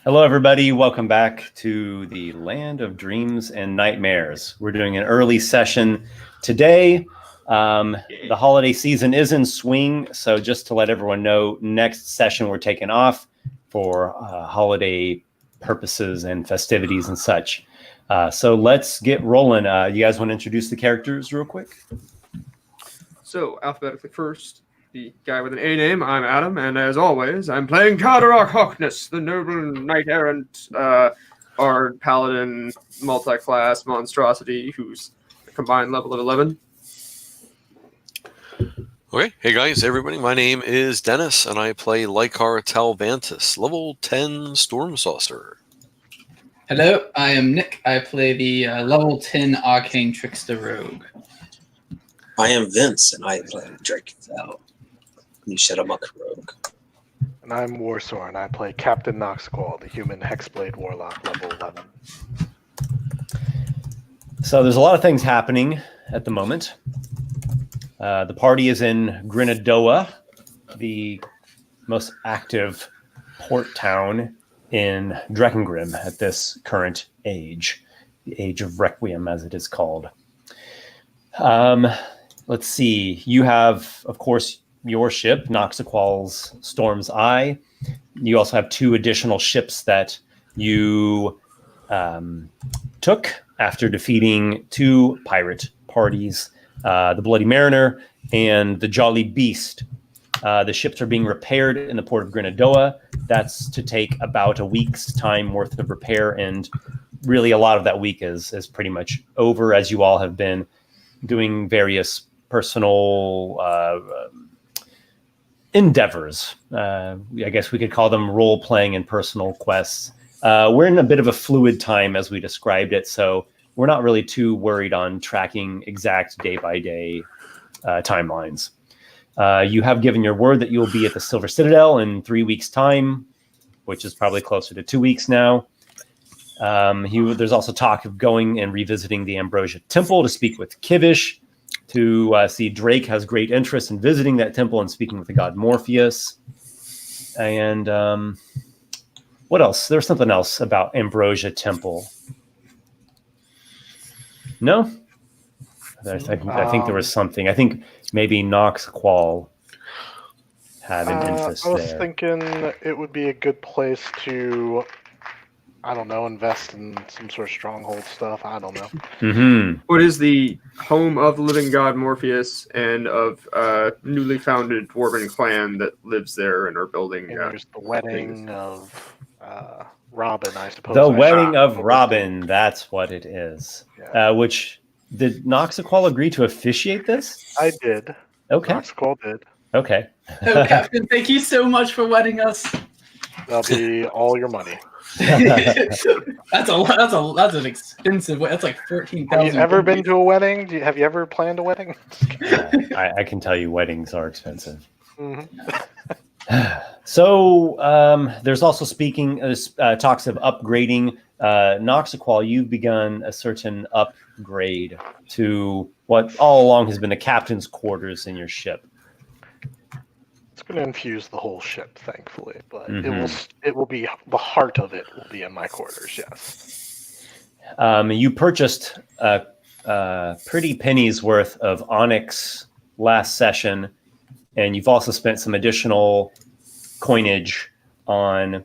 Hello, everybody. Welcome back to the Land of Dreams and Nightmares. We're doing an early session today. The holiday season is in swing, so just to let everyone know, next session we're taking off for holiday purposes and festivities and such. So let's get rolling. You guys want to introduce the characters real quick? So, alphabetically first, the guy with an A name, I'm Adam, and as always, I'm playing Carderock Hawkness, the noble knight-errant bard, paladin, multi-class monstrosity, who's a combined level of 11. Okay, hey guys, everybody, my name is Dennis, and I play Lykar Talvantis, level 10 Storm Sorcerer. Hello, I am Nick. I play the level 10 Arcane Trickster Rogue. I am Vince, and I play Drake Val. You shut him up, rogue. And I'm Warsor, and I play Captain Noxiqual, the human Hexblade Warlock, level 11. So there's a lot of things happening at the moment. The party is in Granada, the most active port town in Drekengrim at this current age, the Age of Requiem, as it is called. Let's see. You have, of course, your ship, Noxiqual's Storm's Eye. You also have two additional ships that you took after defeating two pirate parties, the Bloody Mariner and the Jolly Beast. The ships are being repaired in the port of Granada. That's to take about a week's time worth of repair, and really a lot of that week is pretty much over, as you all have been doing various personal endeavors. I guess we could call them role-playing and personal quests. We're in a bit of a fluid time, as we described it, so we're not really too worried on tracking exact day-by-day timelines. You have given your word that you'll be at the Silver Citadel in 3 weeks' time, which is probably closer to 2 weeks now. There's also talk of going and revisiting the Ambrosia Temple to speak with Kivish, to see Drake has great interest in visiting that temple and speaking with the god Morpheus. And what else? There's something else about Ambrosia Temple. No? I think there was something. I think maybe Noxiqual had an interest there. I was thinking it would be a good place to, I don't know, invest in some sort of stronghold stuff. I don't know. Mm-hmm. What is the home of the living god Morpheus and of newly founded dwarven clan that lives there and are building? And there's the wedding of Robin, I suppose. The wedding of Robin, that's what it is. Yeah. Which, did Noxiqual agree to officiate this? I did. Okay. Noxiqual did. Okay. Oh, Captain, thank you so much for wedding us. That'll be all your money. That's an expensive way. That's like 14,000. Have you ever been to a wedding? Have you ever planned a wedding? I can tell you weddings are expensive. Mm-hmm. So there's also talks of upgrading. Noxiqual, you've begun a certain upgrade to what all along has been the captain's quarters in your ship. It's going to infuse the whole ship, thankfully, but it will be, the heart of it will be in my quarters. Yes. You purchased a pretty penny's worth of onyx last session, and you've also spent some additional coinage on,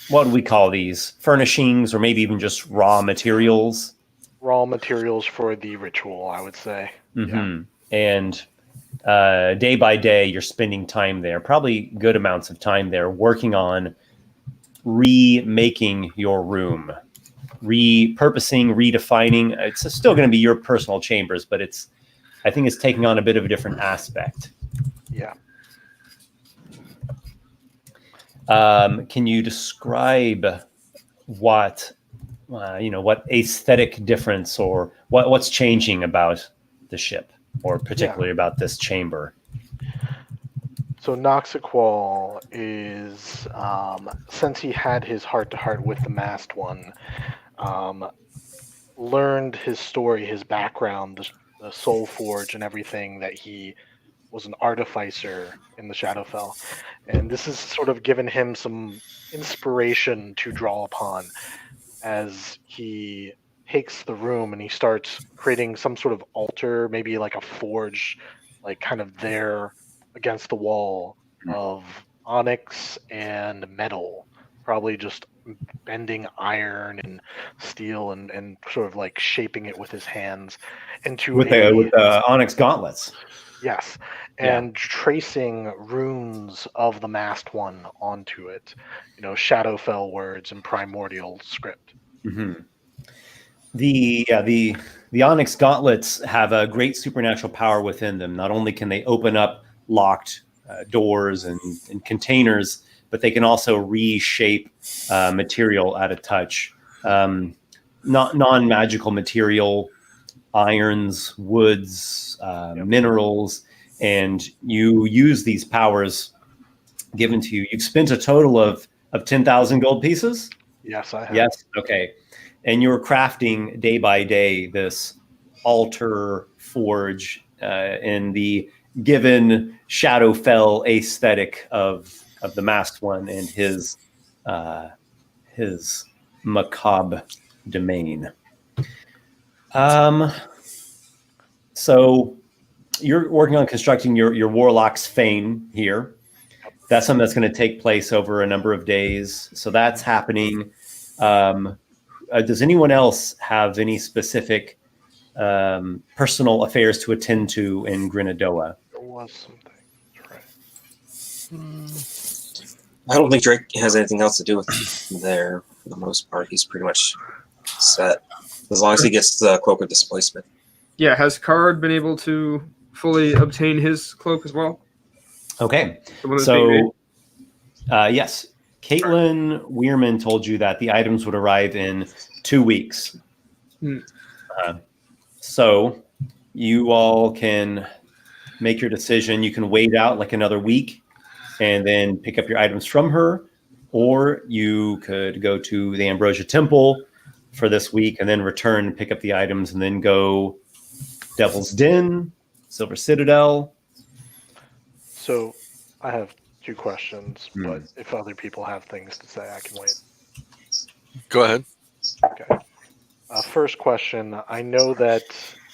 what do we call these? Furnishings, or maybe even just raw materials? Raw materials for the ritual, I would say. Mm-hmm. Yeah. And day by day, you're spending time there, probably good amounts of time there, working on remaking your room, repurposing, redefining. It's still going to be your personal chambers, but I think it's taking on a bit of a different aspect. Yeah. Can you describe what aesthetic difference or what's changing about the ship, or particularly about this chamber? So Noxiqual is, since he had his heart-to-heart with the masked one, learned his story, his background, the Soul Forge and everything that he was an artificer in the Shadowfell, and this has sort of given him some inspiration to draw upon as he takes the room and he starts creating some sort of altar, maybe like a forge, like kind of there against the wall of onyx and metal, probably just bending iron and steel and sort of like shaping it with his hands into with the onyx gauntlets. Yes, Yeah. and tracing runes of the masked one onto it, Shadowfell words and primordial script. Mm-hmm. The onyx gauntlets have a great supernatural power within them. Not only can they open up locked doors and containers, but they can also reshape material at a touch. Not non-magical material, irons, woods, minerals, and you use these powers given to you. You've spent a total of 10,000 gold pieces? Yes, I have. Yes, okay. And you're crafting day by day this altar forge in the given Shadowfell aesthetic of the masked one and his macabre domain. So you're working on constructing your Warlock's Fane here. That's something that's going to take place over a number of days. So that's happening. Does anyone else have any specific personal affairs to attend to in Granada? There was something. That's right. I don't think Drake has anything else to do with there. For the most part, he's pretty much set. As long as he gets the Cloak of Displacement. Yeah, has Card been able to fully obtain his cloak as well? Okay. The one that's being made? Yes. Caitlin Weirman told you that the items would arrive in 2 weeks. So you all can make your decision. You can wait out like another week and then pick up your items from her, or you could go to the Ambrosia Temple for this week and then return and pick up the items and then go Devil's Den, Silver Citadel. So I have 2 questions, but if other people have things to say, I can wait. Go ahead. Okay. First question, I know that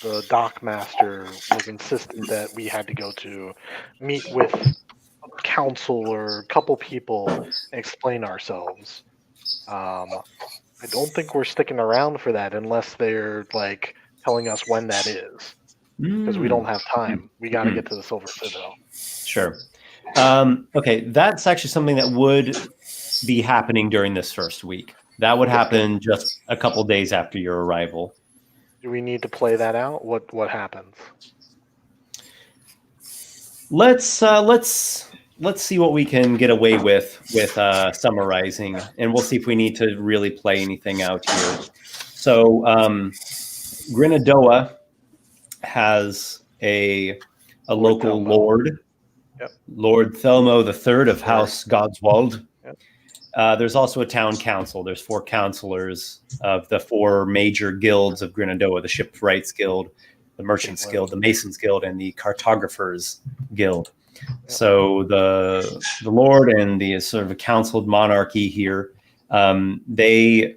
the dock master was insistent that we had to go to meet with a council or a couple people and explain ourselves. I don't think we're sticking around for that unless they're like telling us when that is, because we don't have time. We got to get to the Silver Citadel. Sure. Okay, that's actually something that would be happening during this first week. That would happen just a couple days after your arrival. Do we need to play that out? What happens? Let's see what we can get away with summarizing, and we'll see if we need to really play anything out here. So, Granada has a local Thelmo. lord, Lord Thelmo III of House Godswald. There's also a town council. There's 4 councilors of the 4 major guilds of Granada: the Shipwrights Guild, the Merchants Guild, the Masons Guild, and the Cartographers Guild. So the Lord and the sort of a counciled monarchy here, they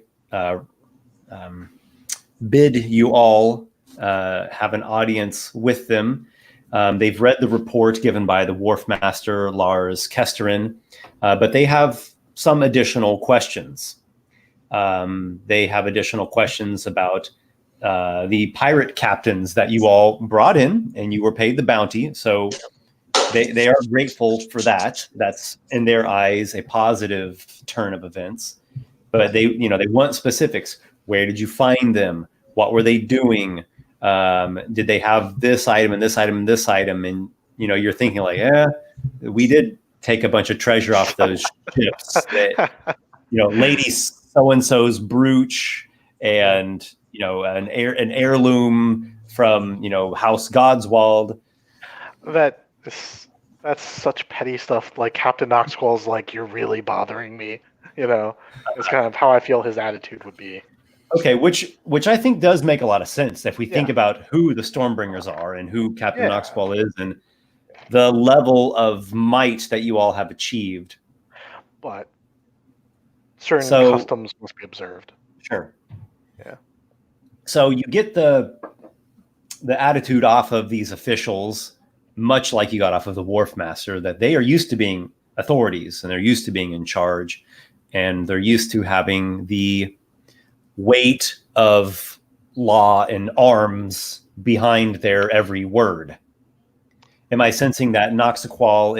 bid you all have an audience with them. They've read the report given by the Wharf Master Lars Kesterin, but they have some additional questions. They have additional questions about the pirate captains that you all brought in, and you were paid the bounty. So they are grateful for that. That's in their eyes a positive turn of events. But they want specifics. Where did you find them? What were they doing? Did they have this item and this item and this item? And you're thinking like, we did take a bunch of treasure off those ships. That, Lady so-and-so's brooch and an heirloom from House Godswald. That's such petty stuff. Like Captain Noxiqual's like, you're really bothering me. It's kind of how I feel his attitude would be. Okay, which I think does make a lot of sense if we think about who the Stormbringers are and who Captain Noxiqual is, and the level of might that you all have achieved. But certain So- customs must be observed. Sure. Yeah. So you get the attitude off of these officials, much like you got off of the Wharf Master, that they are used to being authorities and they're used to being in charge, and they're used to having the weight of law and arms behind their every word. Am I sensing that Noxiqual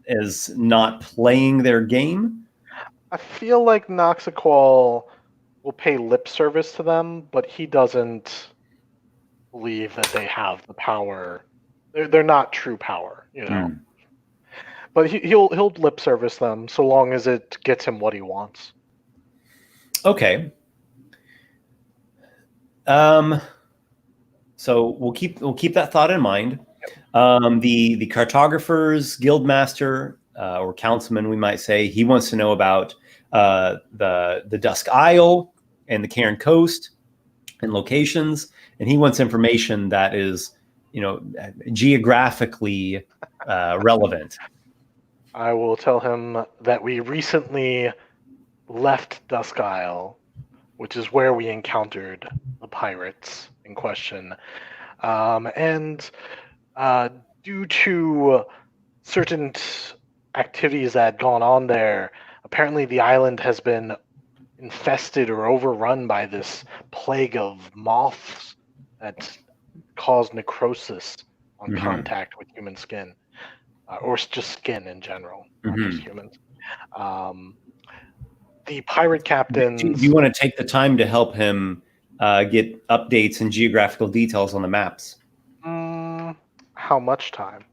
is not playing their game? I feel like Noxiqual will pay lip service to them, but he doesn't believe that they have the power. They're not true power, you know. Mm. But he'll lip service them so long as it gets him what he wants. Okay. So we'll keep that thought in mind. The cartographer's guildmaster or councilman, we might say, he wants to know about the Dusk Isle and the Cairn Coast and locations, and he wants information that is, geographically relevant. I will tell him that we recently left Dusk Isle, which is where we encountered the pirates in question. And due to certain activities that had gone on there, apparently the island has been infested or overrun by this plague of moths that cause necrosis on Mhm. contact with human skin, or just skin in general, not just humans. The pirate captains... Do you want to take the time to help him get updates and geographical details on the maps? How much time?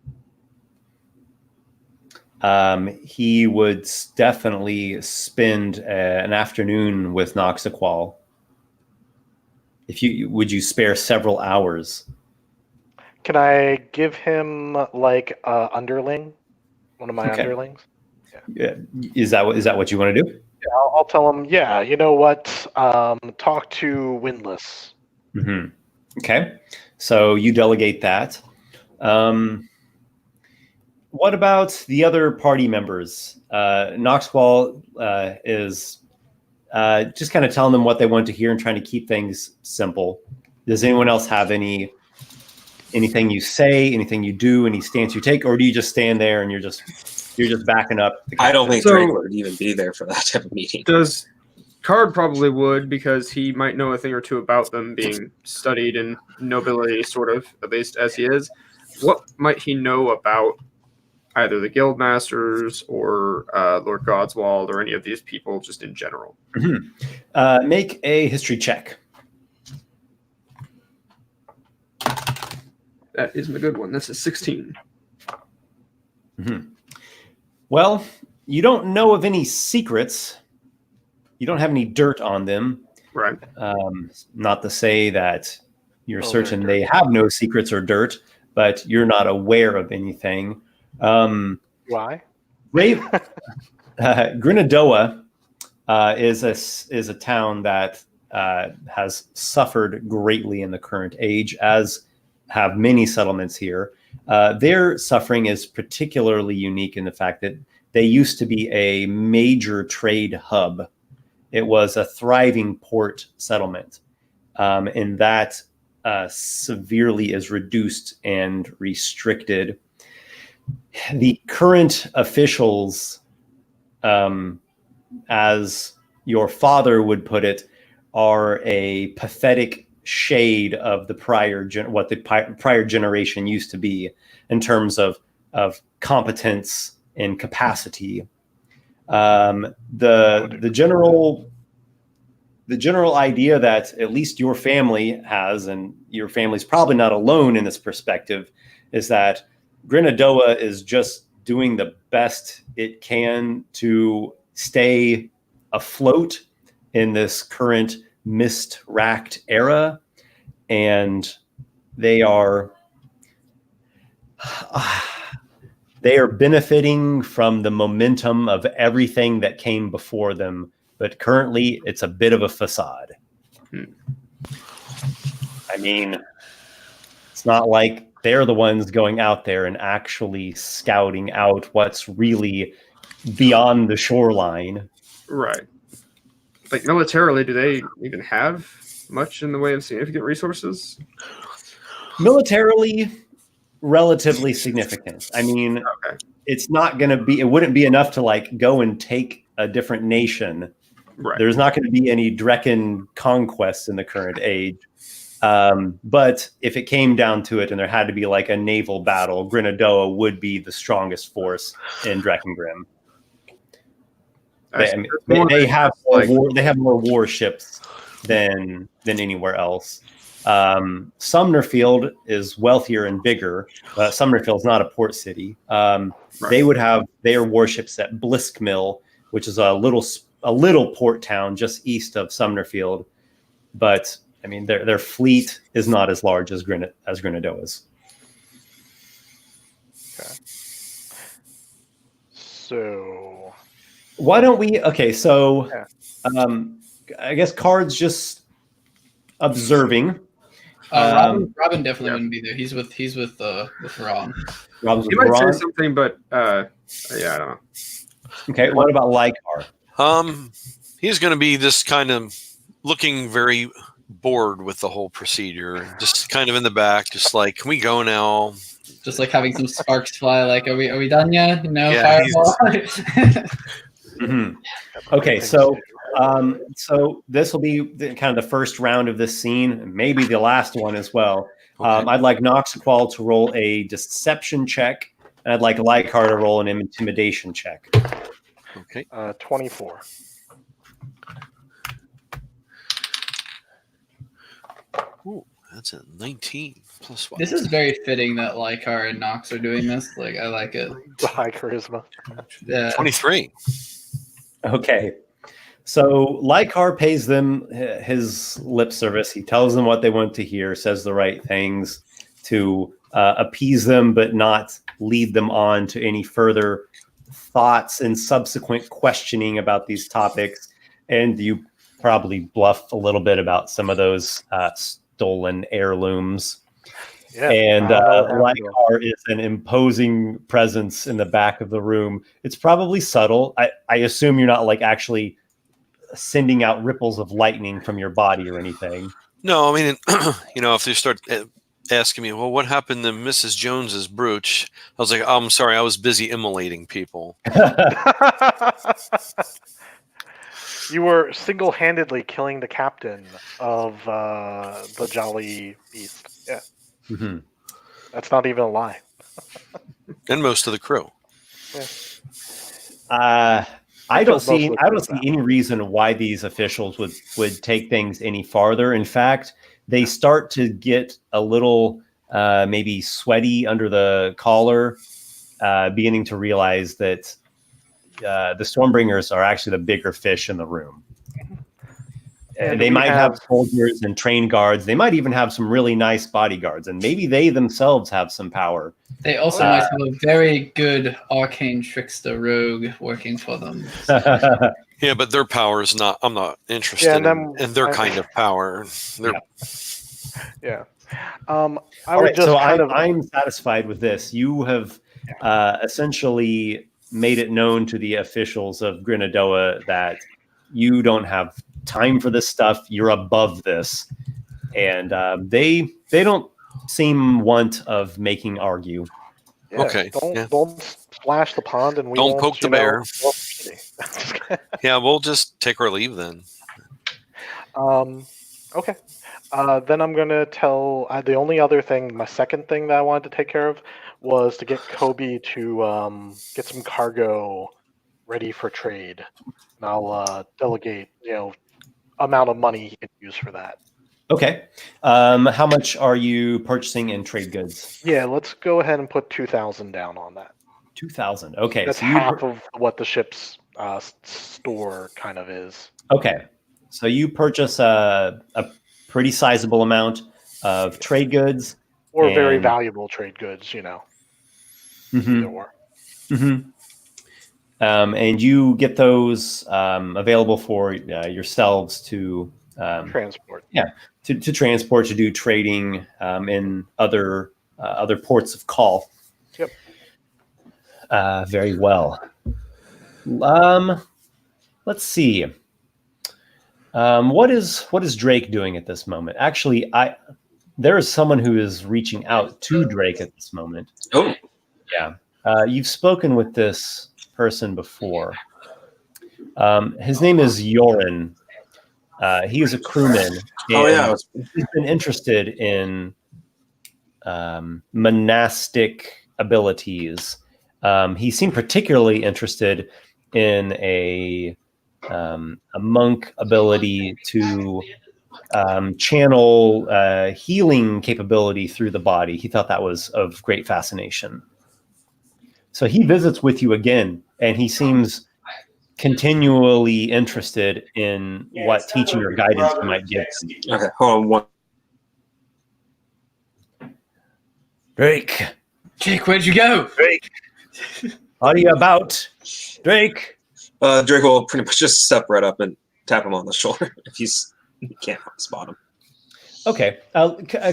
He would definitely spend an afternoon with Noxiqual. Would you spare several hours? Can I give him like underling? One of my Okay. underlings? Yeah. Is that what you want to do? Yeah, I'll tell him, yeah, you know what? Talk to Windless. Mm-hmm. Okay. So you delegate that. What about the other party members? Noxiqual is just kind of telling them what they want to hear and trying to keep things simple. Does anyone else have anything you say, anything you do, any stance you take, or do you just stand there and you're just backing up? I don't think So- Drake would even be there for that type of meeting. Does Card probably would, because he might know a thing or two about them, being studied in nobility, sort of, at least as he is. What might he know about either the guild masters or Lord Godswald or any of these people just in general? Make a history check. That is a good one. That's a 16. Mm-hmm. Well, you don't know of any secrets. You don't have any dirt on them. Right. Not to say that you're Oh, certain dirt. they have no secrets or dirt, but you're not aware of anything. Why? Granada is a town that has suffered greatly in the current age, as have many settlements here. Their suffering is particularly unique in the fact that they used to be a major trade hub. It was a thriving port settlement, and that severely is reduced and restricted. The current officials, as your father would put it, are a pathetic shade of the prior generation used to be in terms of competence and capacity. The general idea that at least your family has, and your family's probably not alone in this perspective, is that Granada is just doing the best it can to stay afloat in this current mist-racked era, and they are benefiting from the momentum of everything that came before them, but currently it's a bit of a facade. I mean, it's not like they're the ones going out there and actually scouting out what's really beyond the shoreline. Right. Like militarily, do they even have much in the way of significant resources? Militarily, relatively significant. I mean, Okay. it's not going to be, it wouldn't be enough to like go and take a different nation. Right. There's not going to be any Drekken conquests in the current age. But if it came down to it and there had to be like a naval battle, Granada would be the strongest force in Drekkengrim. They have more warships than anywhere else. Sumnerfield is wealthier and bigger. Sumnerfield is not a port city. They would have their warships at Bliskmill, which is a little port town just east of Sumnerfield. But I mean, their fleet is not as large as Granada's. Okay. So why don't we? Okay, so I guess Card's just observing. Robin definitely wouldn't be there. He's with Ron. Robin's He with might Ron. say something, but yeah, I don't know. Okay, what about Lykar? He's going to be just kind of looking very bored with the whole procedure, just kind of in the back, just like, can we go now? Just like having some sparks fly. Like, are we done yet? No, Yeah, fireball. Mm-hmm. Okay, so this will be kind of the first round of this scene, maybe the last one as well. Okay. I'd like Noxiqual to roll a deception check, and I'd like Lykar to roll an intimidation check. Okay. 24. Ooh, that's a 19 plus 1. This is very fitting that Lykar and Nox are doing this. Like, I like it. The high charisma. 23. Okay. So Lykar pays them his lip service. He tells them what they want to hear, says the right things to appease them, but not lead them on to any further thoughts and subsequent questioning about these topics. And you probably bluff a little bit about some of those stolen heirlooms. Yeah, And Lykar is an imposing presence in the back of the room. It's probably subtle. I assume you're not like actually sending out ripples of lightning from your body or anything. No, I mean, if they start asking me, well, what happened to Mrs. Jones's brooch? I was like, oh, I'm sorry, I was busy immolating people. You were single-handedly killing the captain of the Jolly Beast. Yeah. Mm-hmm. That's not even a lie. And most of the crew. Yeah. I don't see any reason why these officials would take things any farther. In fact, they start to get a little maybe sweaty under the collar, beginning to realize that the Stormbringers are actually the bigger fish in the room. And they might have soldiers and trained guards. They might even have some really nice bodyguards, and maybe they themselves have some power. They also might have a very good arcane trickster rogue working for them. Yeah, but their power is not. I'm not interested in their kind of power. Yeah. I'm satisfied with this. You have essentially made it known to the officials of Granada that you don't have time for this stuff. You're above this, and they don't seem want of making argue. Yeah, okay. Don't splash the pond, and we don't poke the bear. Yeah, we'll just take our leave then. Okay. Then I'm gonna tell the only other thing. My second thing that I wanted to take care of was to get Kobe to get some cargo ready for trade. And I'll delegate, amount of money he can use for that. Okay. How much are you purchasing in trade goods? Yeah, let's go ahead and put 2,000 down on that. 2,000. Okay. That's half of what the ship's store kind of is. Okay. So you purchase a pretty sizable amount of trade goods. Or very valuable trade goods, Mm-hmm. Or. Mm-hmm. And you get those available for yourselves to transport. Yeah, to transport, to do trading in other other ports of call. Yep. Very well. Let's see. What is Drake doing at this moment? Actually, there is someone who is reaching out to Drake at this moment. Oh, Yeah. You've spoken with this person before. His name is Yorin. He is a crewman. oh yeah. He's been interested in monastic abilities. He seemed particularly interested in a monk ability to channel healing capability through the body. He thought that was of great fascination. So he visits with you again, and he seems continually interested in what teaching or guidance you might give him. Okay, hold on one. Drake, where'd you go? Drake, are you about? Drake. Drake will pretty much just step right up and tap him on the shoulder if he can't spot him. Okay.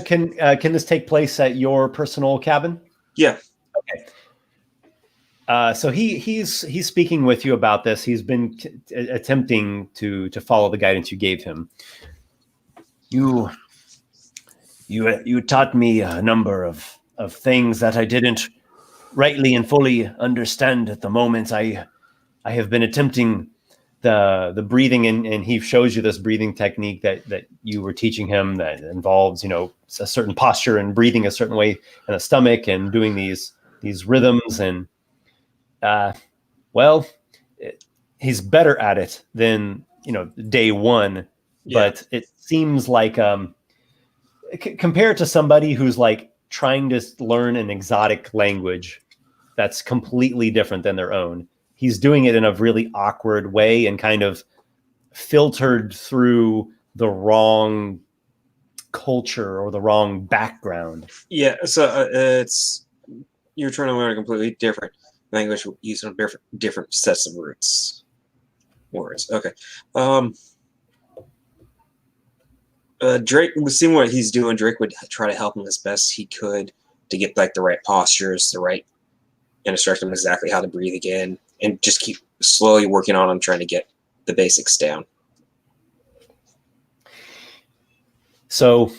Can this take place at your personal cabin? Yeah. Okay. So he's speaking with you about this. He's been attempting to follow the guidance you gave him. You taught me a number of things that I didn't rightly and fully understand at the moment. I have been attempting the breathing, and he shows you this breathing technique that you were teaching him that involves, a certain posture and breathing a certain way in the stomach and doing these rhythms. And he's better at it than, day one, but it seems like, compared to somebody who's like trying to learn an exotic language that's completely different than their own, he's doing it in a really awkward way and kind of filtered through the wrong culture or the wrong background. Yeah, so you're trying to learn a completely different language using different sets of words. Okay. Drake, seeing what he's doing, Drake would try to help him as best he could to get like the right postures, and instruct him exactly how to breathe again, and just keep slowly working on him, trying to get the basics down. So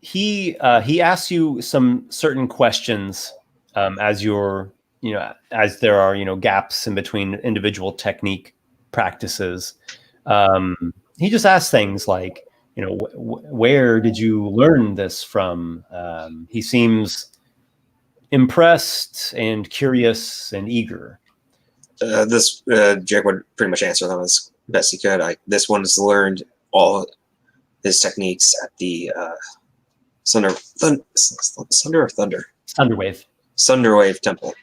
he asks you some certain questions as you're, as there are, gaps in between individual technique practices. He just asks things like, where did you learn this from? He seems impressed and curious and eager. Jake would pretty much answer them as best he could. This one has learned all his techniques at the Sunderwave Temple.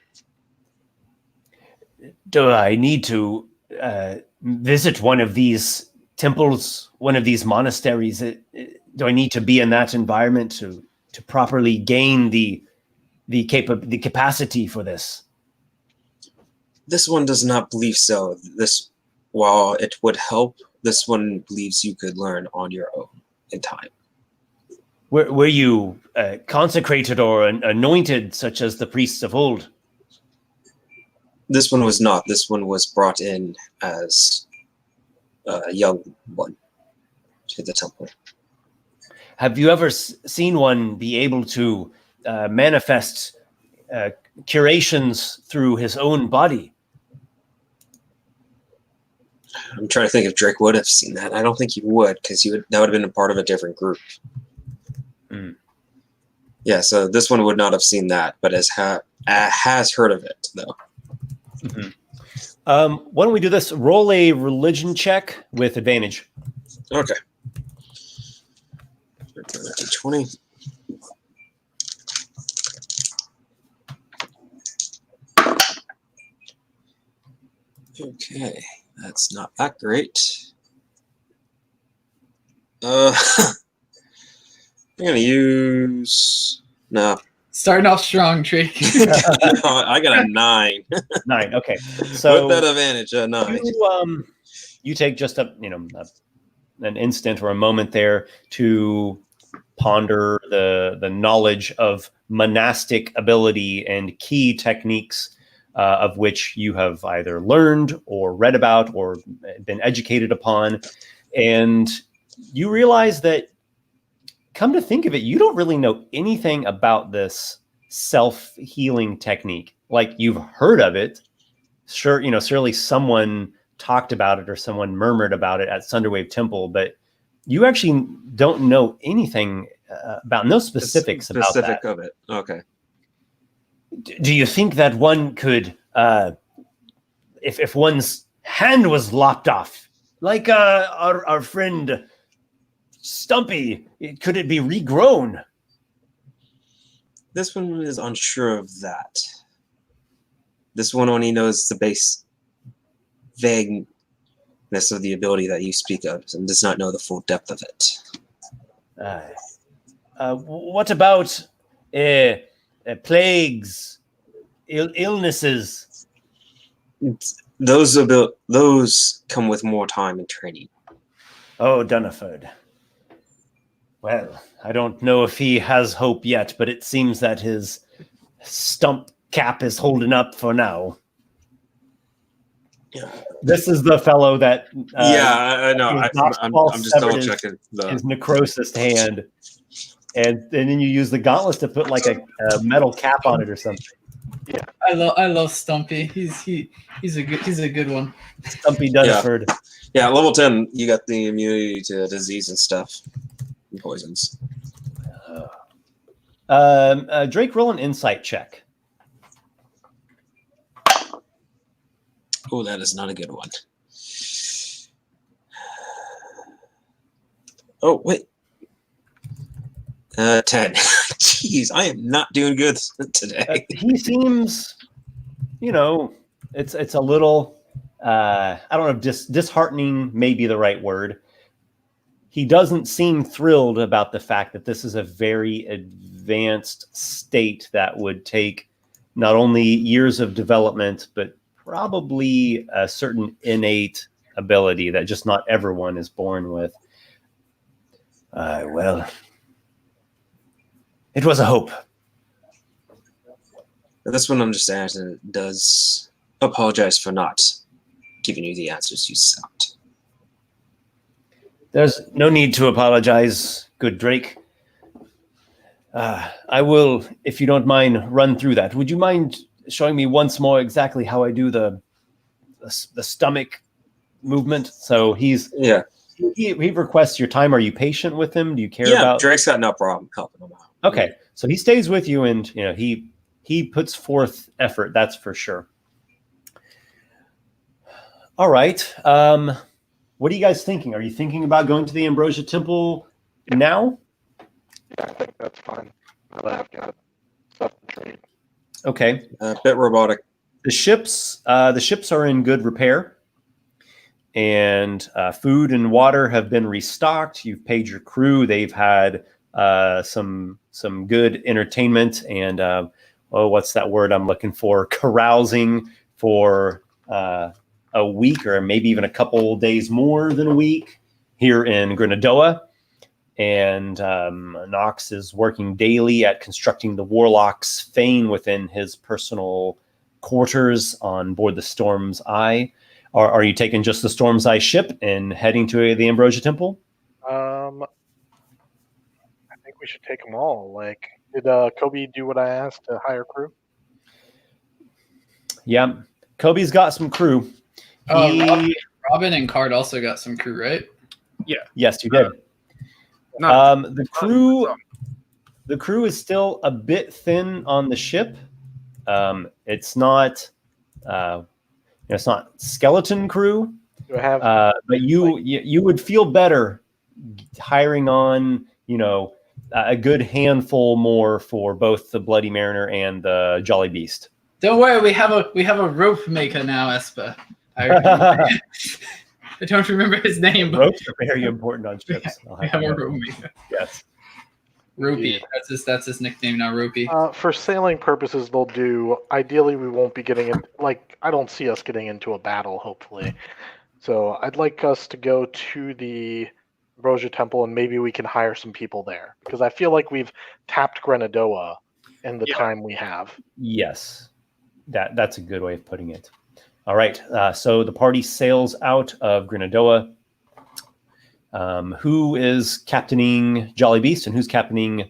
Do I need to visit one of these temples, one of these monasteries? Do I need to be in that environment to properly gain the capacity for this? This one does not believe so. While it would help, this one believes you could learn on your own in time. Were you consecrated or anointed, such as the priests of old? This one was not. This one was brought in as a young one to the temple. Have you ever seen one be able to manifest curations through his own body? I'm trying to think if Drake would have seen that. I don't think he would, because that would have been a part of a different group. Mm. Yeah, so this one would not have seen that, but has heard of it, though. Mm-hmm. Why don't we do this? Roll a religion check with advantage. Okay. 20. Okay, that's not that great. I'm gonna use Starting off strong, Drake. I got a 9. 9. Okay, so with that advantage, 9. You take just an instant or a moment there to ponder the knowledge of monastic ability and key techniques of which you have either learned or read about or been educated upon. And you realize that, come to think of it, you don't really know anything about this self-healing technique. Like, you've heard of it. Sure, certainly someone talked about it or someone murmured about it at Sunderwave Temple, but you actually don't know anything about, no specifics about that. Of it. Okay. Do you think that one could, if one's hand was lopped off, like our friend Stumpy, could it be regrown? This one is unsure of that. This one only knows the base vagueness of the ability that you speak of and does not know the full depth of it. What about plagues, illnesses? Those come with more time and training. Oh, Dunnaford. Well, I don't know if he has hope yet, but it seems that his stump cap is holding up for now. Yeah. This is the fellow that... I know. I'm just double checking. His necrosis hand. And then you use the gauntlets to put like a metal cap on it or something. Yeah. I love Stumpy. He's a good one. Stumpy Dunnaford. Yeah, level 10, you got the immunity to disease and stuff. And poisons. Drake, roll an insight check. Oh, that is not a good one. Oh, wait. 10. Jeez, I am not doing good today. He seems, it's a little, I don't know, disheartening may be the right word. He doesn't seem thrilled about the fact that this is a very advanced state that would take not only years of development, but probably a certain innate ability that just not everyone is born with. Well, it was a hope. This one I'm just asking does apologize for not giving you the answers you sought. There's no need to apologize, good Drake. I will, if you don't mind, run through that. Would you mind showing me once more exactly how I do the stomach movement? So he requests your time. Are you patient with him? Do you care about? Yeah, Drake's got no problem helping him out. Okay, so he stays with you, and he puts forth effort. That's for sure. All right. What are you guys thinking? Are you thinking about going to the Ambrosia Temple now? Yeah, I think that's fine. I've got stuff to trade. Okay. A bit robotic. The ships are in good repair, and food and water have been restocked. You've paid your crew. They've had some good entertainment and what's that word I'm looking for? Carousing for a week or maybe even a couple days more than a week here in Granada. And Nox is working daily at constructing the Warlock's fane within his personal quarters on board the Storm's Eye. Are you taking just the Storm's Eye ship and heading to the Ambrosia Temple? I think we should take them all. Like, did Kobe do what I asked to hire crew? Yeah, Kobe's got some crew. Robin and Card also got some crew, right? Yeah. Yes, you did. The crew is still a bit thin on the ship. It's not skeleton crew. Do I have? But you would feel better hiring on a good handful more for both the Bloody Mariner and the Jolly Beast. Don't worry, we have a rope maker now, Esper. I don't remember his name, but Ropes are very important on ships. we have a rope maker. Yes. Ropey. That's his nickname now, Ropey. For sailing purposes, they'll do. Ideally, we won't be getting in. Like, I don't see us getting into a battle. Hopefully, so I'd like us to go to the Ambrosia Temple, and maybe we can hire some people there because I feel like we've tapped Granada in the time we have. Yes, that's a good way of putting it. All right, so the party sails out of Granada. Who is captaining Jolly Beast and who's captaining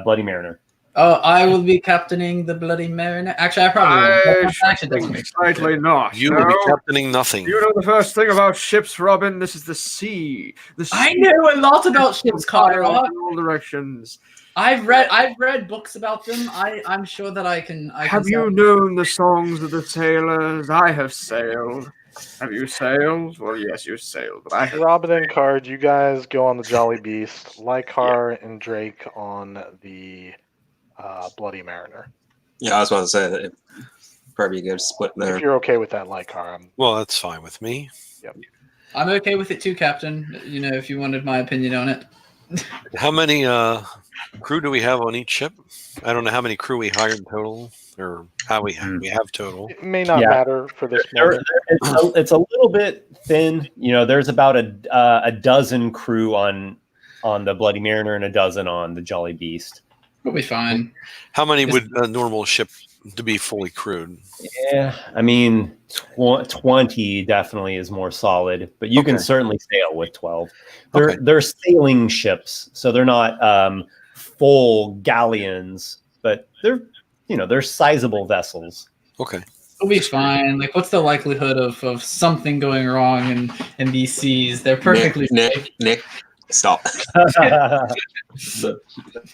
Bloody Mariner? Oh, I will be captaining the Bloody Mariner. Actually, I probably won't. Actually, doesn't make sense. Slightly not. You will be captaining nothing. You know the first thing about ships, Robin? This is the sea. The sea I know a lot about ships, Carderock. in all directions. I've read books about them. I'm sure that I can. Have you known the songs of the sailors? I have sailed. Have you sailed? Well, yes, you sailed. But I have... Robin and Card, you guys go on the Jolly Beast. Lykar and Drake on the Bloody Mariner. Yeah, I was about to say that it'd probably be a good split there. If you're okay with that, Lykar. Well, that's fine with me. Yep. I'm okay with it too, Captain. You know, if you wanted my opinion on it. How many crew do we have on each ship? I don't know how many crew we hired in total, or how we have total. It may not matter for this moment. It's a little bit thin. You know, there's about a dozen crew on the Bloody Mariner and a dozen on the Jolly Beast. We'll be fine. How many would a normal ship to be fully crewed? Yeah, I mean, 20 definitely is more solid, but you can certainly sail with 12. They're sailing ships, so they're not full galleons, but they're sizable vessels. Okay. We'll be fine. Like, what's the likelihood of something going wrong in these seas? They're perfectly safe. Nick, stop. All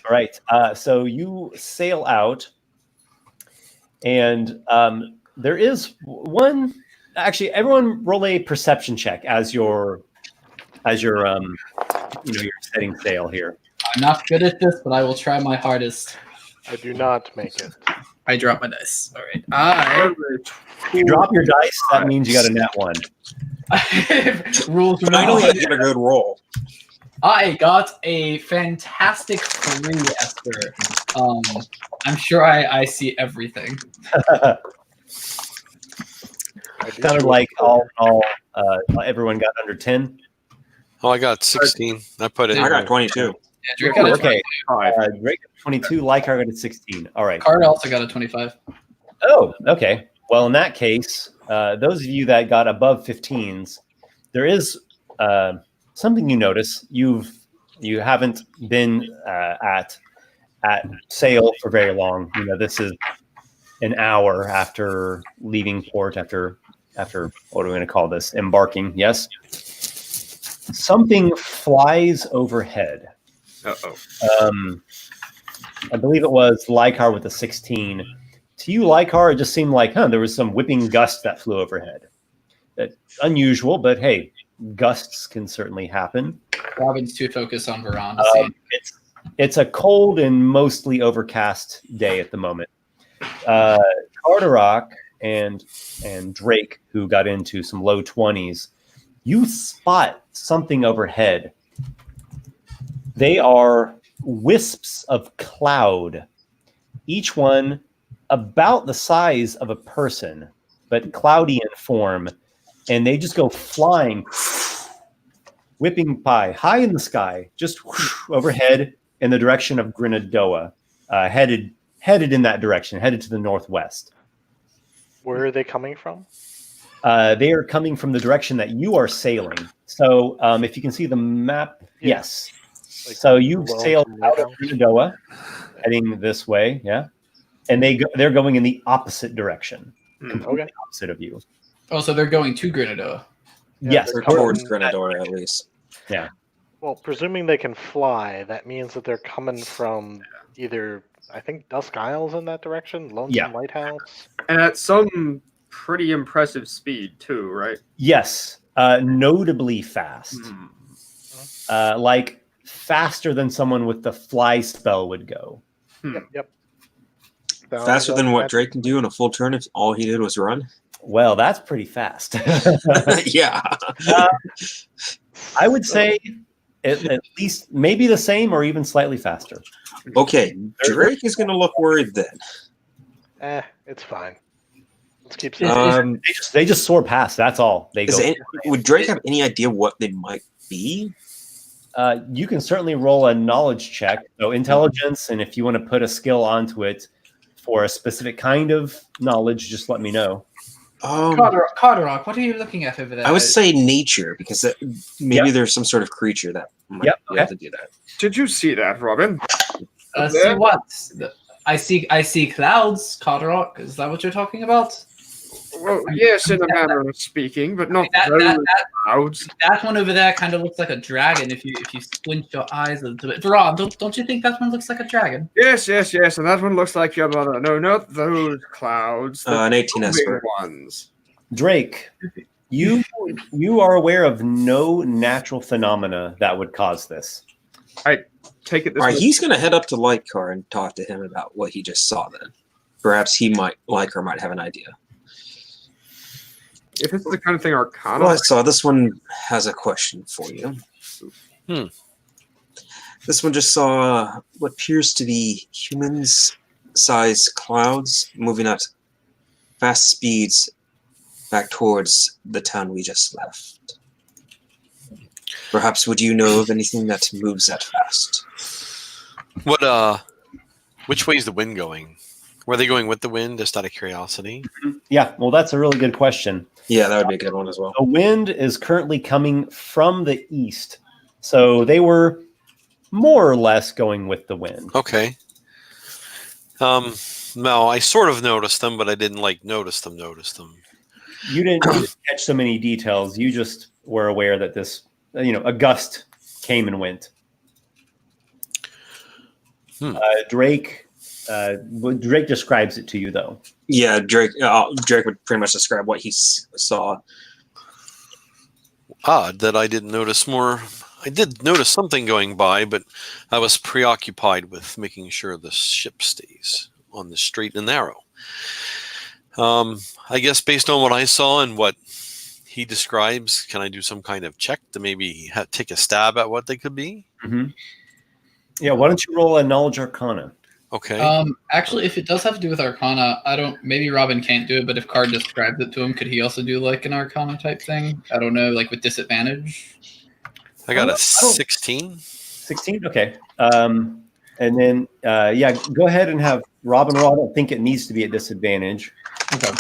right. So you sail out, and there is one. Actually, everyone roll a perception check as you're setting sail here. I'm not good at this, but I will try my hardest. I do not make it. I drop my dice. All right. If you drop your dice, that means you got a nat 1. Rules Finally, I get a good roll. I got a fantastic 3, Esper. I'm sure I see everything. Sounded like everyone got under 10. Oh, I got 16. I put it. I got 22. Yeah, Drake got a Okay. 25. Drake got 22. Lykar got a 16. All right. Card also got a 25. Oh, okay. Well, in that case, those of you that got above 15s, there is something you notice. You haven't been at sail for very long. You know, this is an hour after leaving port, after what are we going to call this? Embarking. Yes. Something flies overhead. I believe it was Lykar with a 16. To you, Lykar, it just seemed like, there was some whipping gust that flew overhead. Unusual, but hey, gusts can certainly happen. Robin's too focused on Veron. It's a cold and mostly overcast day at the moment. Carderock and Drake, who got into some low 20s, you spot something overhead. They are wisps of cloud, each one about the size of a person, but cloudy in form, and they just go flying, whipping by high in the sky, just overhead in the direction of Granada, headed in that direction, headed to the northwest. Where are they coming from? They are coming from the direction that you are sailing. So if you can see the map, yes. Like, so you've sailed out of Granada, heading this way, yeah, and they're going in the opposite direction, completely opposite of you. Oh, so they're going to Granada. Yes, They're towards Granada at least. Yeah. Well, presuming they can fly, that means that they're coming from either, I think, Dusk Isles in that direction, Lonesome Lighthouse. And at some pretty impressive speed, too, right? Yes, notably fast. Like faster than someone with the fly spell would go. Yep. Faster than what Drake can do in a full turn if all he did was run? Well, that's pretty fast. Yeah. I would say at least maybe the same or even slightly faster. Okay, Drake is going to look worried then. It's fine. Let's keep They just soar past. That's all. They go. Would Drake have any idea what they might be? You can certainly roll a knowledge check, so intelligence, and if you want to put a skill onto it for a specific kind of knowledge, just let me know. Carderock, what are you looking at over there? I would say nature, because maybe there's some sort of creature that might be able to do that. Did you see that, Robin? See what? I see clouds, Carderock. Is that what you're talking about? Well, yes, in a manner of speaking, but not those clouds. That one over there kind of looks like a dragon if you squint your eyes a little bit. Veron, don't you think that one looks like a dragon? Yes, and that one looks like your mother. No, not those clouds. An 18 Esper. Ones. Drake, you are aware of no natural phenomena that would cause this. I take it this All right, way. he's going to head up to Lykar and talk to him about what he just saw then. Perhaps Lykar might have an idea. If it's the kind of thing Arcana... Well, so this one has a question for you. This one just saw what appears to be humans-sized clouds moving at fast speeds back towards the town we just left. Perhaps would you know of anything that moves that fast? Which way is the wind going? Were they going with the wind, just out of curiosity? Yeah, well, that's a really good question. Yeah, that would be a good one as well. The wind is currently coming from the east, so they were more or less going with the wind. Okay. No, I sort of noticed them, but I didn't notice them. You didn't catch so many details. You just were aware that this, a gust came and went. Drake describes it to you, though. Yeah, Drake would pretty much describe what he saw. Odd that I didn't notice more. I did notice something going by, but I was preoccupied with making sure the ship stays on the straight and narrow. I guess based on what I saw and what he describes, can I do some kind of check to maybe take a stab at what they could be? Mm-hmm. Yeah, why don't you roll a knowledge arcana? Okay. Actually, if it does have to do with Arcana, maybe Robin can't do it, but if Card described it to him, could he also do an Arcana type thing? I don't know, with disadvantage? I got a 16. 16? Okay. And then, go ahead and have Robin roll. I don't think it needs to be at disadvantage. Okay.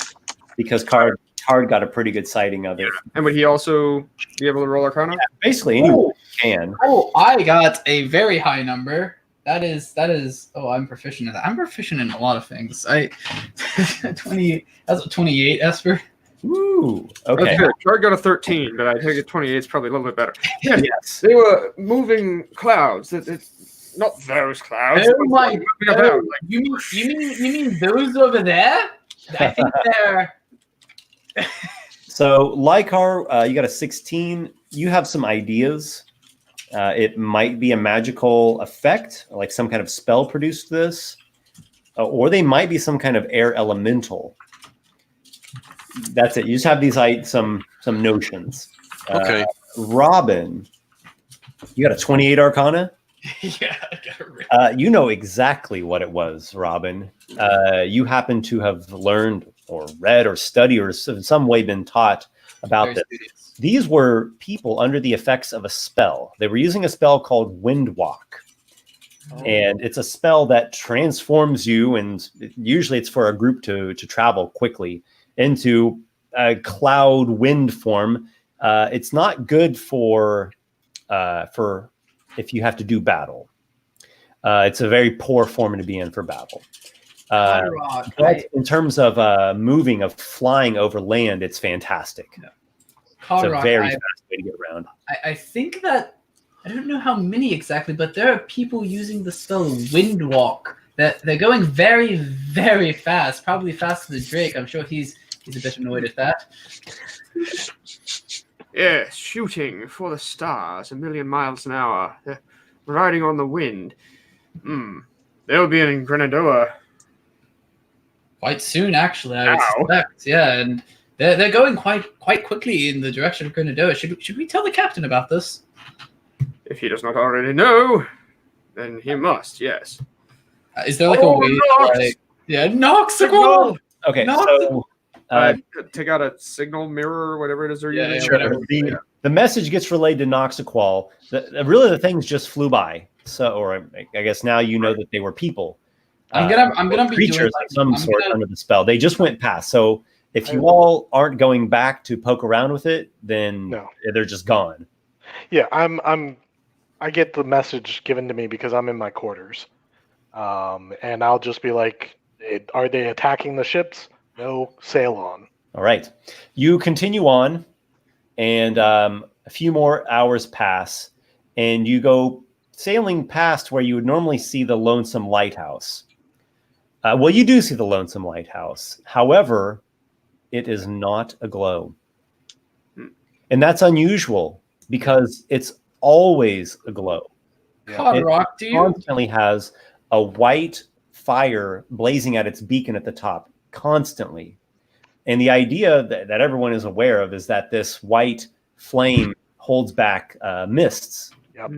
Because Card got a pretty good sighting of it. And would he also be able to roll Arcana? Yeah, basically, anyone can. Oh, I got a very high number. That is. Oh, I'm proficient in that. I'm proficient in a lot of things. 20. That's a 28, Esper. Woo. Okay. That's good. Card got a 13, but I take it 28 is probably a little bit better. Yeah, Yes. they were moving clouds. It's not those clouds. Oh my! Moving about, You mean those over there? I think they're. So, Lykar, you got a 16. You have some ideas. It might be a magical effect, like some kind of spell produced this, or they might be some kind of air elemental. That's it. You just have these some notions. Okay. Robin, you got a 28 Arcana? Yeah, I got it. You know exactly what it was, Robin. You happen to have learned or read or studied or in some way been taught about this. These were people under the effects of a spell. They were using a spell called Windwalk. And it's a spell that transforms you, and usually it's for a group to travel quickly, into a cloud wind form. It's not good for if you have to do battle. It's a very poor form to be in for battle. But in terms of moving, of flying over land, it's fantastic. Yeah. It's a very fast way to get around. I think that, I don't know how many exactly, but there are people using the spell Windwalk. That they're going very, very fast, probably faster than Drake. I'm sure he's a bit annoyed at that. Yeah, shooting for the stars, 1,000,000 miles an hour. They're riding on the wind. They'll be in Granada. Quite soon, actually, I would suspect. Yeah, and they're going quite quickly in the direction of Granada. Should we tell the captain about this? If he does not already know, then he must, yes. Is there a way? Noxiqual! Okay, Noxiqual! so take out a signal mirror or whatever it is they're using. sure. the the message gets relayed to Noxiqual. Really, the things just flew by. So, or I guess now you know that they were people. I'm gonna be creatures doing of some I'm sort gonna- under the spell. They just went past. So if you all aren't going back to poke around with it, then No. they're just gone. Yeah, I get the message given to me because I'm in my quarters, and I'll just be like, "Are they attacking the ships? No, sail on." All right. You continue on, and a few more hours pass, and you go sailing past where you would normally see the Lonesome Lighthouse. Well, you do see the Lonesome Lighthouse. However, it is not aglow. And that's unusual because it's always aglow. Carderock, do It you? constantly has a white fire blazing at its beacon at the top, constantly. And the idea that everyone is aware of is that this white flame holds back mists. Yep.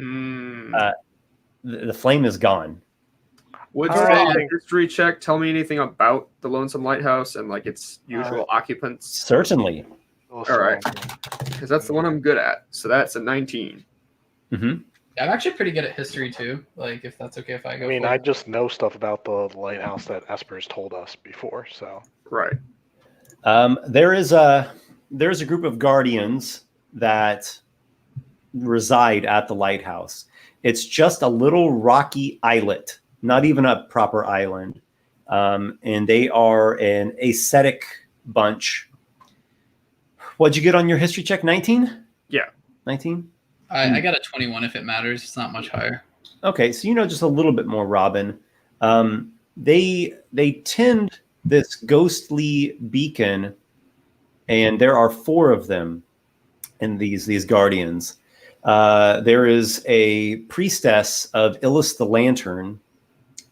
The flame is gone. Would All say right. a history check tell me anything about the Lonesome Lighthouse and like its usual occupants? Certainly. All right, because that's the one I'm good at. So that's a 19. Mm-hmm. I'm actually pretty good at history too. Like, if that's okay if I go. I mean, for I it. just know stuff about the lighthouse that Esper's told us before. So Right. There's a group of guardians that reside at the lighthouse. It's just a little rocky islet, not even a proper island, and they are an ascetic bunch. What'd you get on your history check? 19? Yeah. 19? I got a 21 if it matters. It's not much higher. Okay, so you know just a little bit more, Robin. They tend this ghostly beacon, and there are 4 of them in these guardians. There is a priestess of Illis the Lantern,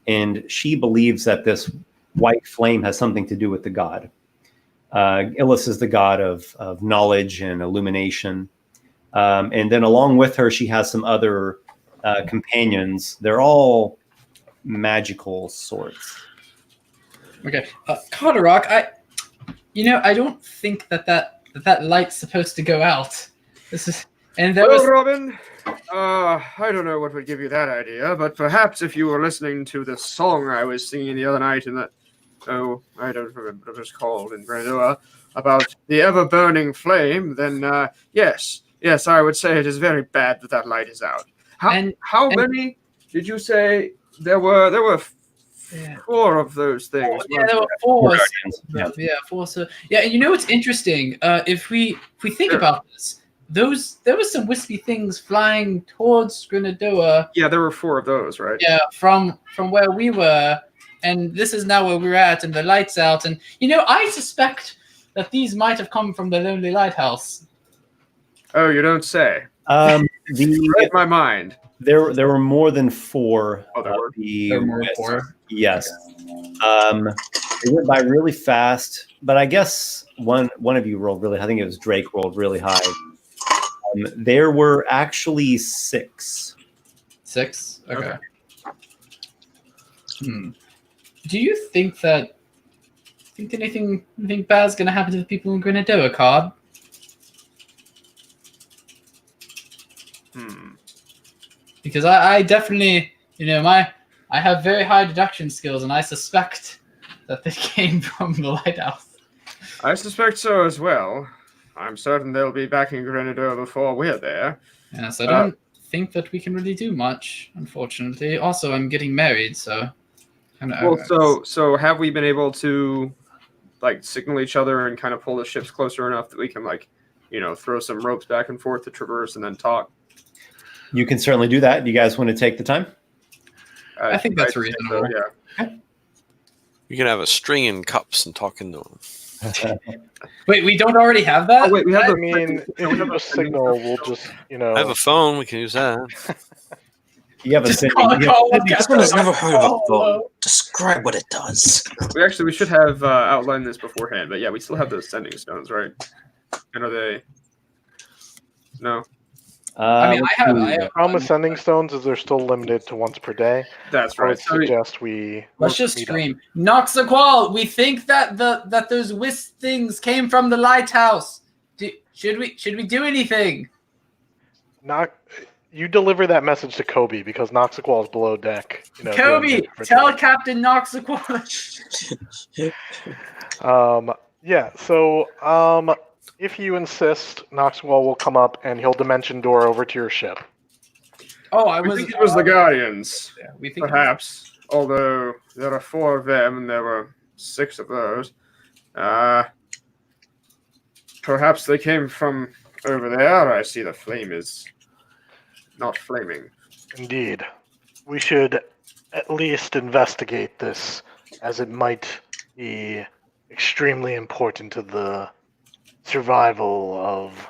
and she believes that this white flame has something to do with the god. Illis is the god of knowledge and illumination. And then along with her, she has some other companions. They're all magical sorts. Okay, Carderock, I don't think that light's supposed to go out. This is, and there Well, was. Robin, I don't know what would give you that idea, but perhaps if you were listening to the song I was singing the other night in that, I don't remember what it was called in Granada, about the ever-burning flame, then yes, I would say it is very bad that light is out. How many did you say there were? There were 4 of those things. Yeah, there were 4. Guardians, yeah. 4. So yeah, and you know what's interesting? If we think about this, there was some wispy things flying towards Granada. Yeah, there were 4 of those, right? Yeah, from where we were, and this is now where we're at, and the light's out, and I suspect that these might have come from the Lonely Lighthouse. Oh, you don't say. Read my mind. There were more than 4. Oh, there were? There were more than 4. Yes. They went by really fast, but I guess one of you rolled really. I think it was Drake rolled really high. There were actually 6. 6? Okay. Do you think anything bad's gonna happen to the people in Granada, Card? Because I definitely, I have very high deduction skills, and I suspect that they came from the lighthouse. I suspect so as well. I'm certain they'll be back in Granada before we're there. Yes, I don't think that we can really do much, unfortunately. Also, I'm getting married, so. So have we been able to, signal each other and kind of pull the ships closer enough that we can, throw some ropes back and forth to traverse and then talk? You can certainly do that. Do you guys want to take the time? I think that's so, reasonable. yeah. You can have a string in cups and talk into them. Wait, we don't already have that? Oh, wait, we have I the mean, if you just signal, we'll just I have a phone. We can use that. You have a Just sending. call you have- This one has never heard of a phone. Describe what it does. we should have outlined this beforehand, but yeah, we still have those sending stones, right? And are they? No, I mean, I have. The problem with sending stones is they're still limited to once per day. that's I would right. So suggest we Let's just meet up. scream, Noxiqual! We think that that those wisp things came from the lighthouse. Should we do anything? You deliver that message to Kobe because Noxiqual is below deck. Kobe, tell Captain Noxiqual. Yeah. So if you insist, Noxiqual will come up and he'll dimension door over to your ship. Oh, I We was. think it was the Guardians, Yeah, we think perhaps. Although there are 4 of them and there were 6 of those. Perhaps they came from over there. I see the flame is not flaming. Indeed. We should at least investigate this, as it might be extremely important to the survival of,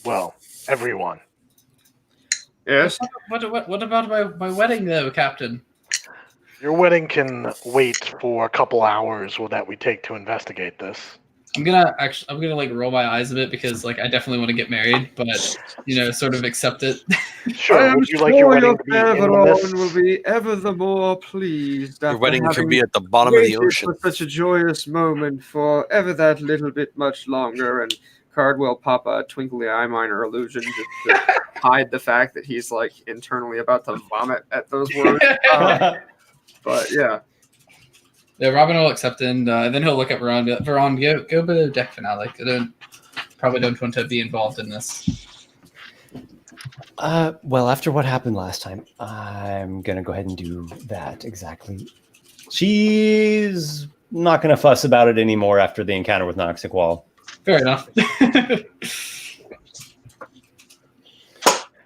well, everyone. Yes? What about my wedding, though, Captain? Your wedding can wait for a couple hours that we take to investigate this. I'm gonna like roll my eyes a bit because like I definitely want to get married, but sort of accept it. Sure. Would you like your wedding to be in the mist? will be ever the more pleased. Your after wedding could having be at the bottom of the waited ocean. for such a joyous moment for ever that little bit much longer, and Card will pop a twinkly eye miner illusion just to hide the fact that he's like internally about to vomit at those words. But yeah. Yeah, Robin will accept it, and then he'll look at Veron and be like, Veron, go below deck for now. Like, probably don't want to be involved in this. Well, after what happened last time, I'm going to go ahead and do that exactly. She's not going to fuss about it anymore after the encounter with Noxiqual. Fair enough.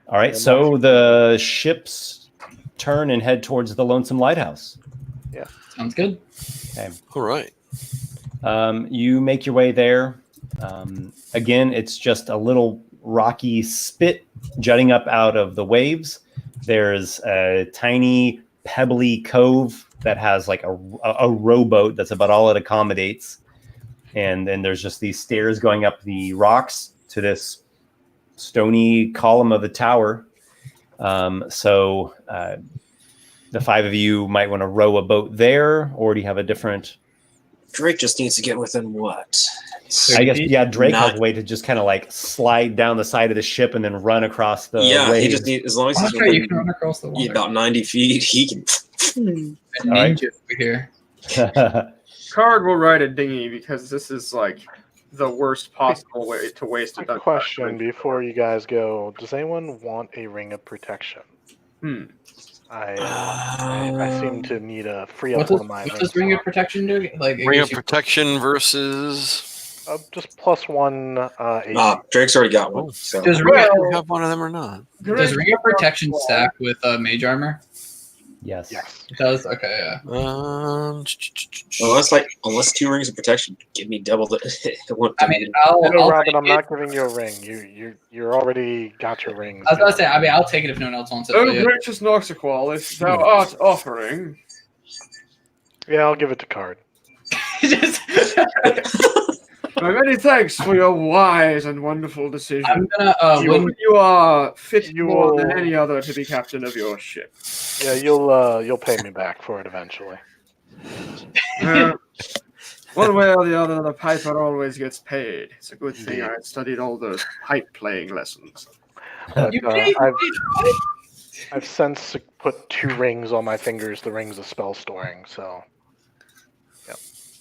All right, so the ships turn and head towards the Lonesome Lighthouse. Sounds good. Okay. All right. You make your way there. Again, it's just a little rocky spit jutting up out of the waves. There's a tiny pebbly cove that has like a rowboat. That's about all it accommodates. And then there's just these stairs going up the rocks to this stony column of the tower. So the 5 of you might want to row a boat there, or do you have a different? Drake just needs to get within what? I guess, yeah, Drake has Not- a way to just kind of like slide down the side of the ship and then run across the Yeah, waves. he just needs, as long as he's Okay, you within can run across the water. about 90 feet, he can. A ninja over here. Card will ride a dinghy because this is like the worst possible way to waste a Quick question before you guys go. Does anyone want a ring of protection? I seem to need a free up one of my. What does Ring of Protection do? Like, Ring of Protection versus. Just +1 AC. Drake's already got one. So. Does Do Ring you have one of them or not? of Protection stack with Mage Armor? Yes. Yes. It does? Okay, yeah. Unless 2 rings of protection give me double the. It won't I do mean, it. I'll Robin, take I'm it. not giving you a ring. You're already got your ring. I was about to say, I mean, I'll take it if no one else wants it. Oh, but yeah. gracious Noxiqual, if thou art offering. Yeah, I'll give it to Card. Just- My many thanks for your wise and wonderful decision. I'm gonna You are fit You more will- than any other to be captain of your ship. Yeah, you'll pay me back for it eventually. One way or the other, the piper always gets paid. It's a good thing I studied all those pipe playing lessons. But, You paid me. I've since put 2 rings on my fingers, the rings of spell storing. So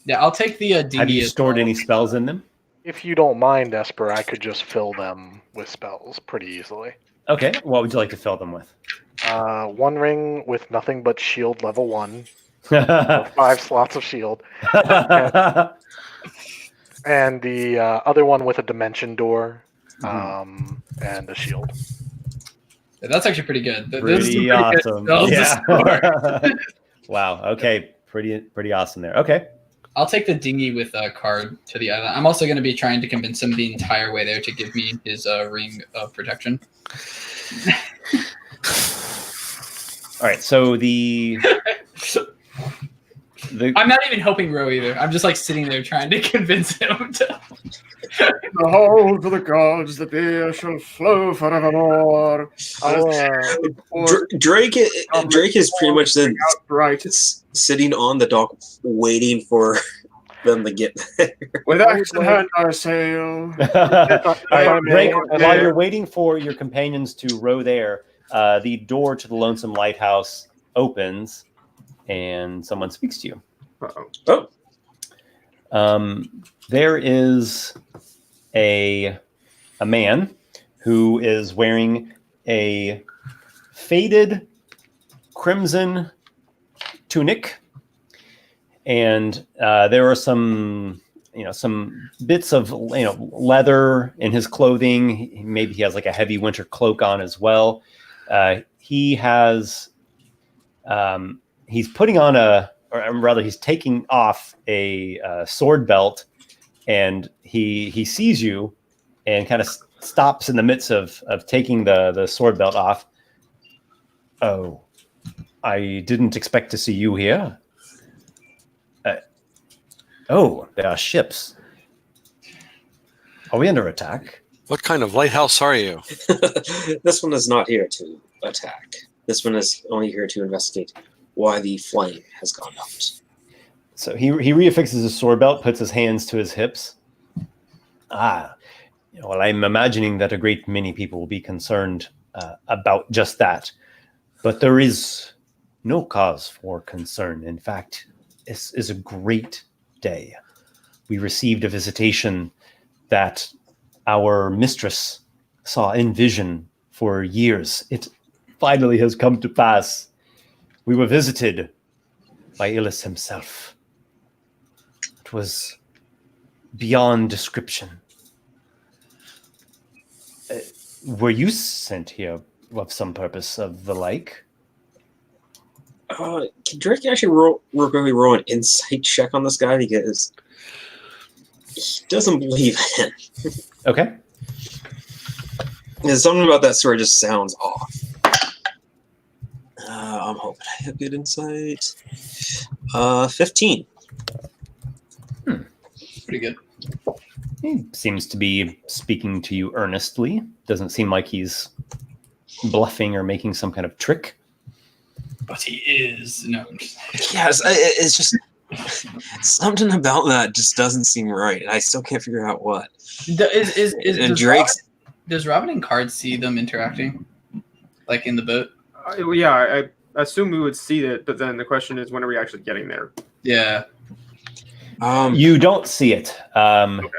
Yeah, I'll take the dinghy. Have you as stored well. any spells in them? if you don't mind, Esper, I could just fill them with spells pretty easily. Okay. What would you like to fill them with? 1 ring with nothing but shield level 1. 5 slots of shield. And the other one with a dimension door and a shield. Yeah, that's actually pretty good. Pretty awesome. Yeah. Wow. Okay. Pretty awesome there. Okay. I'll take the dinghy with a card to the island. I'm also going to be trying to convince him the entire way there to give me his ring of protection. All right. So the I'm not even helping row either. I'm just like sitting there trying to convince him to. The whole to the gods, the beer shall flow forevermore. Drake is pretty much then Right. sitting on the dock waiting for them to get there. With I would axe in like- hand, I sail. All right, Drake, may, while you're waiting for your companions to row there, the door to the Lonesome Lighthouse opens, and someone speaks to you. Uh-oh. Oh, There is a man who is wearing a faded crimson tunic, and there are some bits of leather in his clothing. Maybe he has like a heavy winter cloak on as well. He's putting on he's taking off a sword belt, and he sees you and kind of stops in the midst of taking the sword belt off. Oh, I didn't expect to see you here. Oh, there are ships. Are we under attack? What kind of lighthouse are you? this one is not here to attack. This one is only here to investigate why the flame has gone out. So he reaffixes his sword belt, puts his hands to his hips. Well, I'm imagining that a great many people will be concerned about just that. But there is no cause for concern. In fact, this is a great day. We received a visitation that our mistress saw in vision for years. It finally has come to pass. We were visited by Illis himself. It was beyond description. Were you sent here of some purpose of the like? Can Drake actually roll an insight check on this guy, because he doesn't believe him. Okay. There's something about that story just sounds off. I'm hoping I have good insight. 15. Pretty good. He seems to be speaking to you earnestly. Doesn't seem like he's bluffing or making some kind of trick. But he is. No. Yes, it's just something about that just doesn't seem right. I still can't figure out what. And Does Robin and Card see them interacting? Like in the boat? Yeah, I assume we would see it, but then the question is, when are we actually getting there? Yeah. You don't see it.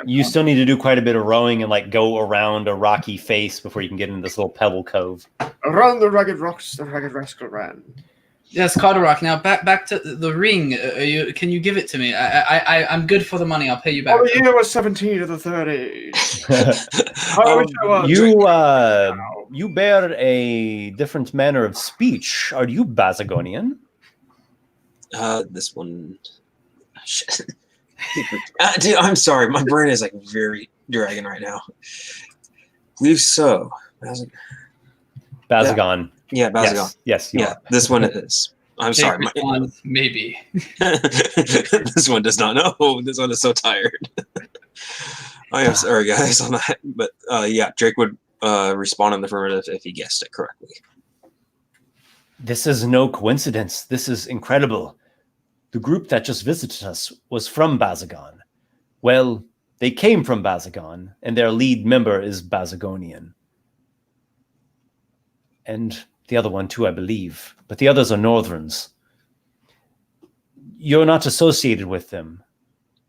You still need to do quite a bit of rowing and like go around a rocky face before you can get into this little pebble cove. Around the ragged rocks, the ragged rascal ran. Yes, Carderock. Now back to the ring. Can you give it to me? I'm good for the money. I'll pay you back. Our year was 17 of the third age. You bear a different manner of speech. Are you Bazagonian? This one. Dude, I'm sorry. My brain is like very dragging right now. Believe so. Bazagon. Yeah, Bazagon. Yes, you yeah, are. this one is. I'm sorry. Maybe. This one does not know. This one is so tired. I am sorry, guys, on that. But yeah, Drake would respond in the affirmative if he guessed it correctly. This is no coincidence. This is incredible. The group that just visited us was from Bazagon. Well, they came from Bazagon, and their lead member is Bazagonian. And the other one too, I believe. But the others are Northrons. You're not associated with them.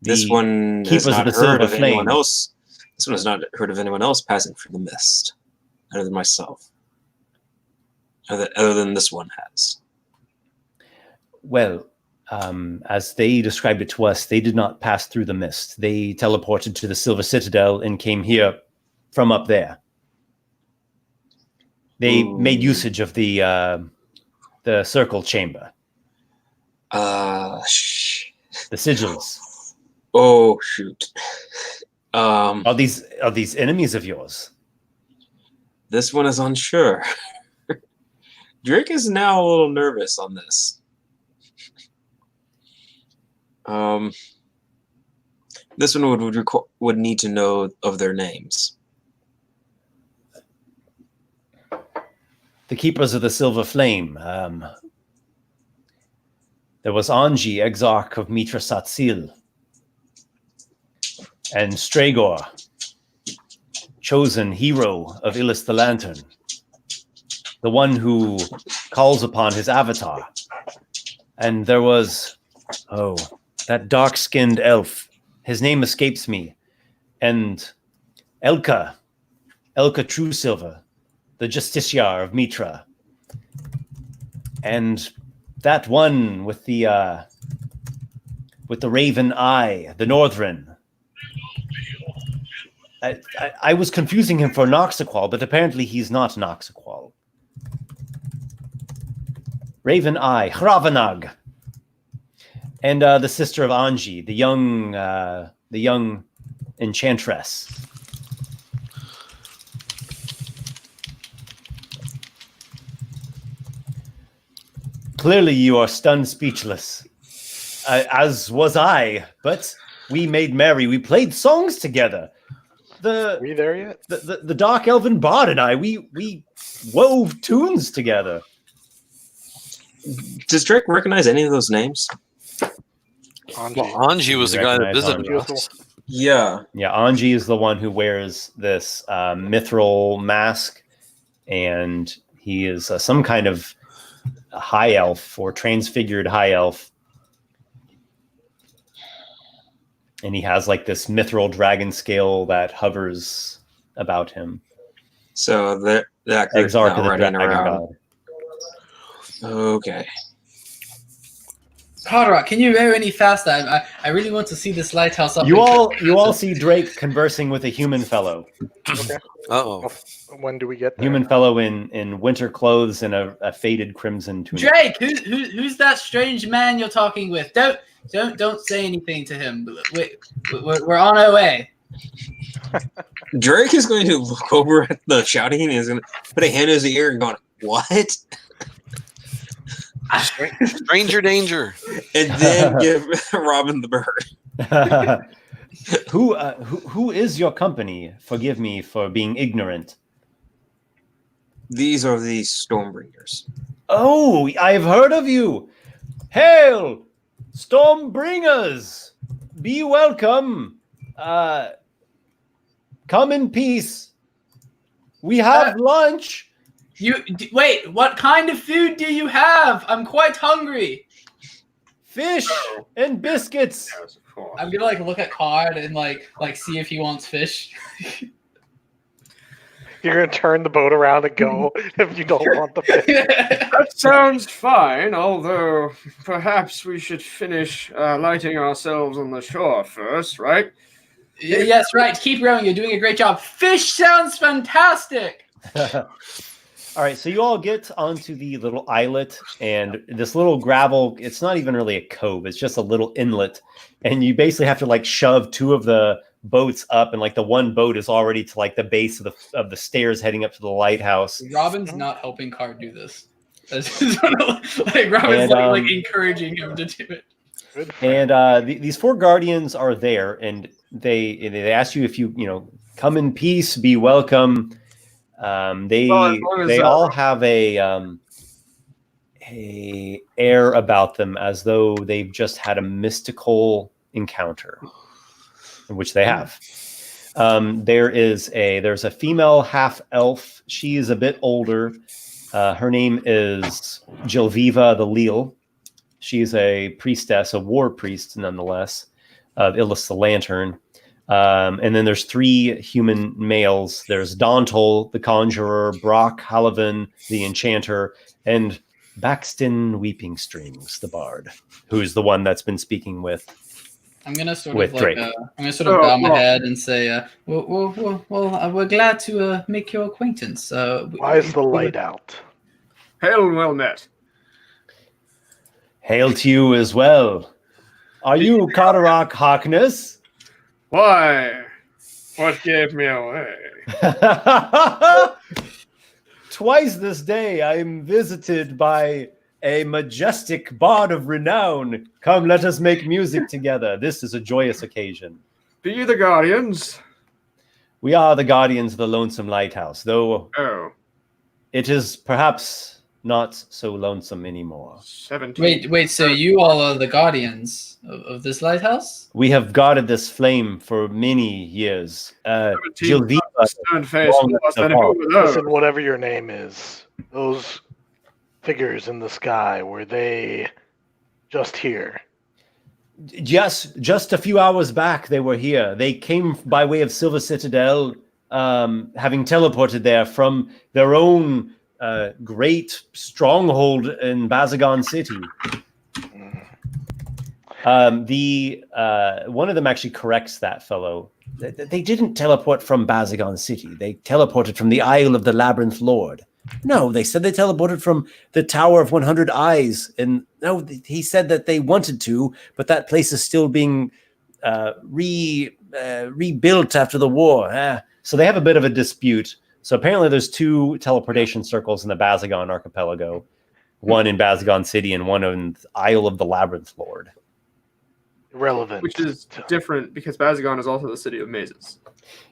This one has not heard of anyone else. This one has not heard of anyone else passing through the mist, other than myself. Other than this one has. Well, as they described it to us, they did not pass through the mist. They teleported to the Silver Citadel and came here from up there. They made usage of the circle chamber. The sigils. Oh shoot! Are these enemies of yours? This one is unsure. Drake is now a little nervous on this. This one would need to know of their names. The Keepers of the Silver Flame. There was Anji, Exarch of Mitra Satsil. and Stragor, chosen hero of Illis the Lantern, the one who calls upon his avatar. And there was, that dark-skinned elf. His name escapes me. And Elka Truesilver, the Justiciar of Mitra. And that one with the raven eye, the Northern. I was confusing him for Noxiqual, but apparently he's not Noxiqual. Raven Eye, Hravanag. And the sister of Anji, the young enchantress. Clearly you are stunned speechless, as was I, but we made merry. We played songs together. Are we there yet? The Dark Elven Bard and I, we wove tunes together. Does Drake recognize any of those names? Anji. Well, Anji was the guy that visited Anji. us. Yeah. Yeah, Anji is the one who wears this mithril mask, and he is some kind of high elf or transfigured high elf. And he has like this mithril dragon scale that hovers about him. So that group Exarch now of the running dragon around. god. Okay. Carderock, can you go any faster? I really want to see this lighthouse up. You all see Drake conversing with a human fellow. Okay. Uh-oh. When do we get there? Human fellow in winter clothes and a faded crimson tunic. Drake, who's that strange man you're talking with? Don't say anything to him. We're on our way. Drake is going to look over at the shouting and is going to put a hand in his ear and going, "What?" Stranger danger. And then give Robin the bird. Who is your company? Forgive me for being ignorant. These are the Stormbringers. Oh, I've heard of you. Hail, Stormbringers. Be welcome. Come in peace. We have lunch. Wait, what kind of food do you have? I'm quite hungry. Fish and biscuits. Yes, of course. I'm gonna look at Card and like see if he wants fish. You're gonna turn the boat around and go if you don't want the fish. That sounds fine, although perhaps we should finish lighting ourselves on the shore first, right? Yes, right. Keep rowing. You're doing a great job. Fish sounds fantastic. All right, so you all get onto the little islet, and this little gravel, it's not even really a cove, it's just a little inlet, and you basically have to like shove two of the boats up, and like the one boat is already to like the base of the stairs heading up to the lighthouse. Robin's not helping Card do this. Robin's like encouraging him to do it. And these four guardians are there, and they ask you if you come in peace, be welcome. They all have a air about them as though they've just had a mystical encounter, which they have. There's a female half elf. She is a bit older. Her name is Jilviva the Leal. She's a priestess, a war priest nonetheless, of Illis the Lantern. And then there's three human males. There's Dauntol, the Conjurer, Brock Halavin, the Enchanter, and Baxton Weeping Strings, the Bard, who's the one that's been speaking with. I'm gonna sort With of Drake. bow my head and say, well, we're glad to make your acquaintance. Why is the light out? Hail and well met. Hail to you as well. Are you Carderock Harkness? Why? What gave me away? Twice this day I am visited by a majestic bard of renown. Come, let us make music together. This is a joyous occasion. Be you the guardians? We are the guardians of the Lonesome Lighthouse, though Oh. it is perhaps not so lonesome anymore. 17. Wait. So you all are the guardians of this lighthouse? We have guarded this flame for many years. 17 Gilviva, stern face long was live than who the knows? Listen, whatever your name is, those figures in the sky, were they just here? just a few hours back, they were here. They came by way of Silver Citadel, having teleported there from their own great stronghold in Bazagon City. One of them actually corrects that fellow. They didn't teleport from Bazagon City. They teleported from the Isle of the Labyrinth Lord. No, they said they teleported from the Tower of 100 Eyes. And no, he said that they wanted to, but that place is still being rebuilt after the war. So they have a bit of a dispute. So apparently there's 2 teleportation circles in the Bazagon archipelago, one in Bazagon City and one in the Isle of the Labyrinth Lord. Irrelevant. Which is different because Bazagon is also the city of mazes.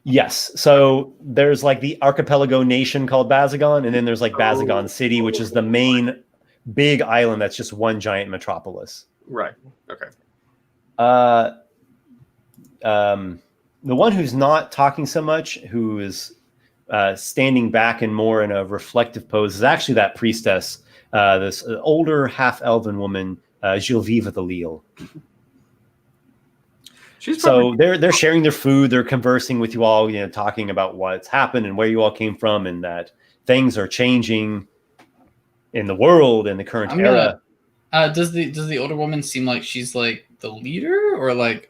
Yes. So there's like the archipelago nation called Bazagon, and then there's like Bazagon City, which is the main big island that's just one giant metropolis. Right. Okay. The one who's not talking so much, who is standing back and more in a reflective pose, is actually that priestess, this older half-elven woman, Gilviva the Leal. So they're sharing their food, they're conversing with you all, talking about what's happened and where you all came from, and that things are changing in the world in the current era. Does the older woman seem like she's like the leader or like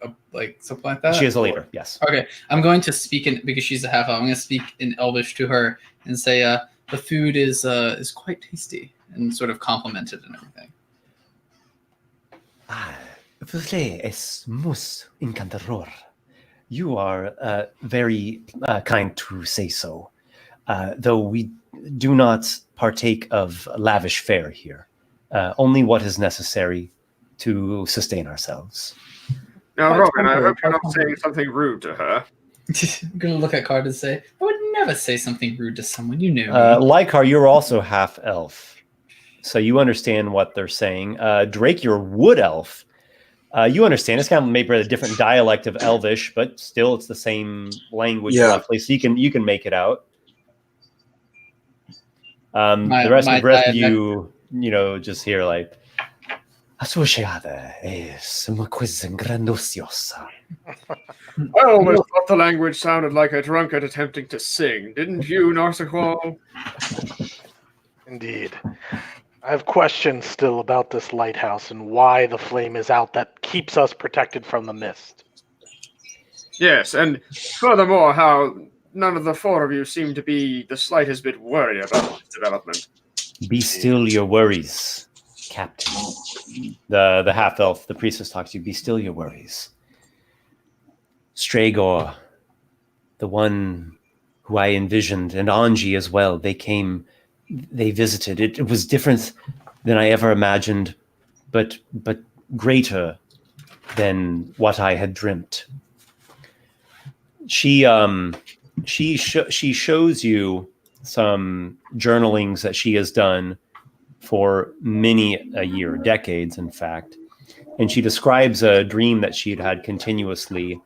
something like that? She is a leader, yes. Okay, I'm going to speak in, because she's a half elf. I'm going to speak in Elvish to her and say, the food is quite tasty, and sort of compliment it and everything. Você es muy encantador. You are very kind to say so, though we do not partake of lavish fare here. Only what is necessary to sustain ourselves. Now, Robin, I hope you're not saying something rude to her. I'm going to look at Card and say, I would never say something rude to someone. You know me. Lykar, you're also half elf, so you understand what they're saying. Drake, you're wood elf. You understand. It's kind of maybe a different dialect of Elvish, but still it's the same language roughly, so you can make it out. The rest of you, just hear like, a sua chegada es uma coisa grandiosa. I always thought the language sounded like a drunkard attempting to sing. Didn't you, Noxiqual? Indeed. I have questions still about this lighthouse and why the flame is out that keeps us protected from the mist. Yes, and furthermore, how none of the 4 of you seem to be the slightest bit worried about this development. Be still your worries, Captain. The half-elf, the priestess talks to you. Be still your worries. Stragor, the one who I envisioned, and Anji as well, they visited. It was different than I ever imagined, but greater than what I had dreamt. She shows you some journalings that she has done for many a year, decades, in fact. And she describes a dream that she had had continuously.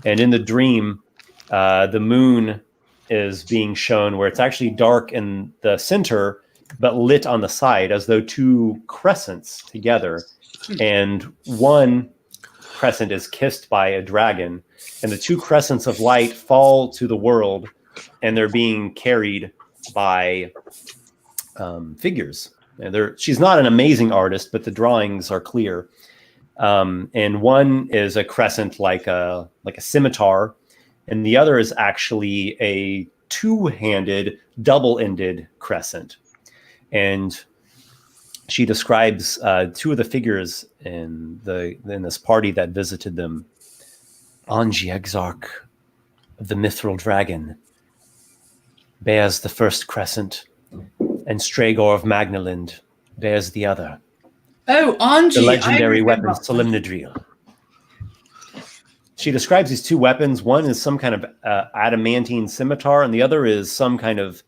And in the dream, the moon is being shown where it's actually dark in the center, but lit on the side as though 2 crescents together. And one crescent is kissed by a dragon, and the 2 crescents of light fall to the world, and they're being carried by figures. And she's not an amazing artist, but the drawings are clear. And one is a crescent like a scimitar, and the other is actually a 2-handed, double-ended crescent. And she describes 2 of the figures in this party that visited them. Anji, Exarch of the Mithril Dragon, bears the first crescent, and Stragor of Magnalind bears the other. Oh, Anji! The legendary weapon Solemnidril. She describes these 2 weapons. One is some kind of adamantine scimitar, and the other is some kind of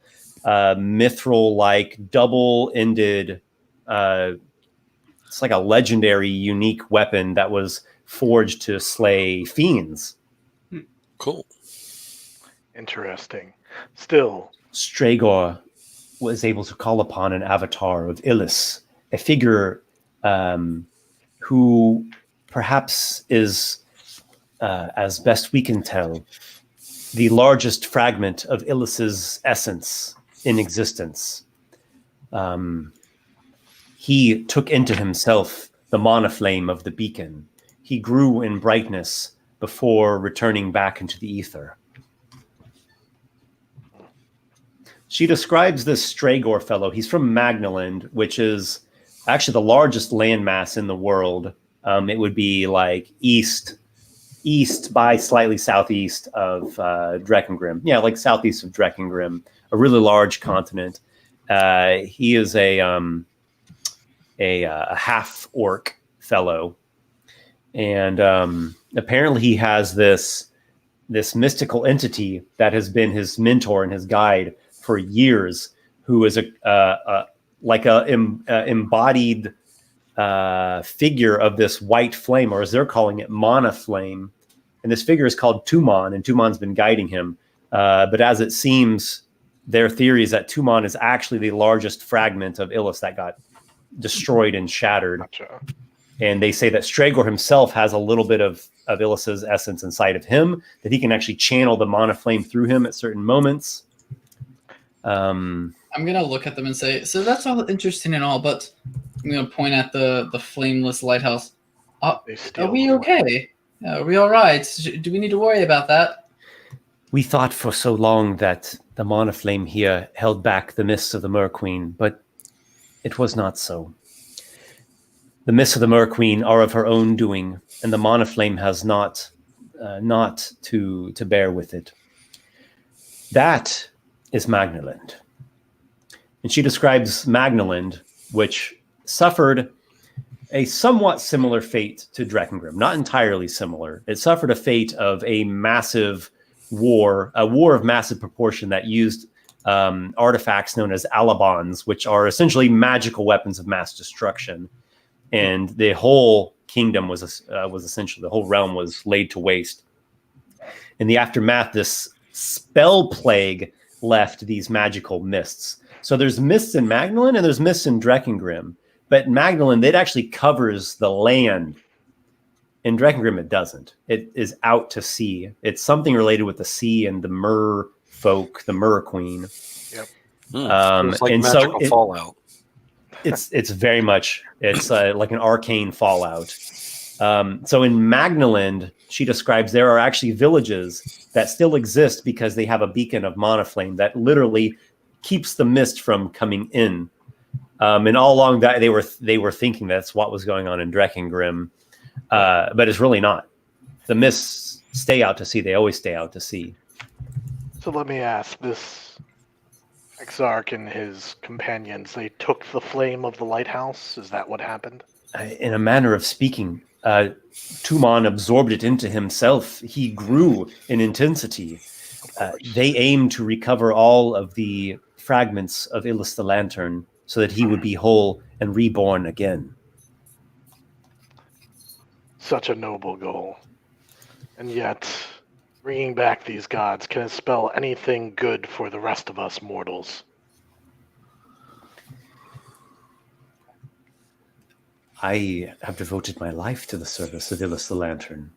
mithril-like, double-ended. It's like a legendary, unique weapon that was forged to slay fiends. Cool. Interesting. Still, Stragor was able to call upon an avatar of Illis, a figure who perhaps is, as best we can tell, the largest fragment of Illis's essence in existence. He took into himself the mana flame of the beacon. He grew in brightness before returning back into the ether. She describes this Stragor fellow. He's from Magnaland, which is actually the largest landmass in the world. It would be like east by slightly southeast of Dreckengrim. Yeah, like southeast of Dreckengrim, a really large continent. He is a half orc fellow, and apparently he has this mystical entity that has been his mentor and his guide for years, who is like a embodied figure of this white flame, or as they're calling it, mana flame. And this figure is called Tumon, and Tumon's been guiding him. But as it seems, their theory is that Tumon is actually the largest fragment of Illis that got destroyed and shattered. gotcha. And they say that Stragor himself has a little bit of Illis's essence inside of him, that he can actually channel the mana flame through him at certain moments. I'm gonna look at them and say, so that's all interesting and all, but I'm gonna point at the flameless lighthouse. They Are steal we the okay? Are we all right? Do we need to worry about that? We thought for so long that the mana flame here held back the mists of the Merqueen, but it was not so. The mists of the Merqueen are of her own doing, and the mana flame has not to bear with it. That is Magnaland. And she describes Magnaland, which suffered a somewhat similar fate to Dreckengrim, not entirely similar. It suffered a fate of a massive war, a war of massive proportion that used artifacts known as alabons, which are essentially magical weapons of mass destruction. And the whole kingdom was essentially, the whole realm was laid to waste. In the aftermath, this spell plague left these magical mists. So there's mists in Magnaland and there's mists in Dreckengrim. But in Magnaland, it actually covers the land. In Dreckengrim, it doesn't. It is out to sea. It's something related with the sea and the mer folk, the mer queen. Yep. It's like and magical so fallout. It's very much, it's like an arcane fallout. So in Magnaland, she describes there are actually villages that still exist because they have a beacon of mana flame that literally keeps the mist from coming in. And all along that they were thinking that's what was going on in Dreckengrim, but it's really not. The mists stay out to sea. They always stay out to sea. So let me ask, this Exarch and his companions, they took the flame of the lighthouse? Is that what happened? In a manner of speaking, Tumon absorbed it into himself. He grew in intensity. They aimed to recover all of the fragments of Illis the Lantern so that he would be whole and reborn again. Such a noble goal. And yet, bringing back these gods, can it spell anything good for the rest of us mortals? I have devoted my life to the service of Illis the Lantern.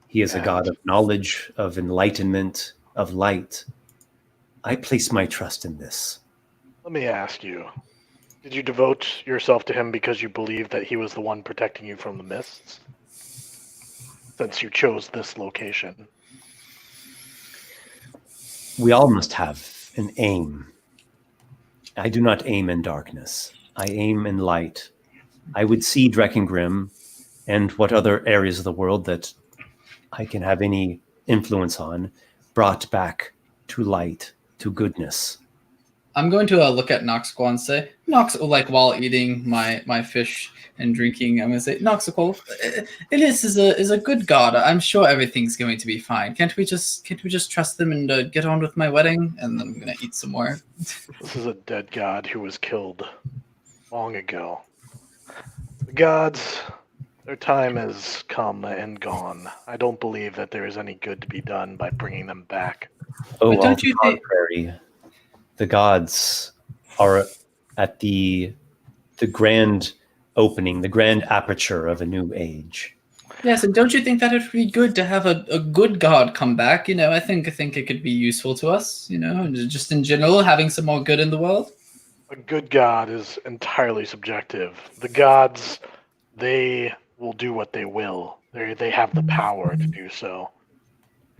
He is a god of knowledge, of enlightenment, of light. I place my trust in this. Let me ask you, did you devote yourself to him because you believed that he was the one protecting you from the mists? Since you chose this location. We all must have an aim. I do not aim in darkness. I aim in light. I would see Dreckengrim and what other areas of the world that I can have any influence on brought back to light, to goodness. I'm going to look at Noxiqual and say, like while eating my fish and drinking, I'm going to say, Noxiqual, Ellis is a good god. I'm sure everything's going to be fine. Can't we just trust them and get on with my wedding? And then I'm going to eat some more. This is a dead god who was killed long ago. The gods, their time has come and gone. I don't believe that there is any good to be done by bringing them back. Oh, But on don't the you think- contrary, the gods are at the grand opening, the grand aperture of a new age. Yes, and don't you think that it would be good to have a good god come back? You know, I think it could be useful to us, you know, and just in general, having some more good in the world. A good god is entirely subjective. The gods, they will do what they will. They have the power to do so.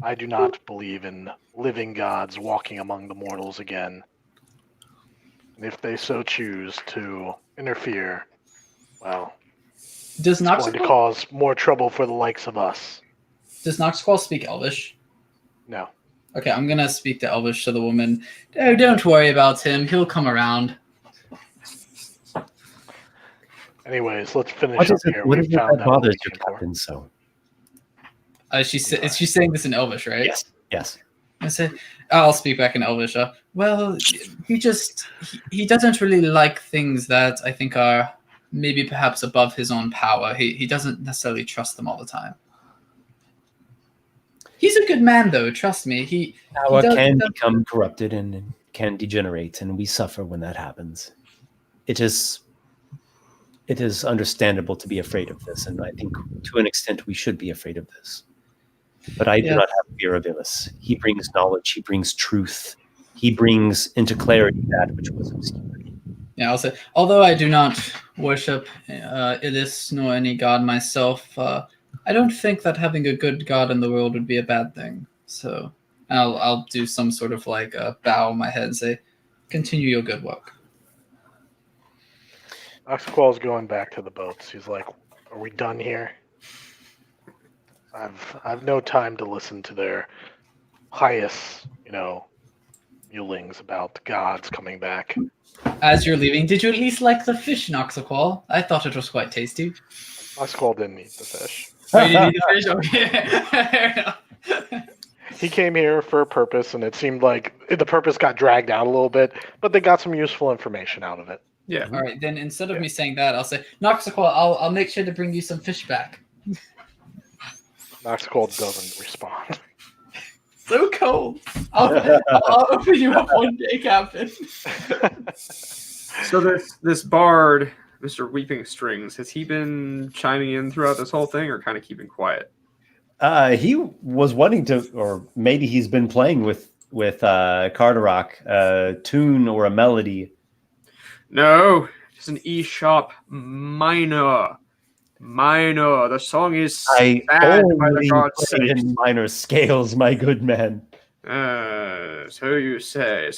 I do not believe in living gods walking among the mortals again. And if they so choose to interfere, well, Does it's going to Noxiqual cause more trouble for the likes of us. speak Elvish? No. Okay, I'm gonna speak to Elvish to the woman. Oh, don't worry about him. He'll come around. Anyways, let's finish What up is it, here. what We is it found that out what bothers we your came for. captain so? She's saying this in Elvish, right? Yes. I say, I'll speak back in Elvish. Well, he doesn't really like things that I think are maybe perhaps above his own power. He doesn't necessarily trust them all the time. He's a good man, though. Trust me. He Power does- can become corrupted and can degenerate, and we suffer when that happens. It is understandable to be afraid of this, and I think to an extent we should be afraid of this. But I do not have fear of Illis. He brings knowledge, he brings truth, he brings into clarity that which was obscured. Yeah, I'll say, although I do not worship Illis nor any god myself, I don't think that having a good god in the world would be a bad thing. So I'll do some sort of like bow my head and say, continue your good work. Noxiqual's going back to the boats. He's like, "Are we done here? I've no time to listen to their pious, mulings about the gods coming back." As you're leaving, did you at least like the fish, Noxiqual? I thought it was quite tasty. Noxiqual didn't eat the fish. Oh, you didn't eat the fish? Okay. Fair enough. He came here for a purpose, and it seemed like the purpose got dragged out a little bit, but they got some useful information out of it. Yeah. All right, then instead of me saying that, I'll say, Noxiqual, I'll make sure to bring you some fish back. Noxiqual doesn't respond. So cold. I'll open you up one day, Captain. So this bard, Mr. Weeping Strings, has he been chiming in throughout this whole thing, or kind of keeping quiet? He was wanting to, or maybe he's been playing with Carderock, a tune or a melody. No, it's an E sharp minor. Minor. The song is I bad by the only gods' play sake. in minor scales, my good man. So you say,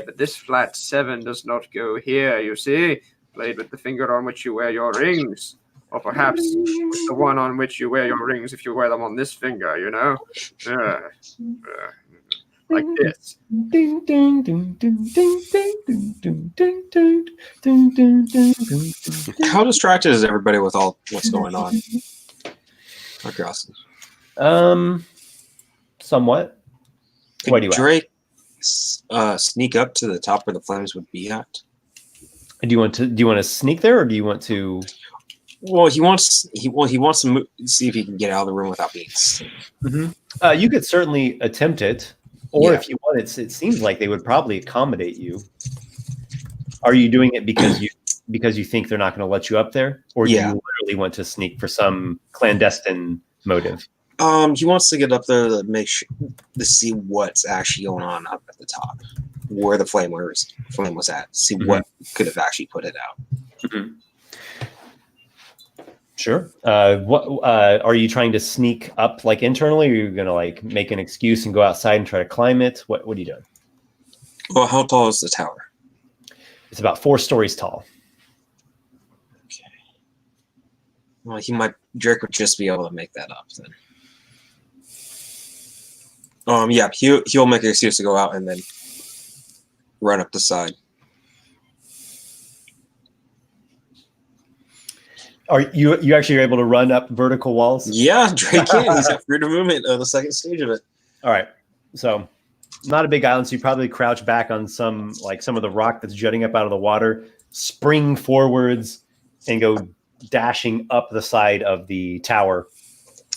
but this flat 7 does not go here, you see? Played with the finger on which you wear your rings. Or perhaps with the one on which you wear your rings if you wear them on this finger, you know? Like this. Ding, ding, ding, ding, ding, ding, ding, ding, ding, ding, ding, ding, ding, ding, ding. How distracted is everybody with all what's going on? Out of curiosity. Somewhat. Could What do you Drake sneak up to the top where the flames would be at? Do you want to sneak there, or do you want to? Well, he wants to see if he can get out of the room without being seen. You could certainly attempt it, or Yeah. if you want, it seems like they would probably accommodate you. Are you doing it because you think they're not going to let you up there, or do Yeah. you literally want to sneak for some clandestine motive? He wants to get up there to make sure to see what's actually going on up at the top, where the flame was at. See what could have actually put it out. Sure. What are you trying to sneak up like internally, or are you going to like make an excuse and go outside and try to climb it? What are you doing? Well, how tall is the tower? It's about 4 stories tall. Okay. Well, Drake would just be able to make that up then. Yeah, he'll make an excuse to go out and then run up the side. Are you actually able to run up vertical walls? Yeah, Drake can. He's got freedom of movement on the second stage of it. All right. So not a big island, so you probably crouch back on some of the rock that's jutting up out of the water, spring forwards, and go dashing up the side of the tower.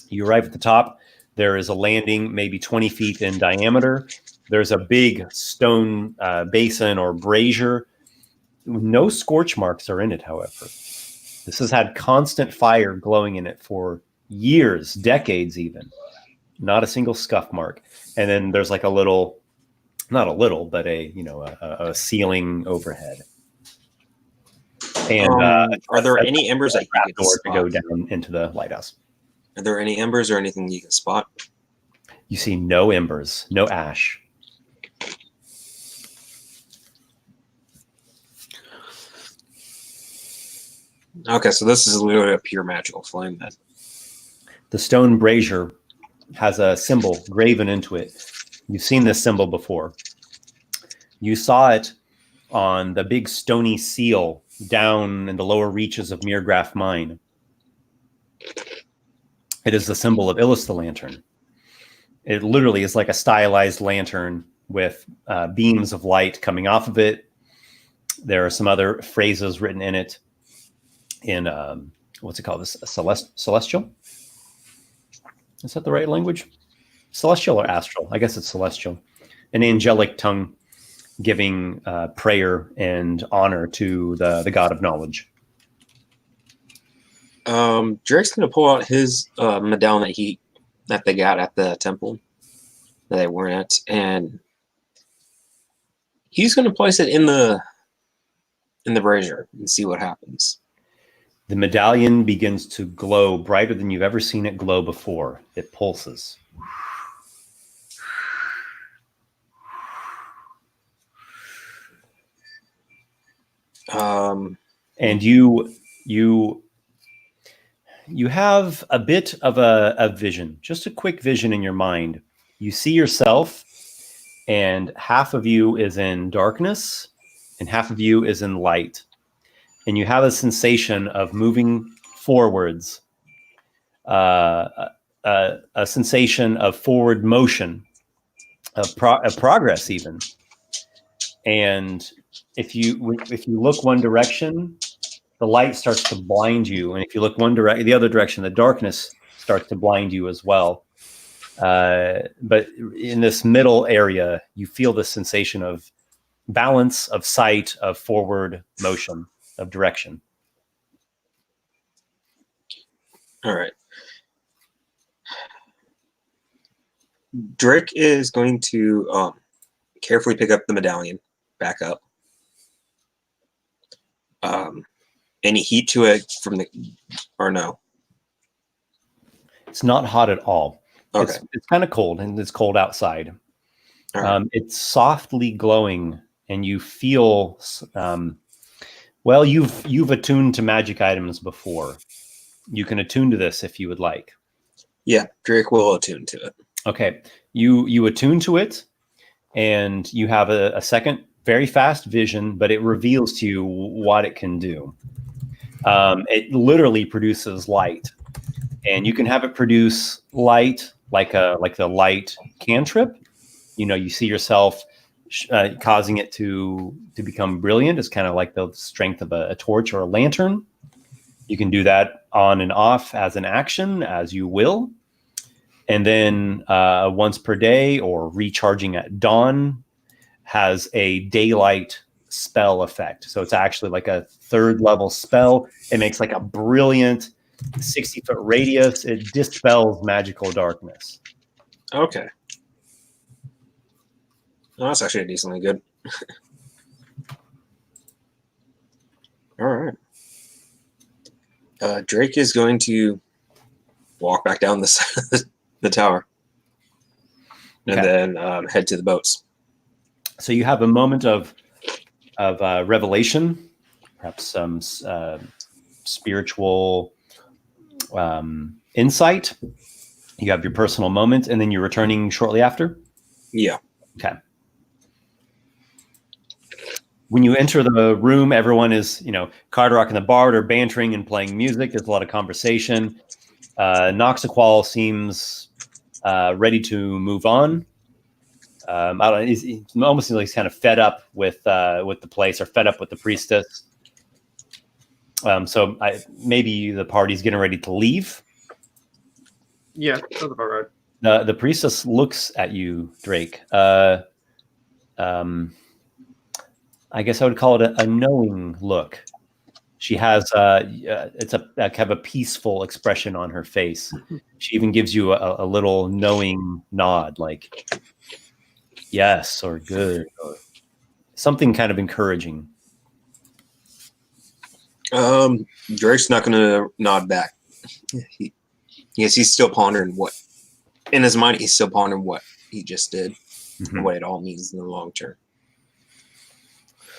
You arrive at the top. There is a landing maybe 20 feet in diameter. There's a big stone basin or brazier. No scorch marks are in it, however. This has had constant fire glowing in it for years, decades even. Not a single scuff mark. And then there's like a little, not a little, but a ceiling overhead. And are there any embers that you can door to go spot? down into the lighthouse? Are there any embers or anything you can spot? You see no embers, no ash. Okay, so this is literally a pure magical flame then. The stone brazier has a symbol graven into it. You've seen this symbol before. You saw it on the big stony seal down in the lower reaches of Mirgraf Mine. It is the symbol of Illus the Lantern. It literally is like a stylized lantern with beams of light coming off of it. There are some other phrases written in it in, what's it called? This celestial? Is that the right language? Celestial or astral? I guess it's celestial. An angelic tongue giving prayer and honor to the god of knowledge. Drake's going to pull out his medallion that they got at the temple that they weren't at, and he's going to place it in the brazier and see what happens. The medallion begins to glow brighter than you've ever seen it glow before. It pulses. And you have a bit of a vision, just a quick vision in your mind. You see yourself, and half of you is in darkness, and half of you is in light. And you have a sensation of moving forwards, a sensation of forward motion, of progress even. And if you look one direction, the light starts to blind you, and if you look the other direction, the darkness starts to blind you as well. But in this middle area, you feel the sensation of balance, of sight, of forward motion, of direction. All right. Drake is going to carefully pick up the medallion, back up. Any heat to it or no? It's not hot at all. Okay. It's kind of cold, and it's cold outside. Right. It's softly glowing, and you feel, well, you've attuned to magic items before. You can attune to this if you would like. Yeah, Drake will attune to it. Okay, you attune to it, and you have a second very fast vision, but it reveals to you what it can do. It literally produces light, and you can have it produce light like the light cantrip. You see yourself causing it to become brilliant. It's kind of like the strength of a torch or a lantern. You can do that on and off as an action, as you will. And then once per day, or recharging at dawn, has a daylight spell effect. So it's actually like a 3rd level spell. It makes like a brilliant 60-foot radius. It dispels magical darkness. Okay. Oh, that's actually decently good. All right. Drake is going to walk back down the side of the tower, and then head to the boats. So you have a moment of revelation, perhaps some spiritual insight. You have your personal moment, and then you're returning shortly after? Yeah. Okay. When you enter the room, everyone is, Carderock and the Bard are bantering and playing music. There's a lot of conversation. Noxiqual seems ready to move on. I don't know, he's almost like he's kind of fed up with the place, or fed up with the priestess. So maybe the party's getting ready to leave. Yeah, sounds about right. The priestess looks at you, Drake. I guess I would call it a knowing look. She has it's a kind of a peaceful expression on her face. She even gives you a little knowing nod, like yes or good or something kind of encouraging. Drake's not going to nod back. He's still pondering what in his mind. He's still pondering what he just did, and what it all means in the long term.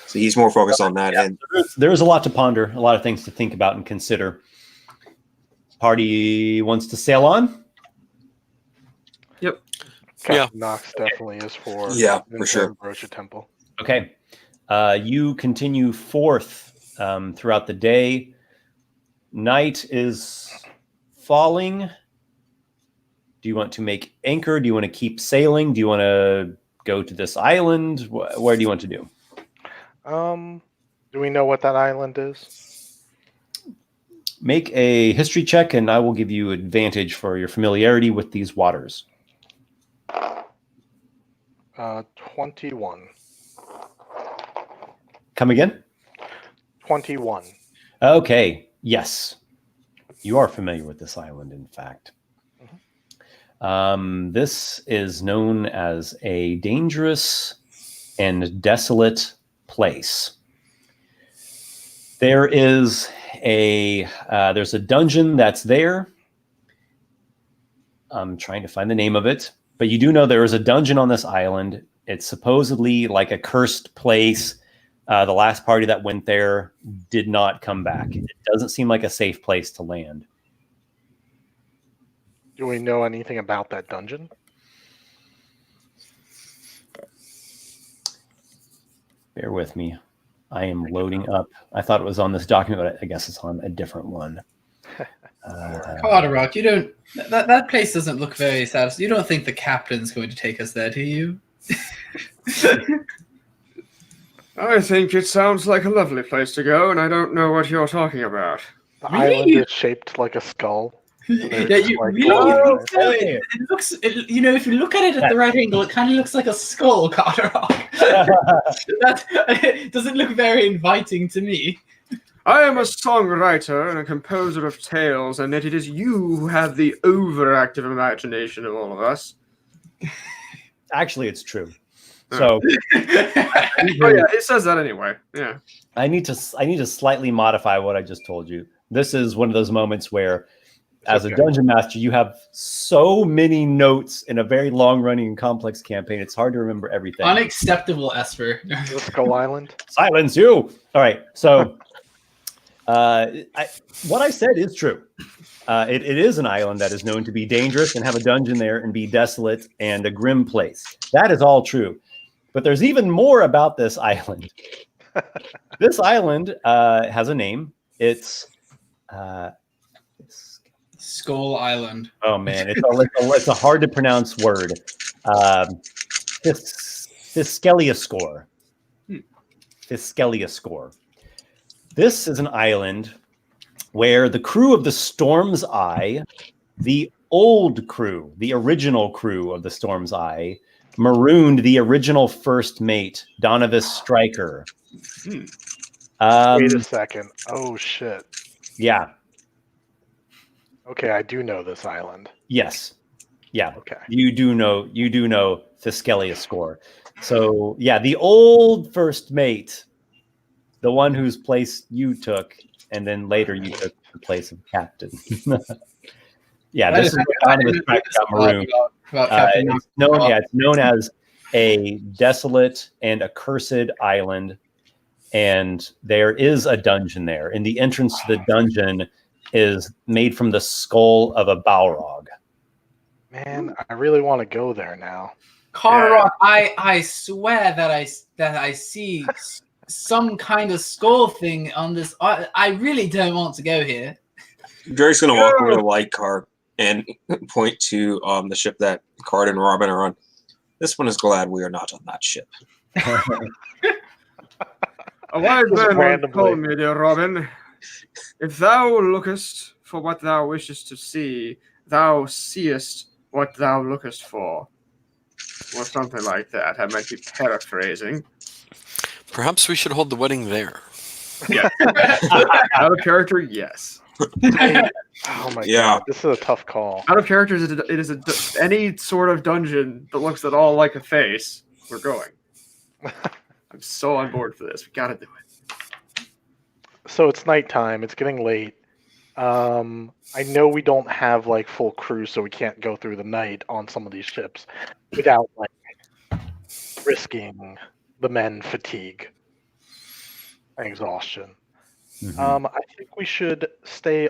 So he's more focused on that. And there's a lot to ponder, a lot of things to think about and consider. Party wants to sail on. Yep. Captain Nox definitely is for sure. Ambrosia Temple. Okay. You continue forth throughout the day. Night is falling. Do you want to make anchor? Do you want to keep sailing? Do you want to go to this island? Where do you want to do? Do we know what that island is? Make a history check, and I will give you advantage for your familiarity with these waters. 21. Come again? 21. Okay. Yes. You are familiar with this island, in fact. This is known as a dangerous and desolate place. There is there's a dungeon that's there. I'm trying to find the name of it, but you do know there is a dungeon on this island. It's supposedly like a cursed place. The last party that went there did not come back. It doesn't seem like a safe place to land. Do we know anything about that dungeon? Bear with me. I am loading up. I thought it was on this document, but I guess it's on a different one. Carderock, you don't. That place doesn't look very satisfying. You don't think the captain's going to take us there, do you? I think it sounds like a lovely place to go, and I don't know what you're talking about. The Really? island is shaped like a skull. Yeah, you Like, really oh, think so? It looks. If you look at it at the right angle, it kind of looks like a skull, Carderock. That doesn't look very inviting to me. I am a songwriter and a composer of tales, and yet it is you who have the overactive imagination of all of us. Actually, it's true. So, Oh yeah, it says that anyway. Yeah. I need to slightly modify what I just told you. This is one of those moments where, as a dungeon master, you have so many notes in a very long-running and complex campaign. It's hard to remember everything. Unacceptable, Esper. The Skull Island. Silence you. All right. So, what I said is true. It is an island that is known to be dangerous and have a dungeon there and be desolate and a grim place. That is all true. But there's even more about this island. This island has a name. It's Skull Island. oh man, it's a hard to pronounce word. Fiskeliascore. Fiskeliascore. This is an island where the crew of the Storm's Eye, the old crew, the original crew of the Storm's Eye, marooned the original first mate, Donovis Stryker. Wait a second. Oh shit. Yeah. Okay, I do know this island. Yes. Yeah. Okay. You do know Fiskeliascore. So yeah, the old first mate, the one whose place you took, and then later you took the place of captain. Yeah, this is what Donovis Stryker got marooned. It's known as a desolate and accursed island, and there is a dungeon there. And the entrance to the dungeon is made from the skull of a Balrog. Man, I really want to go there now. Carderock, I swear that I see some kind of skull thing on this. I really don't want to go here. Drake's gonna walk over to Lykar and point to the ship that Card and Robin are on. This one is glad we are not on that ship. A wise Just man once randomly. told me, dear Robin, if thou lookest for what thou wishest to see, thou seest what thou lookest for. Or something like that. I might be paraphrasing. Perhaps we should hold the wedding there. Out of character, yes. Oh my Yeah. god, this is a tough call. Out of character, it is any sort of dungeon that looks at all like a face. We're going. I'm so on board for this. We gotta do it. So it's nighttime. It's getting late. I know we don't have like full crew, so we can't go through the night on some of these ships without like risking the men fatigue and exhaustion. Mhm. I think we should stay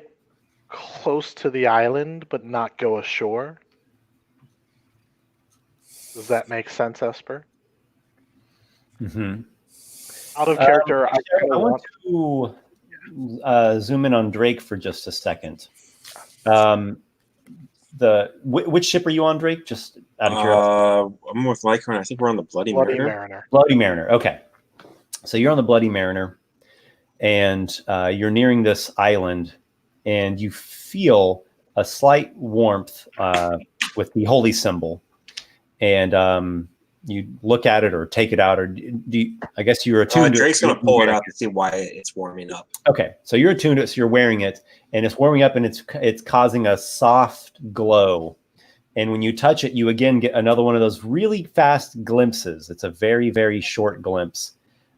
close to the island, but not go ashore. Does that make sense, Esper? Mhm. Out of character, I I kinda want to zoom in on Drake for just a second. Which ship are you on, Drake? Just out of curiosity. I'm with Lykar, and I think we're on the Bloody Mariner. Bloody Mariner. Okay, so you're on the Bloody Mariner, and you're nearing this island, and you feel a slight warmth with the holy symbol, and you look at it or take it out, or do you, I guess you're attuned to it. Drake's gonna pull it out to see why it's warming up. Okay, so you're attuned to it, so you're wearing it, and it's warming up, and it's causing a soft glow. And when you touch it, you again get another one of those really fast glimpses. It's a very, very short glimpse,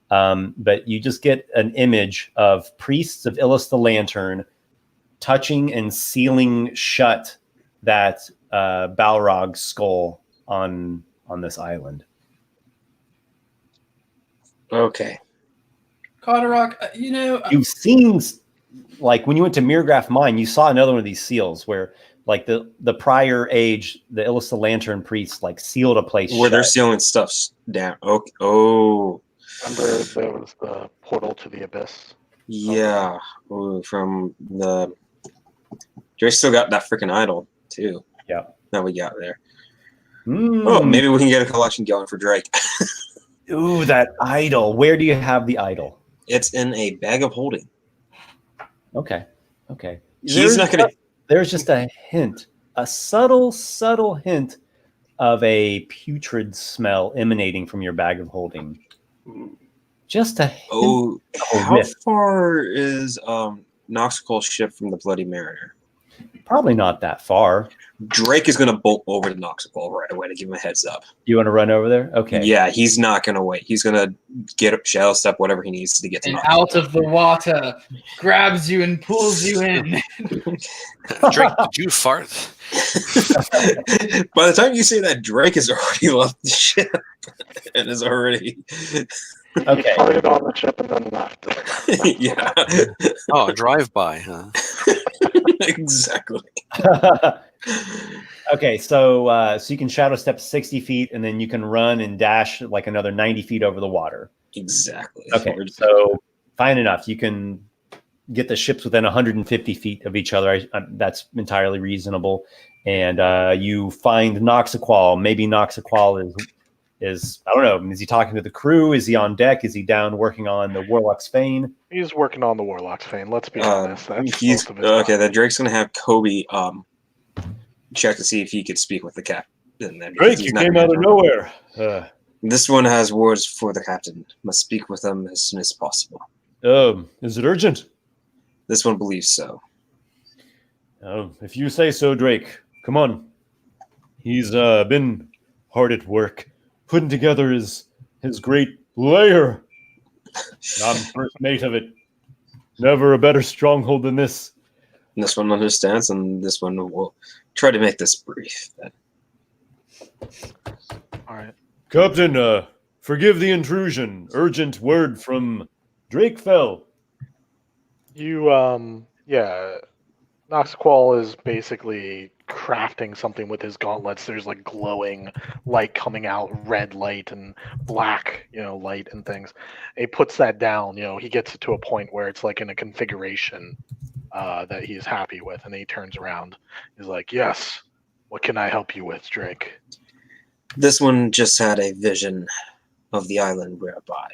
but you just get an image of priests of Illis the Lantern touching and sealing shut that Balrog skull on this island. Okay. Carderock, You've seen, like when you went to Mirgraf Mine, you saw another one of these seals where, like the prior age, the Illis the Lantern priests like sealed a place Where they're shut. sealing stuff down. Okay. Oh. remember there was the portal to the abyss. Yeah. Ooh, from the Drake still got that freaking idol too. Yeah. That we got there. Mm. Oh, maybe we can get a collection going for Drake. Ooh, that idol. Where do you have the idol? It's in a bag of holding. Okay. He's not gonna. There's just a hint, a subtle hint of a putrid smell emanating from your bag of holding. Just a hint. Oh, a how whiff. far is Noxiqual ship from the Bloody Mariner? Probably not that far. Drake is gonna bolt over to Noxiqual right away to give him a heads up. You want to run over there? Okay. Yeah, he's not gonna wait. He's gonna get up, shadow step, whatever he needs to get to and Noxiqual. out of the water, grabs you and pulls you in. Drake, did you fart? By the time you say that, Drake has already left the ship and is already Okay. Started on the ship and then left. yeah, Oh, drive-by, huh? exactly. Okay, so you can shadow step 60 feet, and then you can run and dash like another 90 feet over the water. Exactly. Okay, so fine enough. You can get the ships within 150 feet of each other. That's entirely reasonable. And you find Noxiqual. Maybe Noxiqual is I don't know. Is he talking to the crew? Is he on deck? Is he down working on the Warlock's Fane? He's working on the Warlock's Fane. Let's be honest. That's he's most of his okay. time. Then Drake's gonna have Kobe check to see if he could speak with the captain. Then Drake, you came out of nowhere. This one has words for the captain. Must speak with them as soon as possible. Is it urgent? This one believes so. If you say so, Drake. Come on. He's been hard at work, putting together his great lair. I'm first mate of it. Never a better stronghold than this. And this one understands, and this one will try to make this brief. All right. Captain, forgive the intrusion. Urgent word from Drakefell. You, yeah, Noxiqual is basically crafting something with his gauntlets. There's like glowing light coming out, red light and black, light and things. And he puts that down. He gets it to a point where it's like in a configuration that he's happy with, and then he turns around. He's like, "Yes, what can I help you with, Drake?" This one just had a vision of the island we're by.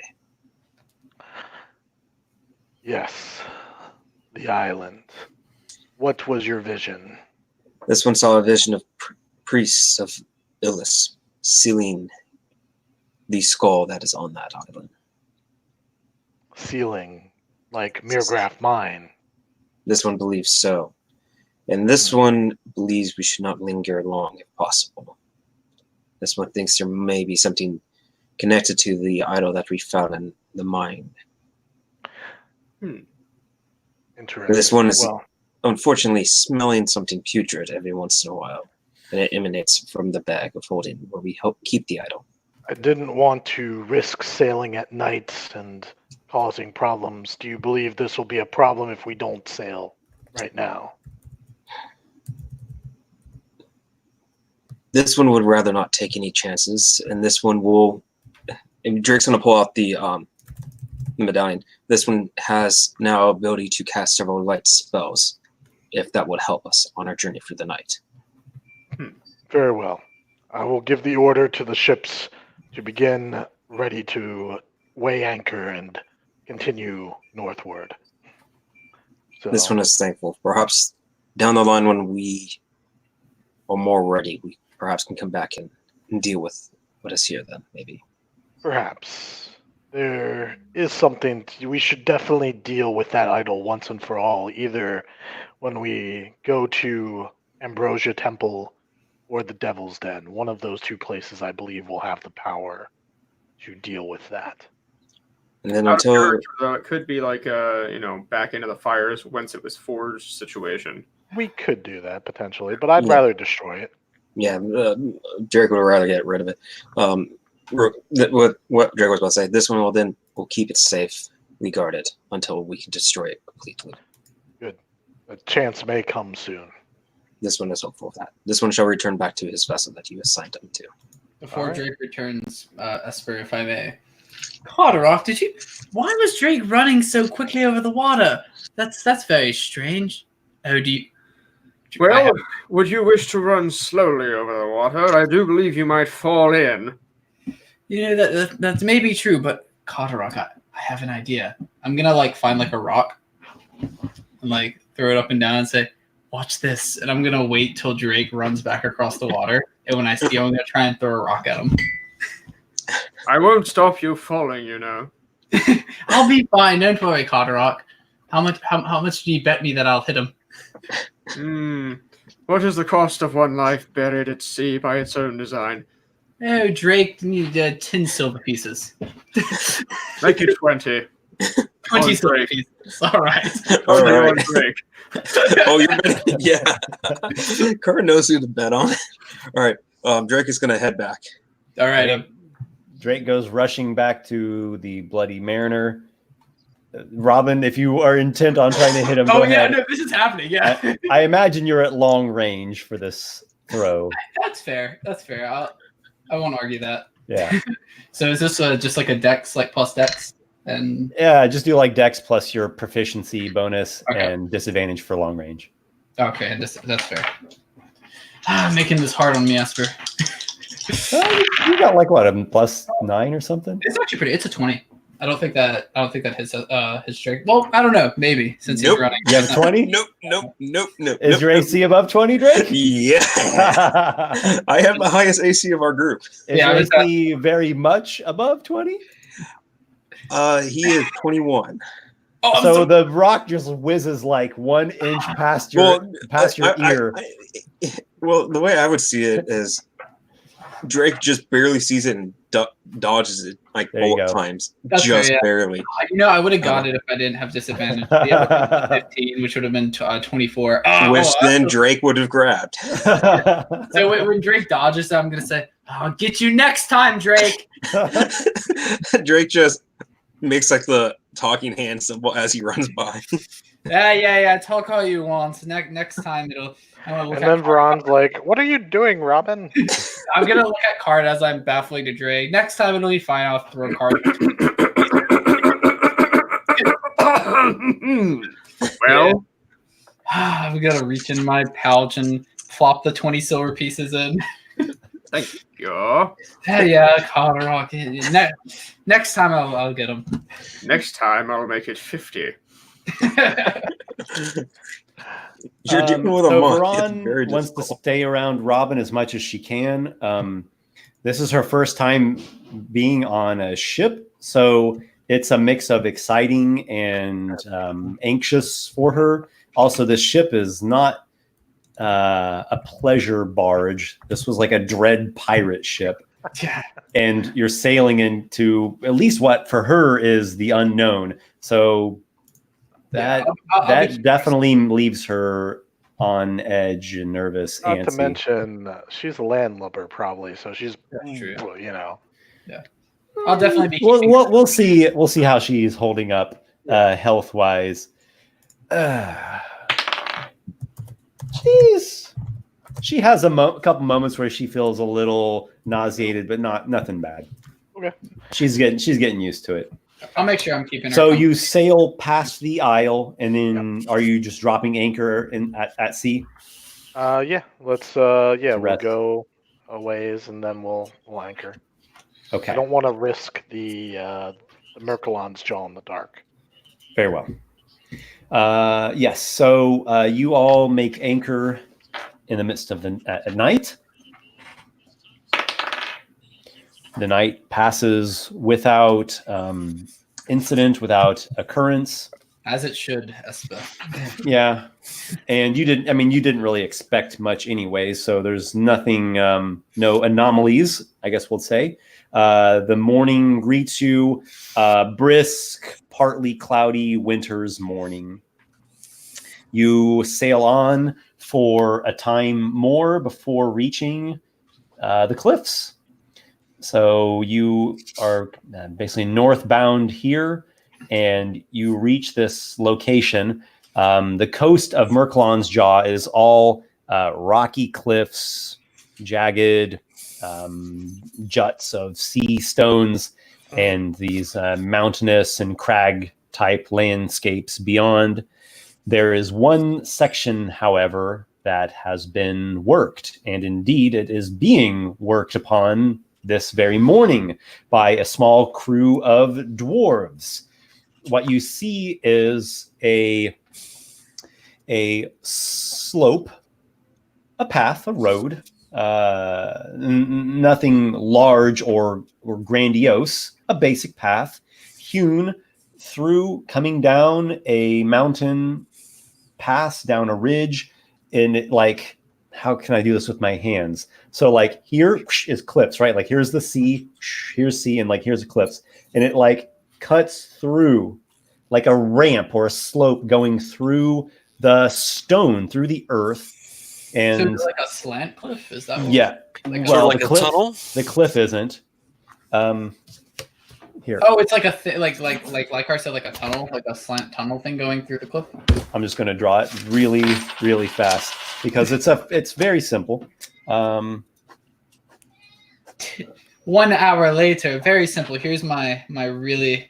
Yes, the island. What was your vision? This one saw a vision of priests of Illis sealing the skull that is on that island. Sealing, like Mirgraf Mine. This one believes so. And this one believes we should not linger long if possible. This one thinks there may be something connected to the idol that we found in the mine. Interesting. This one is unfortunately smelling something putrid every once in a while. And it emanates from the bag of holding where we keep the idol. I didn't want to risk sailing at night and causing problems. Do you believe this will be a problem if we don't sail right now? This one would rather not take any chances, and this one will. And Drake's going to pull out the medallion. This one has now ability to cast several light spells, if that would help us on our journey through the night. Very well. I will give the order to the ships to begin ready to weigh anchor and continue northward. So, This one is thankful. Perhaps down the line when we are more ready, we perhaps can come back and deal with what is here then, maybe. perhaps. There is something we should definitely deal with that idol once and for all, either when we go to Ambrosia Temple or the Devil's Den. One of those two places, I believe, will have the power to deal with that. And then Out of until character, though, it could be like back into the fires whence it was forged situation. We could do that potentially, but I'd Yeah. rather destroy it. Drake would rather get rid of it. What Drake was about to say, this one we'll keep it safe. We guard it until we can destroy it completely. A chance may come soon. This one is hopeful of that. This one shall return back to his vessel that you assigned him to. Before Alright. Drake returns, Esper, if I may. Carderock, why was Drake running so quickly over the water? That's very strange. Oh, Well, would you wish to run slowly over the water? I do believe you might fall in. That's maybe true, but Carderock, I have an idea. I'm gonna find a rock and throw it up and down and say, "Watch this," and I'm gonna wait till Drake runs back across the water, and when I see him, I'm gonna try and throw a rock at him. I won't stop you falling, you know. I'll be fine. Don't worry, Carderock. How much do you bet me that I'll hit him? What is the cost of one life buried at sea by its own design? Oh, Drake needed 10 silver pieces. Make it 20. 20 Oh, silver Drake. pieces. All right. All Only right. on Drake. Oh, you're betting? Yeah. Kurt knows who to bet on. All right. Drake is going to head back. All right. Drake goes rushing back to the Bloody Mariner. Robin, if you are intent on trying to hit him, go ahead. No, this is happening. Yeah. I imagine you're at long range for this throw. That's fair. I won't argue that. Yeah. So is this just a dex, plus dex? And Yeah, just do Dex plus your proficiency bonus Okay. and disadvantage for long range. okay, that's fair. Making this hard on me, Esper. You got a +9 or something? It's actually pretty. It's a 20. I don't think that hits his Drake. Well, I don't know. Maybe since he's Nope. running. You have 20? Nope. Is your AC above 20, Drake? Yeah. I have the highest AC of our group. Is Yeah, your I was, AC very much above 20? He is 21. Oh, I'm So the rock just whizzes 1 inch past your ear. Well, the way I would see it is Drake just barely sees it and dodges it There you both go. times. That's Just fair, yeah. barely. I would have got it if I didn't have disadvantage. The other 15, which would have been 24. Which then so Drake would have grabbed. when Drake dodges, I'm gonna say, "I'll get you next time, Drake." Drake just makes the talking hand symbol as he runs by. Yeah. Talk all you want. Next time I'm gonna look And at then Veron's like, "What are you doing, Robin?" I'm gonna look at card as I'm baffling to Drake. Next time it'll be fine. I'll throw cards. Well, I'm gonna reach in my pouch and plop the 20 silver pieces in. thank you. Yeah, Carderock. Next time I'll get them. Next time I'll make it 50. You're dealing with a so monk. Veron It's very wants to difficult. stay around Robin as much as she can. This is her first time being on a ship, so it's a mix of exciting and anxious for her. Also, this ship is not a pleasure barge. This was like a dread pirate ship. Yeah. And you're sailing into at least what for her is the unknown. So that that definitely leaves her on edge and nervous. Not to antsy. mention, she's a landlubber probably, so she's, true. well, you know. I'll definitely be. We'll see. We'll see how she's holding up health wise. She has a couple moments where she feels a little nauseated, but nothing bad. Okay. She's getting used to it. I'll make sure I'm keeping her. So you sail past the isle, and then are you just dropping anchor at sea? Yeah. Let's. We'll rest. go a ways and then we'll anchor. Okay. I don't want to risk the Mercalon's jaw in the dark. Very well. Yes. So you all make anchor in the midst of at night. The night passes without incident, without occurrence. As it should, Esper. Yeah, and you didn't really expect much anyway. So there's nothing, no anomalies, I guess we'll say. The morning greets you, brisk, partly cloudy winter's morning. You sail on for a time more before reaching the cliffs. So you are basically northbound here, and you reach this location. The coast of Mercalon's Jaw is all rocky cliffs, jagged juts of sea stones, and these mountainous and crag type landscapes beyond. There is one section, however, that has been worked, and indeed it is being worked upon this very morning by a small crew of dwarves. What you see is a slope, a path, a road, nothing large or grandiose, a basic path hewn through, coming down a mountain pass, down a ridge, and it, like, how can I do this with my hands? So like here is cliffs, right? Like here's the sea, here's sea, and like here's the cliffs, and it like cuts through like a ramp or a slope going through the stone, through the earth. And so like a slant cliff? Is that what yeah. like Well, like the a cliff, tunnel? The cliff isn't. Here. Oh, it's like a like Lykar said, like a tunnel, like a slant tunnel thing going through the cliff. I'm just going to draw it really, really fast because it's very simple. 1 hour later, very simple. Here's my really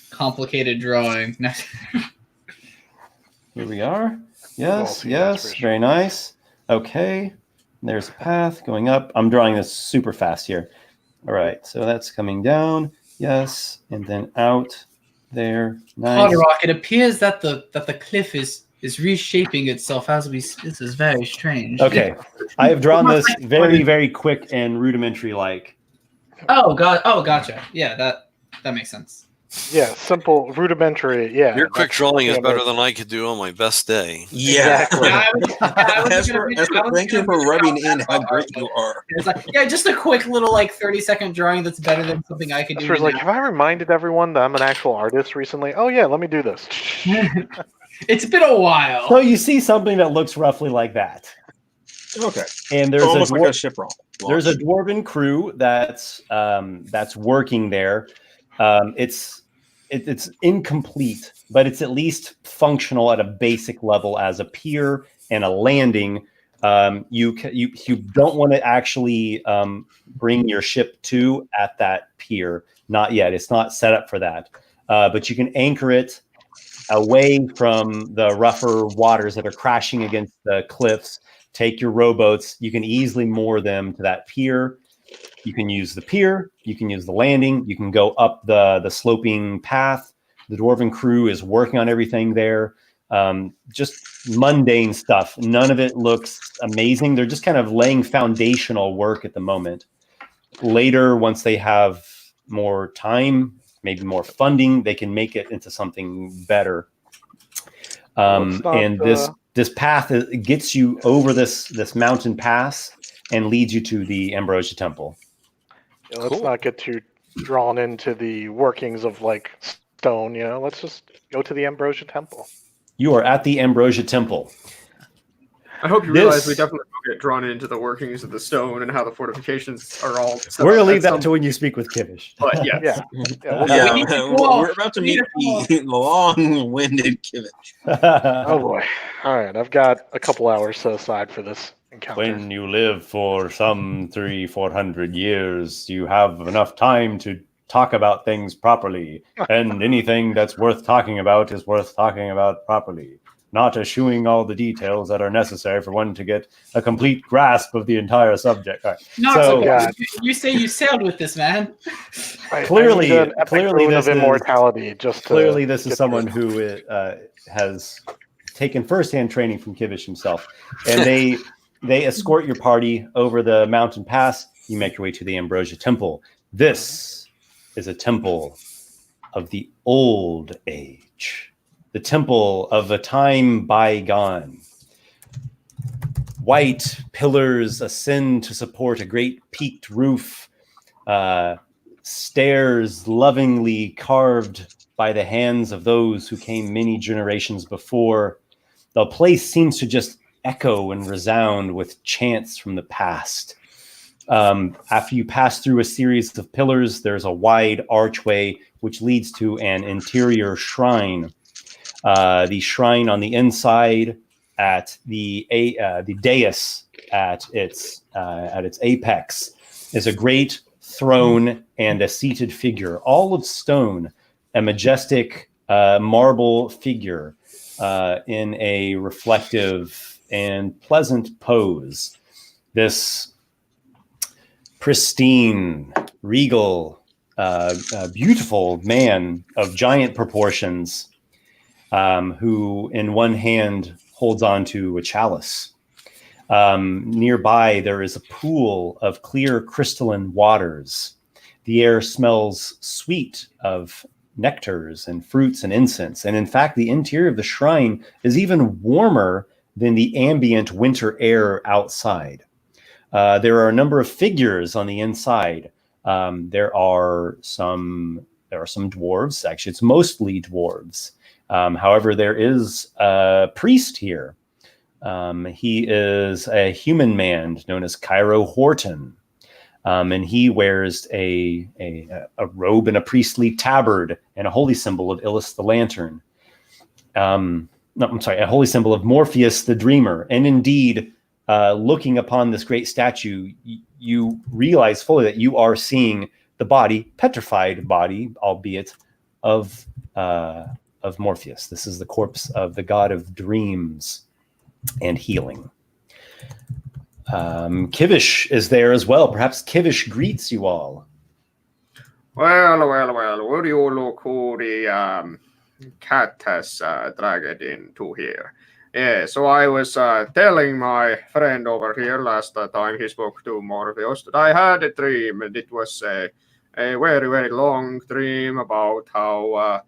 complicated drawing. Here we are. Well, Yes, see, that's yes, for very nice. Okay, there's a path going up. I'm drawing this super fast here. All right, so that's coming down. Yes, and then out there. Nice. Carderock, it appears that the cliff is reshaping itself as we. This is very strange. Okay, I have drawn this very, very quick and rudimentary like. Oh god. Oh, gotcha. Yeah, that makes sense. Yeah, simple, rudimentary. Yeah. Your quick that's- drawing is yeah, better that's- than I could do on my best day. Yeah. Exactly. Yeah, I was Esper, thank you for rubbing in how great you are. It's like, yeah, just a quick little like 30-second drawing that's better than something I could do. Esper's like, now. have I reminded everyone that I'm an actual artist recently? Oh yeah, let me do this. It's been a while. So you see something that looks roughly like that, Okay. and there's Almost a like a ship roll. there's a dwarven crew that's working there. It's it's incomplete, but it's at least functional at a basic level as a pier and a landing. You don't want to actually bring your ship to at that pier. Not yet. It's not set up for that. But you can anchor it away from the rougher waters that are crashing against the cliffs. Take your rowboats. You can easily moor them to that pier. You can use the pier. You can use the landing. You can go up the sloping path. The Dwarven crew is working on everything there. Just mundane stuff. None of it looks amazing. They're just kind of laying foundational work at the moment. Later, once they have more time, maybe more funding, they can make it into something better. This path gets you over this mountain pass and leads you to the Ambrosia Temple. Yeah, let's not get too drawn into the workings of like stone. Let's just go to the Ambrosia Temple. You are at the Ambrosia Temple. I hope you realize we definitely will get drawn into the workings of the stone and how the fortifications are all. We're going to leave that to when you speak with Kivish. But yeah. We're about to meet the long-winded Kivish. Oh boy. All right, I've got a couple hours set aside for this encounter. When you live for some 300-400 years, you have enough time to talk about things properly, and anything that's worth talking about is worth talking about properly, not eschewing all the details that are necessary for one to get a complete grasp of the entire subject. Right. You say you sailed with this man. Clearly, this of immortality. This is someone who has taken firsthand training from Kivish himself, and they escort your party over the mountain pass. You make your way to the Ambrosia Temple. This is a temple of the old age, the temple of a time bygone. White pillars ascend to support a great peaked roof, stairs lovingly carved by the hands of those who came many generations before. The place seems to just echo and resound with chants from the past. After you pass through a series of pillars, there's a wide archway which leads to an interior shrine. The shrine on the inside, at the dais at its apex, is a great throne and a seated figure, all of stone, a majestic marble figure in a reflective and pleasant pose. This pristine, regal, beautiful man of giant proportions, who in one hand holds on to a chalice. Nearby, there is a pool of clear crystalline waters. The air smells sweet of nectars and fruits and incense. And in fact, the interior of the shrine is even warmer than the ambient winter air outside. There are a number of figures on the inside. There are some dwarves. Actually, it's mostly dwarves. However, there is a priest here. He is a human man known as Cairo Horton, and he wears a robe and a priestly tabard and a holy symbol of Illis the Lantern. A holy symbol of Morpheus the Dreamer. And indeed, looking upon this great statue, you realize fully that you are seeing the body, petrified body, albeit of Morpheus. This is the corpse of the god of dreams and healing. Kivish is there as well. Perhaps Kivish greets you all. Well, what do you look who the cat has dragged into here? Yeah, so I was telling my friend over here last time he spoke to Morpheus that I had a dream, and it was a very, very long dream about how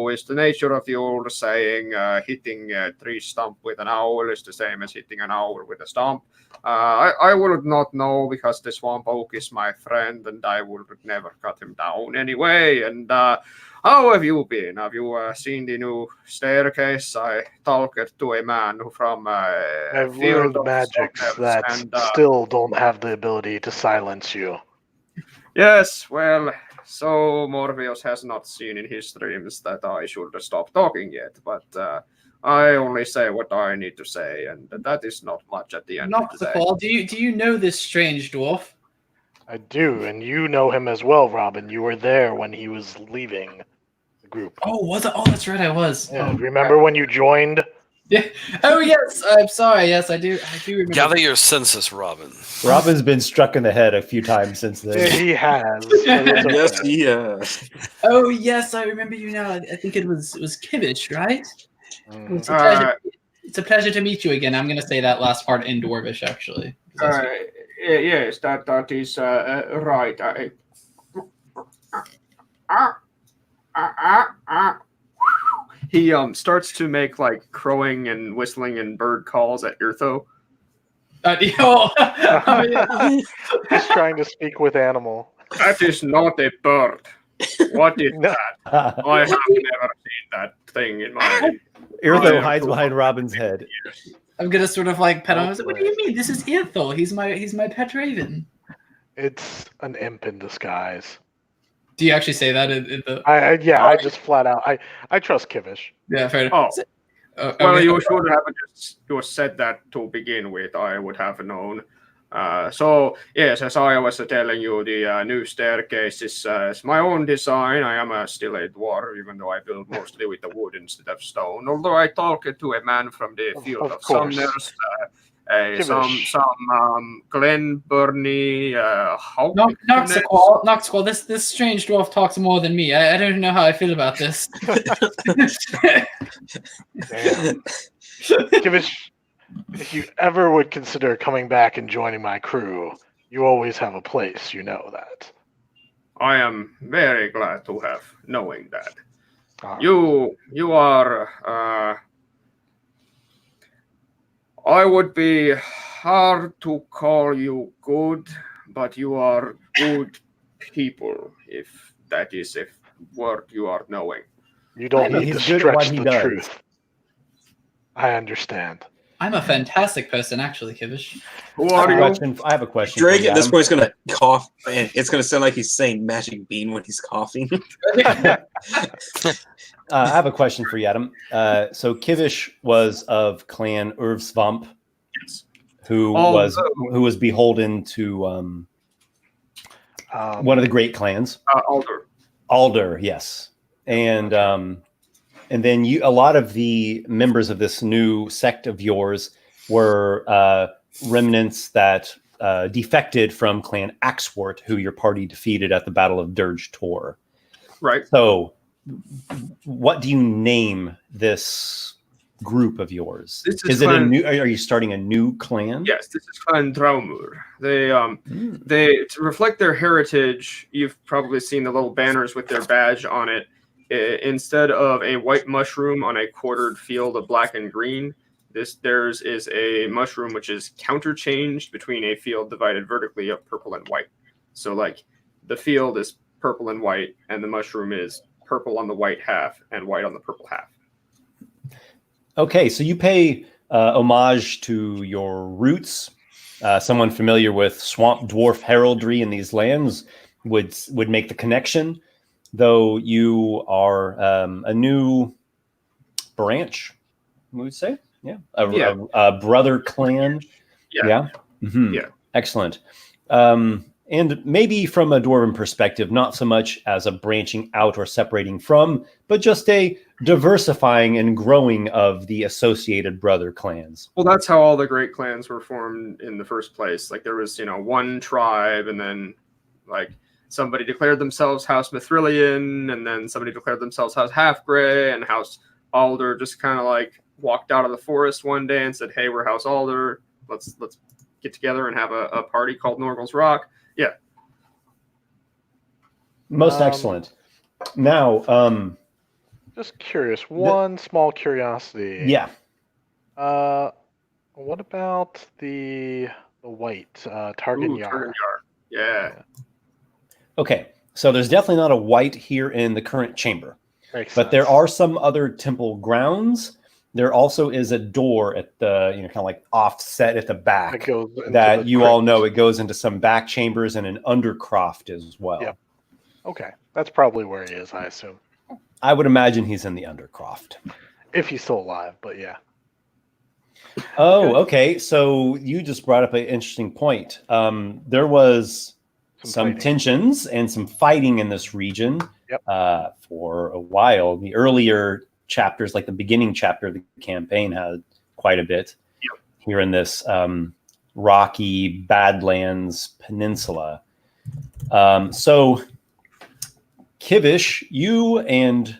it's the nature of the old saying, hitting a tree stump with an owl is the same as hitting an owl with a stump. I would not know because the swamp oak is my friend, and I would never cut him down anyway. And how have you been? Have you seen the new staircase? I talked to a man who from I've learned magics that still don't have the ability to silence you. Yes, well, So Morpheus has not seen in his streams that I should stop talking yet, but I only say what I need to say, and that is not much at the end of the day. Noxiqual, do you know this strange dwarf? I do, and you know him as well, Robin. You were there when he was leaving the group. Oh, was it? Oh, that's right, I was. Yeah, remember when you joined? Yeah. Oh yes, I'm sorry. Yes, I do. I do remember. Gather your senses, Robin. Robin's been struck in the head a few times since Yeah, then. he has. but it's okay. Yes, he is. Oh yes, I remember you now. I think it was Kivish, right? Mhm. It's a pleasure to meet you again. I'm going to say that last part in Dwarvish, actually. Yes, that is right. He starts to make like crowing and whistling and bird calls at Irtho. Oh, yeah. He's trying to speak with animal. That is not a bird. What is No. that? I have never seen that thing in my. Irtho hides behind Robin's head. I'm going to sort of like pet him. I was Oh, like, what do you mean? This is Irthel. He's my pet raven. It's an imp in disguise. Do you actually say that in the? I just flat out. I trust Kivish. Yeah, fair enough. Well, Okay. you should have just said that to begin with. I would have known. So yes, as I was telling you, the new staircase is my own design. I am still a dwarf, even though I build mostly with the wood instead of stone. Although I talked to a man from the field of course. Sumners, Kivish. some Glen Burney, Noxiqual, this strange dwarf talks more than me. I don't know how I feel about this. Damn. Kivish, if you ever would consider coming back and joining my crew, you always have a place. You know that. I am very glad to have knowing that. Ah. You are. I would be hard to call you good, but you are good people, if that is a word you are knowing. You don't need He's to good at what stretch he the does. truth. I understand. I'm a fantastic person, actually, Kivish. Who I are you? have a question. Drake for you, at this Adam. point is gonna cough, and it's gonna sound like he's saying magic bean when he's coughing. I have a question for you, Adam. So Kivish was of Clan Urvsvamp, Yes. who was beholden to one of the great clans, Alder. Alder. Yes, and then a lot of the members of this new sect of yours were remnants that defected from Clan Axwort, who your party defeated at the Battle of Dirge Tor. Right. So, what do you name this group of yours? This is Is it a clan- new? Are you starting a new clan? Yes, this is Clan Draumur. They to reflect their heritage. You've probably seen the little banners with their badge on it. Instead of a white mushroom on a quartered field of black and green, theirs is a mushroom which is counterchanged between a field divided vertically of purple and white. So, like, the field is purple and white, and the mushroom is purple on the white half and white on the purple half. Okay, so you pay homage to your roots. Someone familiar with swamp dwarf heraldry in these lands would make the connection, though you are a new branch, we would say. Yeah, a brother clan. Yeah. Mhm. Yeah. Excellent. And maybe from a dwarven perspective, not so much as a branching out or separating from, but just a diversifying and growing of the associated brother clans. Well, that's how all the great clans were formed in the first place. Like, there was, one tribe, and then, like, somebody declared themselves House Mithrillian, and then somebody declared themselves House Halfgrey, and House Alder just kind of, like, walked out of the forest one day and said, hey, we're House Alder. Let's get together and have a party called Norgal's Rock. Yeah. Most excellent. Now, Just curious. One small curiosity. yeah. What about the white Targan Ooh, Yar? Targan Yar. Yeah. Okay. So there's definitely not a white here in the current chamber, Makes but there sense. are some other temple grounds. There also is a door at the, kind of like offset at the back That goes into that the you all crypt. know it goes into some back chambers and an undercroft as well. Yep. Okay, that's probably where he is, I assume. I would imagine he's in the Undercroft. If he's still alive, but yeah. Oh, okay. So you just brought up an interesting point. There was some fighting. tensions and some fighting in this region Yep. for a while. The earlier chapters, like the beginning chapter of the campaign, had quite a bit here in this rocky Badlands Peninsula. So, Kivish, you and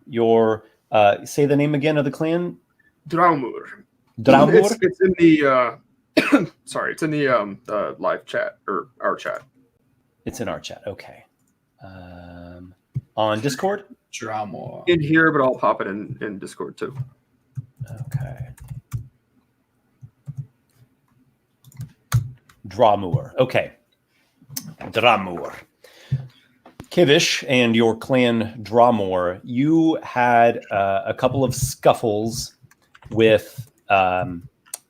your say the name again of the clan. Draumur. Draumur. It's in the sorry, it's in the live chat or our chat. It's in our chat. Okay. On Discord. Drama. In here, but I'll pop it in Discord too. Okay. Draumur. Okay. Draumur. Kivish and your clan Draumur, you had a couple of scuffles with,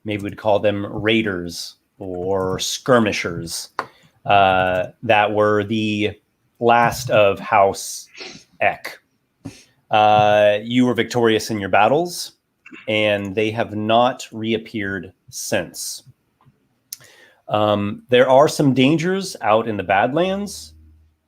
maybe we'd call them raiders or skirmishers, that were the last of House Ek. You were victorious in your battles, and they have not reappeared since. There are some dangers out in the Badlands.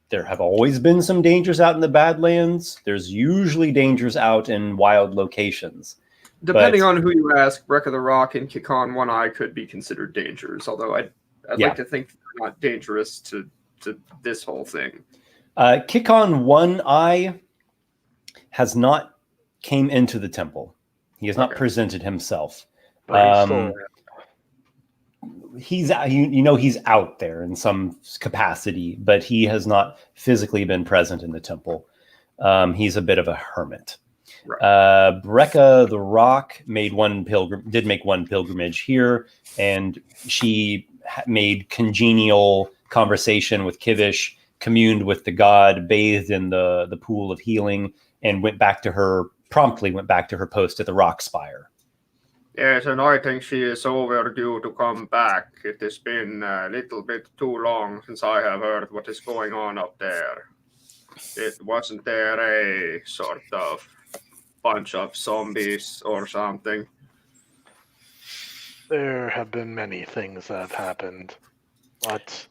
There have always been some dangers out in the Badlands. There's usually dangers out in wild locations. Depending on who you ask, Wreck of the Rock and Kikon One Eye could be considered dangers, although I'd like to think they're not dangerous to this whole thing. Kikon One Eye has not came into the temple. He has not presented himself. But He's he's out there in some capacity, but he has not physically been present in the temple. He's a bit of a hermit. Right. Brecca the Rock did make one pilgrimage here, and she made congenial conversation with Kivish, communed with the god, bathed in the pool of healing, and promptly went back to her post at the rock spire. Yes, and I think she is overdue to come back. It has been a little bit too long since I have heard what is going on up there. Wasn't there a sort of bunch of zombies or something? there have been many things that have happened, but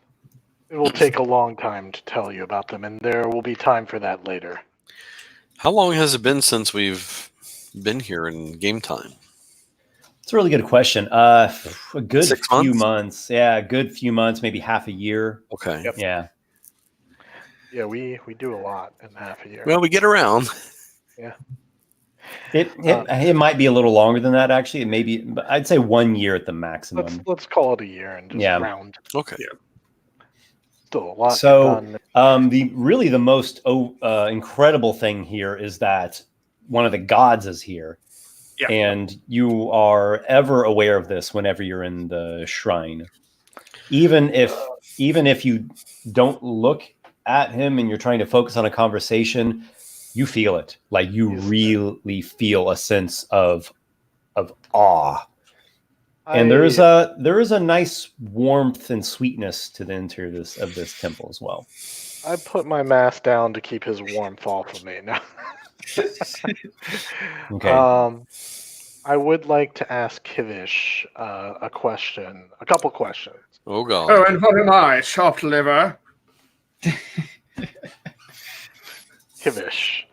it will take a long time to tell you about them, and there will be time for that later. How long has it been since we've been here in game time? It's a really good question. A good 6 few months? months. Yeah, a good few months, maybe half a year. Okay. Yep. Yeah. Yeah, we do a lot in half a year. Well, we get around. Yeah. It might be a little longer than that, actually. It may be, but I'd say 1 year at the maximum. Let's call it a year and just round. Okay. Still a lot. So, done. the most incredible thing here is that one of the gods is here. Yeah. And you are ever aware of this whenever you're in the shrine. Even if you don't look at him and you're trying to focus on a conversation, you feel it. Like you really feel a sense of awe. And there is a nice warmth and sweetness to the interior of this temple as well. I put my mask down to keep his warmth off of me now. Okay. I would like to ask Kivish a couple questions. Oh, God. Oh, and what am I, chopped liver? Kivish.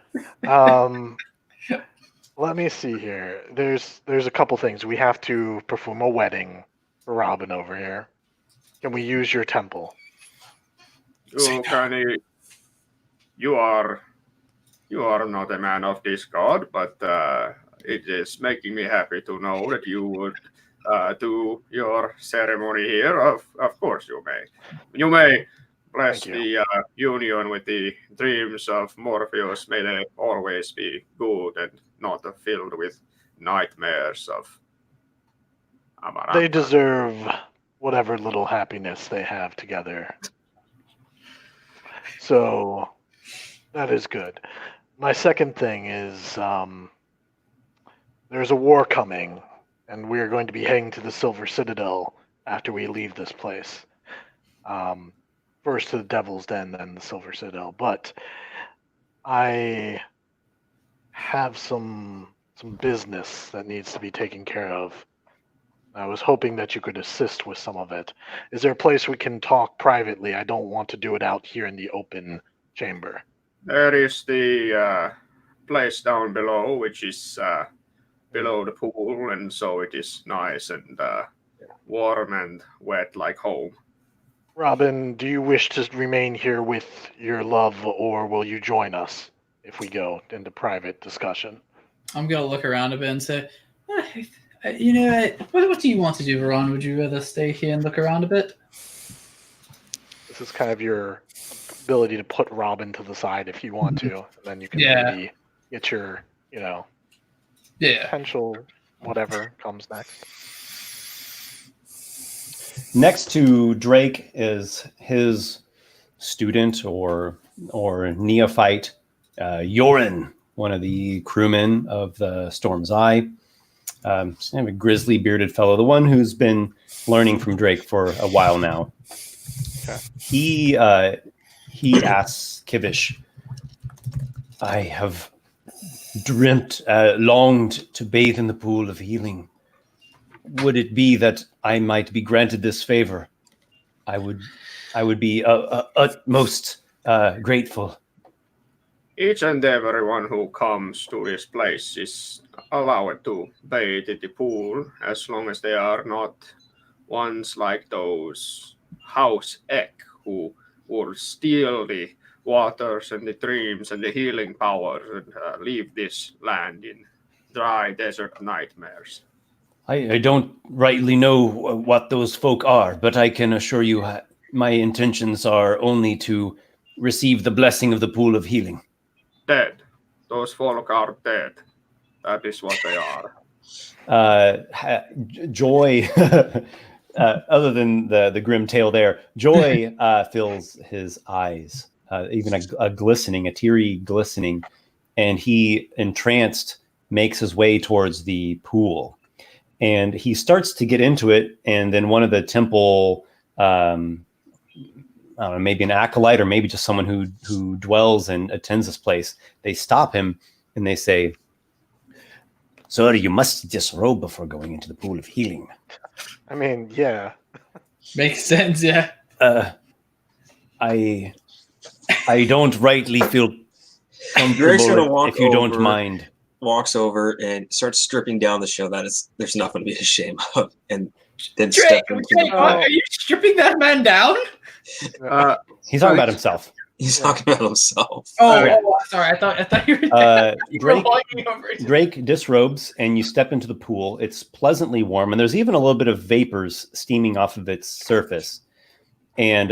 Let me see here. There's a couple things. We have to perform a wedding for Robin over here. Can we use your temple? Oh, Kanye, you are not a man of this god, but it is making me happy to know that you would do your ceremony here. Of course you may. You may bless the union with the dreams of Morpheus. May they always be good and not filled with nightmares of Amaranta. They deserve whatever little happiness they have together. So that is good. My second thing is there's a war coming, and we are going to be heading to the Silver Citadel after we leave this place. For first to the Devil's Den, then the Silver Citadel. But I have some business that needs to be taken care of. I was hoping that you could assist with some of it. Is there a place we can talk privately? I don't want to do it out here in the open chamber. There is the place down below, which is below the pool, and so it is nice and warm and wet like home. Robin, do you wish to remain here with your love, or will you join us if we go into private discussion? I'm gonna look around a bit and say, you know, what do you want to do, Veron? Would you rather stay here and look around a bit? This is kind of your ability to put Robin to the side if you want to, and then you can maybe get your, potential whatever comes next. Next to Drake is his student or neophyte, Yorin, one of the crewmen of the Storm's Eye. Kind of a grizzly bearded fellow, the one who's been learning from Drake for a while now. Okay. He asks Kivish, I have longed to bathe in the pool of healing. Would it be that I might be granted this favor? I would be utmost grateful. Each and everyone who comes to this place is allowed to bathe in the pool as long as they are not ones like those house egg who will steal the waters and the dreams and the healing powers and leave this land in dry desert nightmares. I don't rightly know what those folk are, but I can assure you my intentions are only to receive the blessing of the pool of healing. Dead. Those folk are dead. That is what they are. Joy, other than the grim tale there, joy fills his eyes, even a glistening, a teary glistening, and he, entranced, makes his way towards the pool. And he starts to get into it, and then one of the temple, I don't know, maybe an acolyte or maybe just someone who dwells and attends this place, they stop him and they say, Sir, you must disrobe before going into the pool of healing. I mean, yeah. Makes sense, yeah. I don't rightly feel Drake's gonna comfortable walk if you don't over. mind. Walks over and starts stripping down to show that there's nothing to be ashamed of, and then Drake, step are you stripping that man down? He's talking about himself. He's talking about himself. Sorry. I thought you were walking over to Drake disrobes and you step into the pool. It's pleasantly warm, and there's even a little bit of vapors steaming off of its surface. And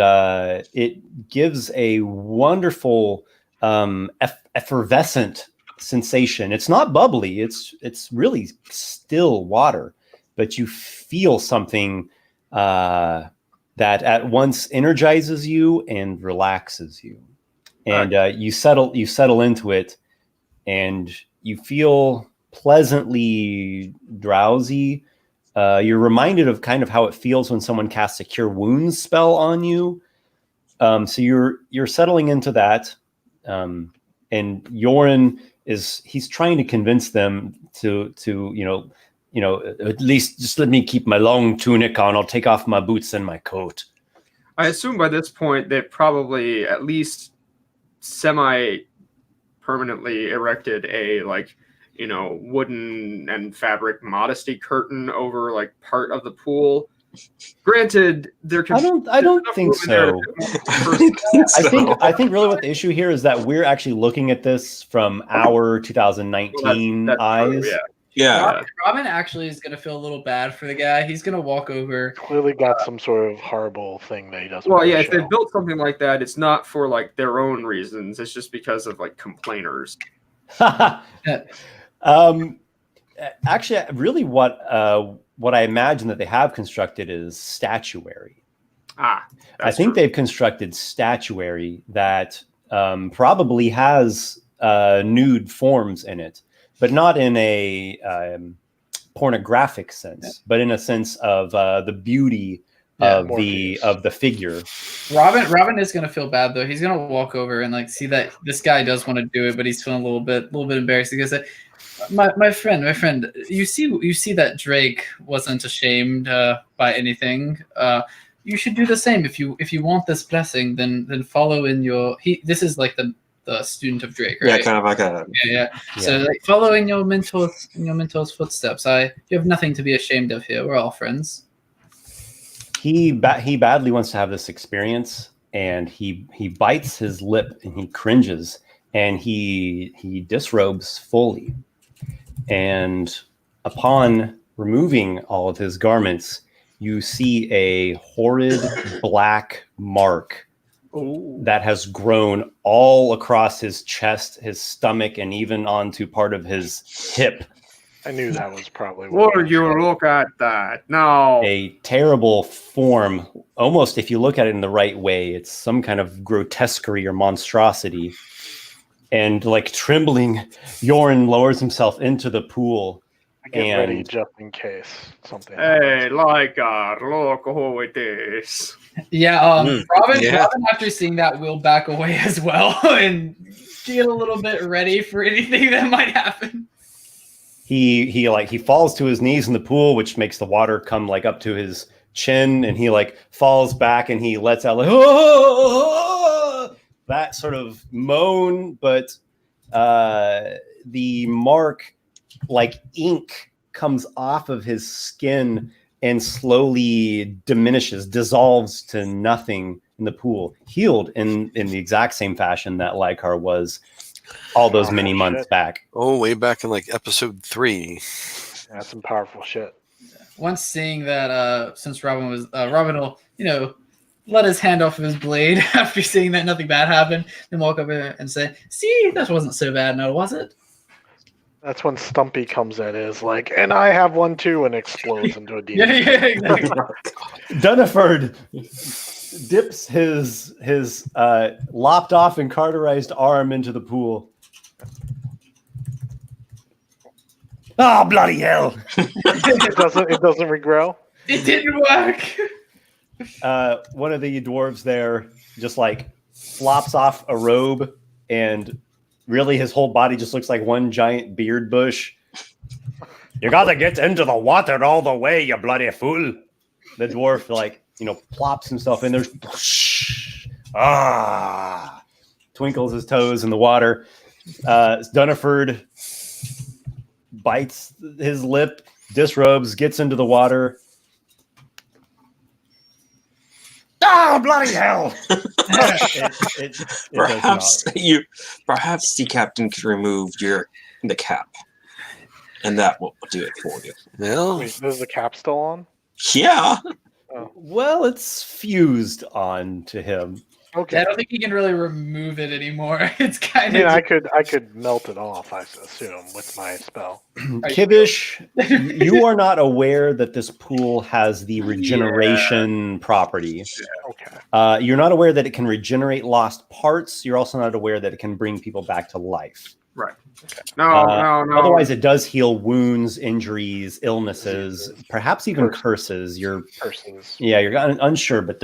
it gives a wonderful effervescent sensation. It's not bubbly. It's really still water, but you feel something that at once energizes you and relaxes you, and you settle into it, and you feel pleasantly drowsy. You're reminded of kind of how it feels when someone casts a Cure Wounds spell on you. So you're settling into that, and Yorin he's trying to convince them to at least just let me keep my long tunic on. I'll take off my boots and my coat. I assume by this point they've probably at least semi-permanently erected a wooden and fabric modesty curtain over part of the pool. Granted, I don't think so. I think really what the issue here is that we're actually looking at this from our 2019 that's eyes. true, Yeah. Robin actually is gonna feel a little bad for the guy. He's gonna walk over. Clearly got some sort of horrible thing that he doesn't. Well, want yeah, to if they show. built something like that, it's not for their own reasons. It's just because of complainers. Actually, really, what I imagine that they have constructed is statuary. I think they've constructed statuary that probably has nude forms in it, but not in a pornographic sense, but in a sense of the beauty Yeah, Morpheus. of the figure. Robin is gonna feel bad though. He's gonna walk over and like see that this guy does want to do it, but he's feeling a little bit embarrassed. He goes, my friend, you see that Drake wasn't ashamed by anything. You should do the same. If you want this blessing, then follow in your. This is like the student of Drake, right? Yeah, kind of like a. Yeah. So like follow in your mentor's footsteps. You have nothing to be ashamed of here. We're all friends. He badly wants to have this experience, and he bites his lip and he cringes and he disrobes fully. And upon removing all of his garments, you see a horrid black mark that has grown all across his chest, his stomach, and even onto part of his hip. I knew that was probably. Would you look at that? No. A terrible form, almost if you look at it in the right way, it's some kind of grotesquerie or monstrosity. And like trembling, Yoren lowers himself into the pool. Get ready just in case something. Hey, Lykar, look who it is. Yeah, Robin, yeah. Robin, after seeing that, will back away as well and get a little bit ready for anything that might happen. He falls to his knees in the pool, which makes the water come like up to his chin, and he like falls back and he lets out like that sort of moan, but the mark, like ink, comes off of his skin and slowly diminishes, dissolves to nothing in the pool, healed in the exact same fashion that Lykar was all those many months back. Oh, way back in like episode 3. That's some powerful shit. Once seeing that, since Robin will, let his hand off of his blade after seeing that nothing bad happened, then walk over and say, "See, that wasn't so bad, now was it?" That's when Stumpy comes in, is like, and I have one too, and explodes into a demon. Yeah, exactly. Dunniford dips his lopped off and carterized arm into the pool. Oh, bloody hell! It doesn't regrow. It didn't work. One of the dwarves there just like flops off a robe, and really his whole body just looks like one giant beard bush. You gotta get into the water all the way, you bloody fool. The dwarf plops himself in there. Twinkles his toes in the water. Dunniford bites his lip, disrobes, gets into the water. Bloody hell! Perhaps the captain could remove the cap, and that will do it for you. Well, Wait, is the cap still on? Yeah. Well, it's fused on to him. Okay. I don't think you can really remove it anymore. It's kind I of. mean, I could melt it off, I assume, with my spell. Kivish, you are not aware that this pool has the regeneration property. Okay. You're not aware that it can regenerate lost parts. You're also not aware that it can bring people back to life. Right. Okay. No. Otherwise, it does heal wounds, injuries, illnesses, perhaps even curses. Curses. Yeah, you're unsure, but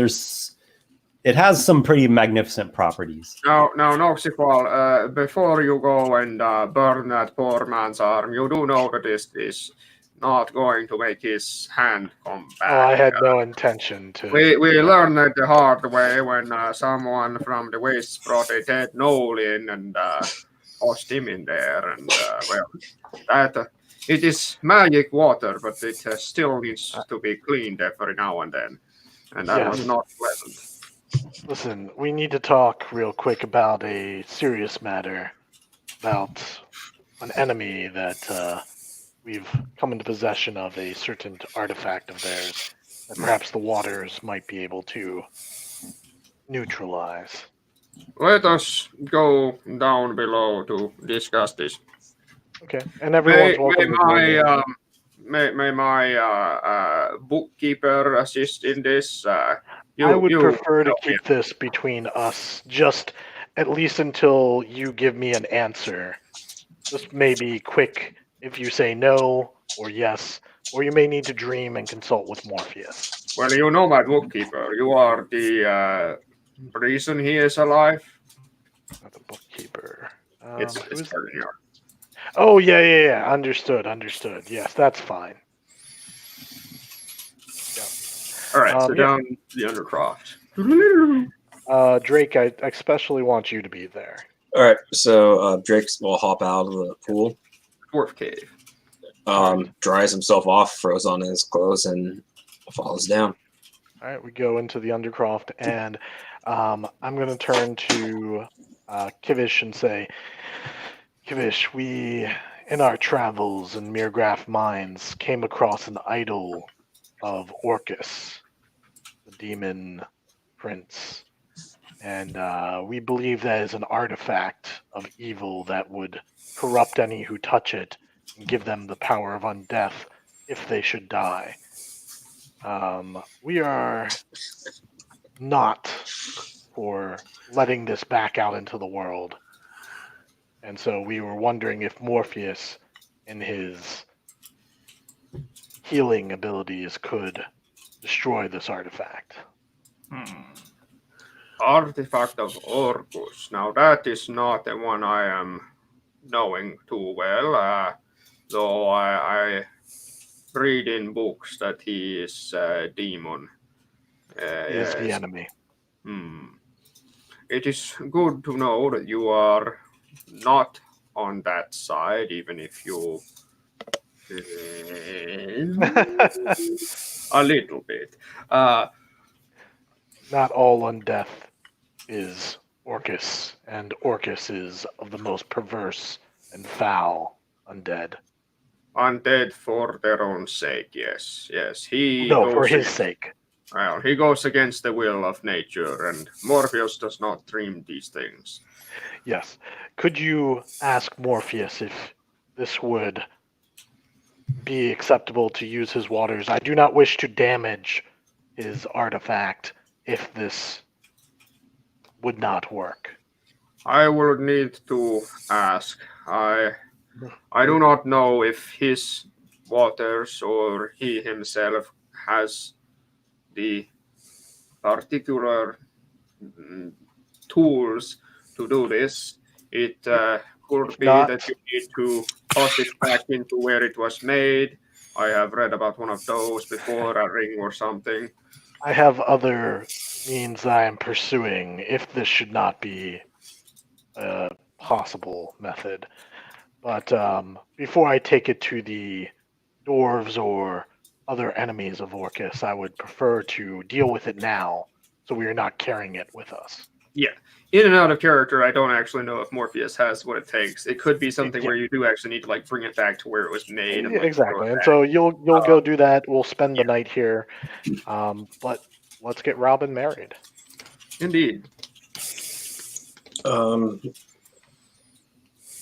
it has some pretty magnificent properties. Now, Noxiqual, before you go and burn that poor man's arm, you do know that this is not going to make his hand come back. I had no intention to. We learned it the hard way when someone from the Wastes brought a dead gnoll in and tossed him in there. And, it is magic water, but it still needs to be cleaned every now and then. And that was not pleasant. Listen, we need to talk real quick about a serious matter, about an enemy that we've come into possession of, a certain artifact of theirs that perhaps the waters might be able to neutralize. Let us go down below to discuss this. Okay, and everyone's welcome. May my bookkeeper assist in this? I would prefer to keep this between us, just at least until you give me an answer. Just maybe quick if you say no or yes, or you may need to dream and consult with Morpheus. Well, you know my bookkeeper. You are the reason he is alive. Not the bookkeeper. It's who is- Carderock. Oh, yeah. Understood. Yes, that's fine. All right, so Yeah. down the Undercroft. Drake, I especially want you to be there. All right, so Drake will hop out of the pool, Dwarf cave. dries himself off, throws on his clothes, and falls down. All right, we go into the Undercroft, and I'm going to turn to Kivish and say, Kivish, we, in our travels in Mirgraf Mines, came across an idol of Orcus, the demon prince. And we believe that is an artifact of evil that would corrupt any who touch it and give them the power of undeath if they should die. We are not for letting this back out into the world. And so we were wondering if Morpheus, in his healing abilities, could destroy this artifact. Artifact of Orcus. Now that is not the one I am knowing too well, though I read in books that he is a demon. He is the enemy. It is good to know that you are not on that side, even if you a little bit. Not all undeath is Orcus, and Orcus is of the most perverse and foul undead. Undead for their own sake, yes. He No, goes for his sake. Well, he goes against the will of nature, and Morpheus does not dream these things. Yes. Could you ask Morpheus if this would be acceptable to use his waters? I do not wish to damage his artifact if this would not work. I will need to ask. I do not know if his waters or he himself has the particular tools to do this. It could be that you need to toss it back into where it was made. I have read about one of those before, a ring or something. I have other means that I am pursuing if this should not be a possible method. But before I take it to the dwarves or other enemies of Orcus, I would prefer to deal with it now so we are not carrying it with us. Yeah. In and out of character, I don't actually know if Morpheus has what it takes. It could be something where you do actually need to bring it back to where it was made. And, exactly. And so you'll go do that. We'll spend the night here. But let's get Robin married. Indeed.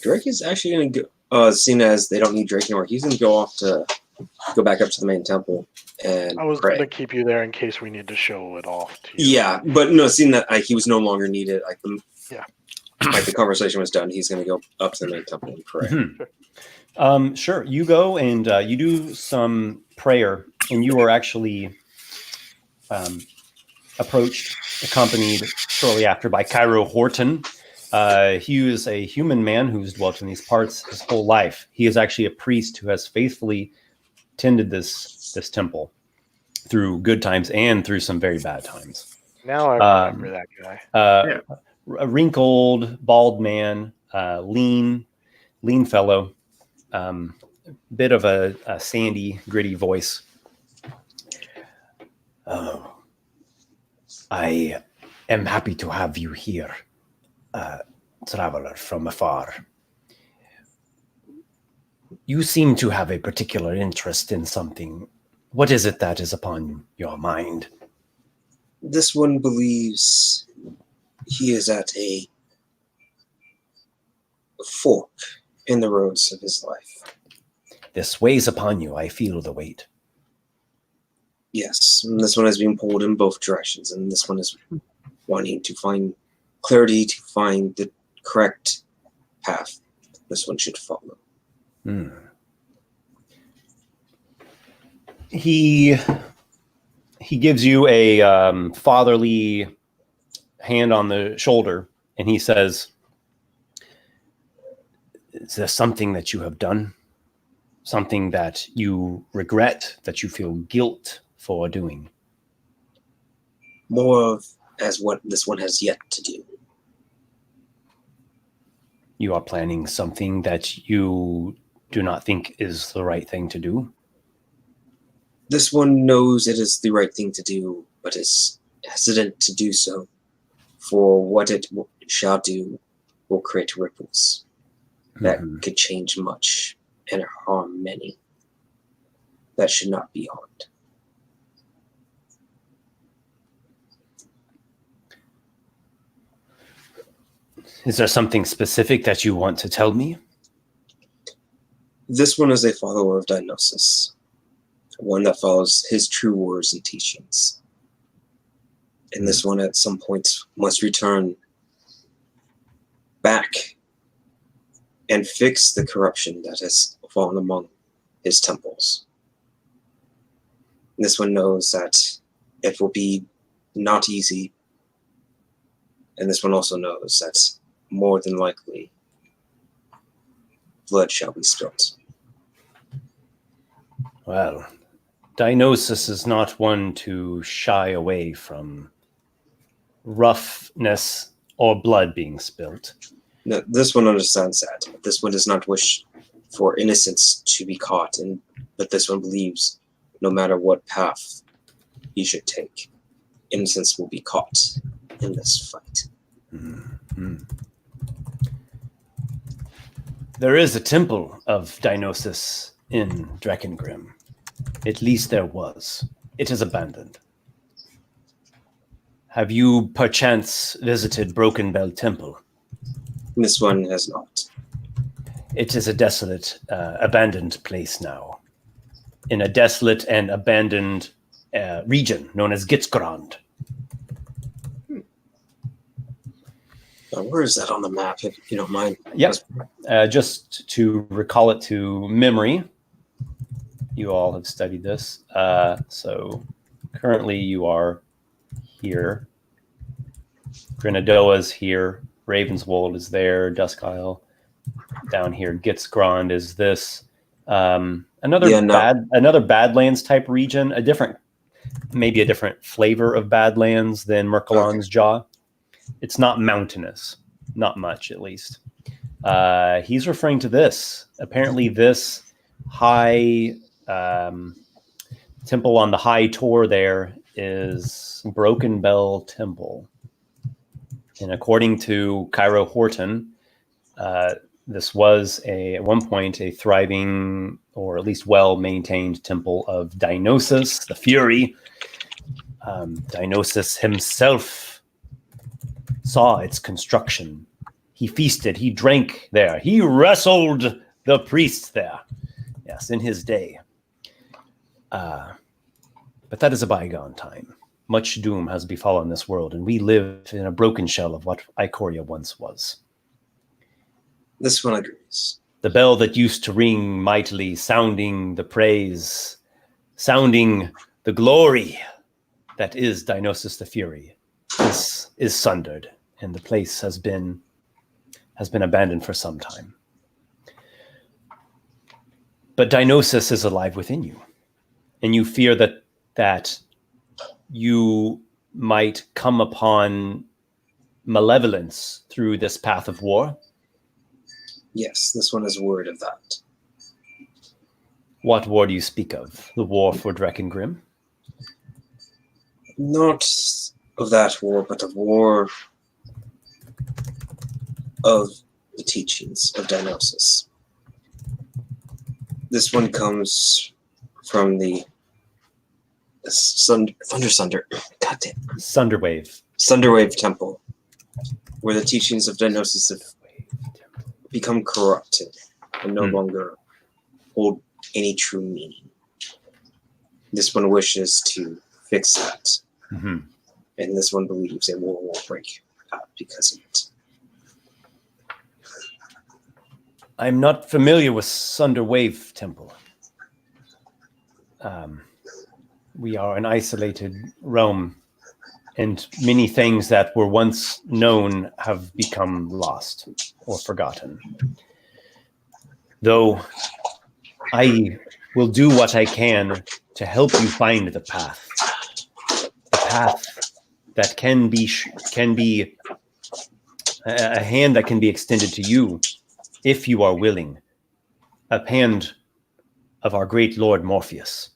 Drake is actually going to go, seeing as they don't need Drake anymore, he's going to go back up to the main temple and I was pray. going to keep you there in case we need to show it off to you. Yeah, but no, seeing that he was no longer needed, Yeah. like the conversation was done, he's going to go up to the main temple and pray. Sure. You go and you do some prayer, and you are actually approached, accompanied shortly after by Cairo Horton. He is a human man who's dwelt in these parts his whole life. He is actually a priest who has faithfully tended this temple through good times and through some very bad times. Now I remember that guy. A wrinkled, bald man, lean fellow, bit of a sandy, gritty voice. Oh, I am happy to have you here, traveler from afar. You seem to have a particular interest in something. What is it that is upon your mind? This one believes he is at a fork in the roads of his life. This weighs upon you. I feel the weight. Yes, and this one is being pulled in both directions, and this one is wanting to find clarity, to find the correct path this one should follow. He He gives you a fatherly hand on the shoulder, and he says, "Is there something that you have done? Something that you regret, that you feel guilt for doing?" More of as what this one has yet to do. You are planning something that you do not think is the right thing to do? This one knows it is the right thing to do, but is hesitant to do so, for what it shall do will create ripples that could change much and harm many that should not be harmed. Is there something specific that you want to tell me? This one is a follower of Dionysus, one that follows his true words and teachings. And this one at some point must return back and fix the corruption that has fallen among his temples. This one knows that it will be not easy, and this one also knows that more than likely blood shall be spilt. Well, Dionysus is not one to shy away from roughness or blood being spilt. No, this one understands that. This one does not wish for innocence to be caught, but this one believes no matter what path he should take, innocence will be caught in this fight. Mm-hmm. There is a temple of Dionysus in Drakengrim. At least there was. It is abandoned. Have you perchance visited Broken Bell Temple? This one has not. It is a desolate, abandoned place now. In a desolate and abandoned region known as Gitsgrand. Where is that on the map, if you don't mind? Yep. Just to recall it to memory, you all have studied this. So currently you are here. Grenadoa's here. Ravenswold is there. Dusk Isle down here. Gitsgrand is this. Another Badlands type region. Maybe a different flavor of Badlands than Merkelon's Jaw. It's not mountainous, not much at least. He's referring to this. Apparently, this high temple on the high tor there is Broken Bell Temple. And according to Cairo Horton, this was at one point a thriving or at least well-maintained temple of Dionysus, the Fury. Dionysus himself saw its construction. He feasted, he drank there, he wrestled the priests there. Yes, in his day. But that is a bygone time. Much doom has befallen this world, and we live in a broken shell of what Ikoria once was. This one agrees. The bell that used to ring mightily, sounding the praise, sounding the glory that is Dionysus the Fury, is sundered, and the place has been abandoned for some time. But Dionysus is alive within you, and you fear that you might come upon malevolence through this path of war. Yes, this one is worried of that. What war do you speak of? The war for Drakengrim? Not of that war, but a war of the teachings of Dionysus. This one comes from the Sunderwave Temple, where the teachings of Dionysus have become corrupted and no longer hold any true meaning. This one wishes to fix that. Mm-hmm. And this one believes a war will break out because of it. I'm not familiar with Sunderwave Temple. We are an isolated realm, and many things that were once known have become lost or forgotten. Though I will do what I can to help you find the path that can be a hand that can be extended to you if you are willing, a hand of our great Lord Morpheus.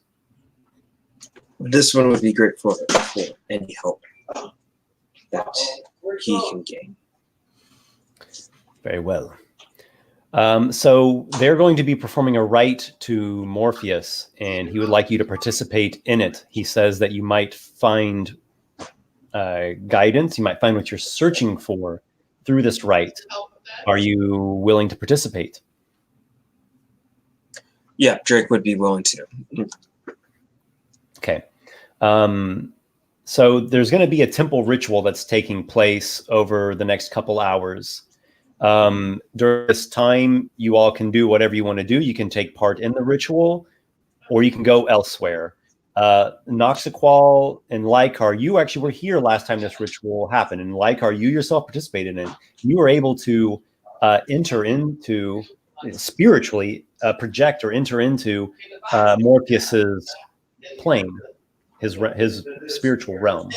This one would be great for any help that he can gain. Very well. So they're going to be performing a rite to Morpheus, and he would like you to participate in it. He says that you might find guidance, you might find what you're searching for through this rite. Are you willing to participate? Yeah, Drake would be willing to. Okay. So there's going to be a temple ritual that's taking place over the next couple hours. During this time, you all can do whatever you want to do. You can take part in the ritual, or you can go elsewhere. Noxiqual and Lykar, you actually were here last time this ritual happened, and Lykar, you yourself participated in it. You were able to enter into, spiritually, project or enter into Morpheus's plane, his spiritual realm.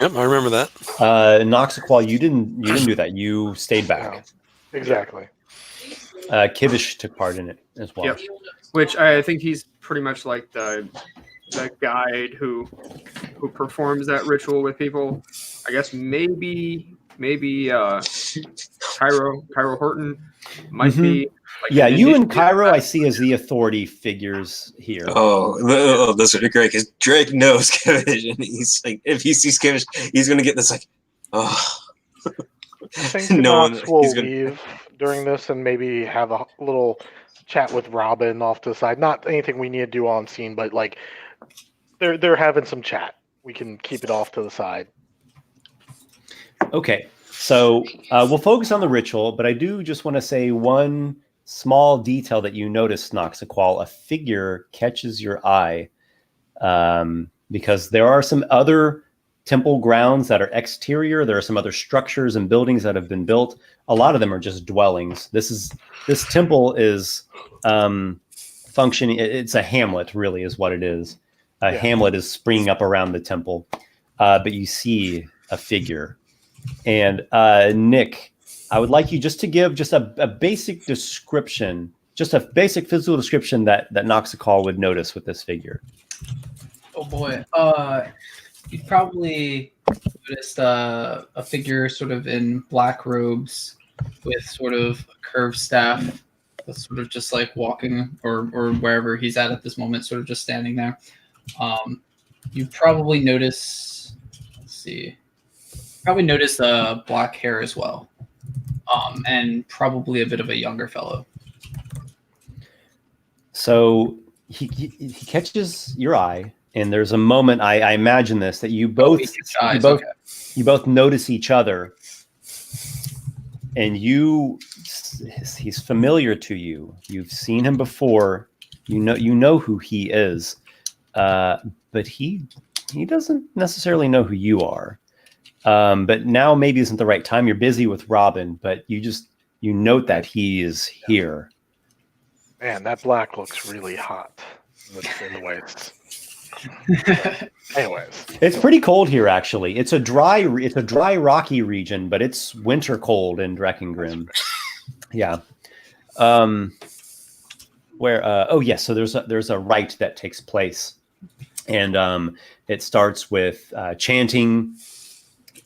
Yep, I remember that. Noxiqual, you didn't do that. You stayed back. Yeah, exactly. Kivish took part in it as well. Yep. Which I think he's pretty much like the guide who performs that ritual with people. I guess maybe Cairo Horton might be. Like Yeah, you and Cairo I see as the authority figures here. This would be great because Drake knows Kivish, and he's like, if he sees Kivish, he's gonna get this like, oh. I think Knox will leave during this and maybe have a little chat with Robin off to the side. Not anything we need to do on scene, but like they're having some chat. We can keep it off to the side. Okay, so we'll focus on the ritual, but I do just want to say one small detail that you notice, Noxiqual. A figure catches your eye because there are some other temple grounds that are exterior. There are some other structures and buildings that have been built. A lot of them are just dwellings. This temple is functioning. It's a hamlet, really, is what it is. A hamlet is springing up around the temple, but you see a figure. And Nick, I would like you just to give just a basic description, just a basic physical description that Noxiqual would notice with this figure. Oh boy. You'd probably noticed a figure sort of in black robes with sort of a curved staff that's sort of just like walking or wherever he's at this moment, sort of just standing there. You probably notice, black hair as well. And probably a bit of a younger fellow. So he catches your eye, and there's a moment, I imagine this, that you both notice each other, and he's familiar to you. You've seen him before. You know who he is, but he doesn't necessarily know who you are. But now maybe isn't the right time. You're busy with Robin, but you note that he is here. Man, that black looks really hot in the waist. Anyways, it's pretty cold here. Actually, it's a dry, rocky region, but it's winter cold in Dreckengrim. Yeah. So there's a rite that takes place, and it starts with chanting.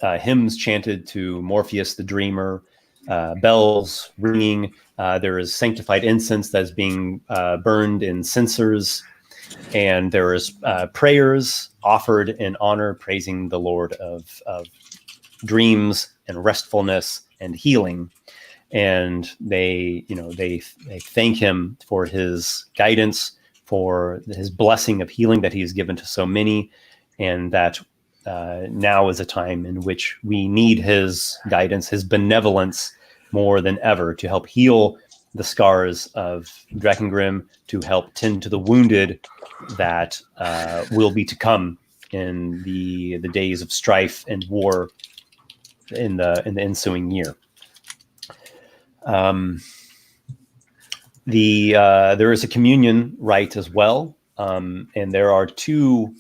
Hymns chanted to Morpheus the Dreamer, bells ringing. There is sanctified incense that's being burned in censers, and there is prayers offered in honor, praising the Lord of dreams and restfulness and healing. And they thank him for his guidance, for his blessing of healing that he has given to so many, and that now is a time in which we need his guidance, his benevolence more than ever to help heal the scars of Drakengrim to help tend to the wounded that will be to come in the days of strife and war in the ensuing year. There is a communion rite as well, and there are two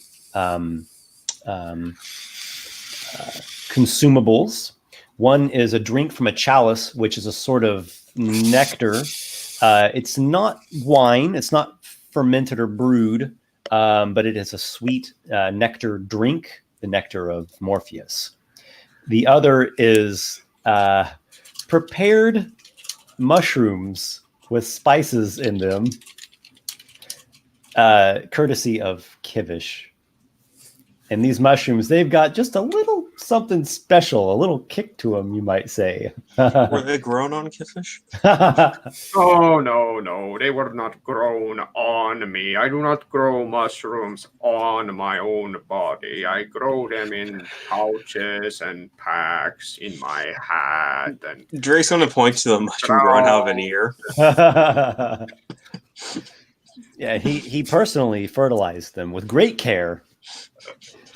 consumables. One is a drink from a chalice, which is a sort of nectar. It's not wine, it's not fermented or brewed, but it is a sweet nectar drink, the nectar of Morpheus. The other is prepared mushrooms with spices in them, courtesy of Kivish. And these mushrooms, they've got just a little something special, a little kick to them, you might say. Were they grown on Kivish? Oh, no, they were not grown on me. I do not grow mushrooms on my own body. I grow them in pouches and packs in my hat. And Drake's going to point to the mushroom growing out of an ear. Yeah, he personally fertilized them with great care.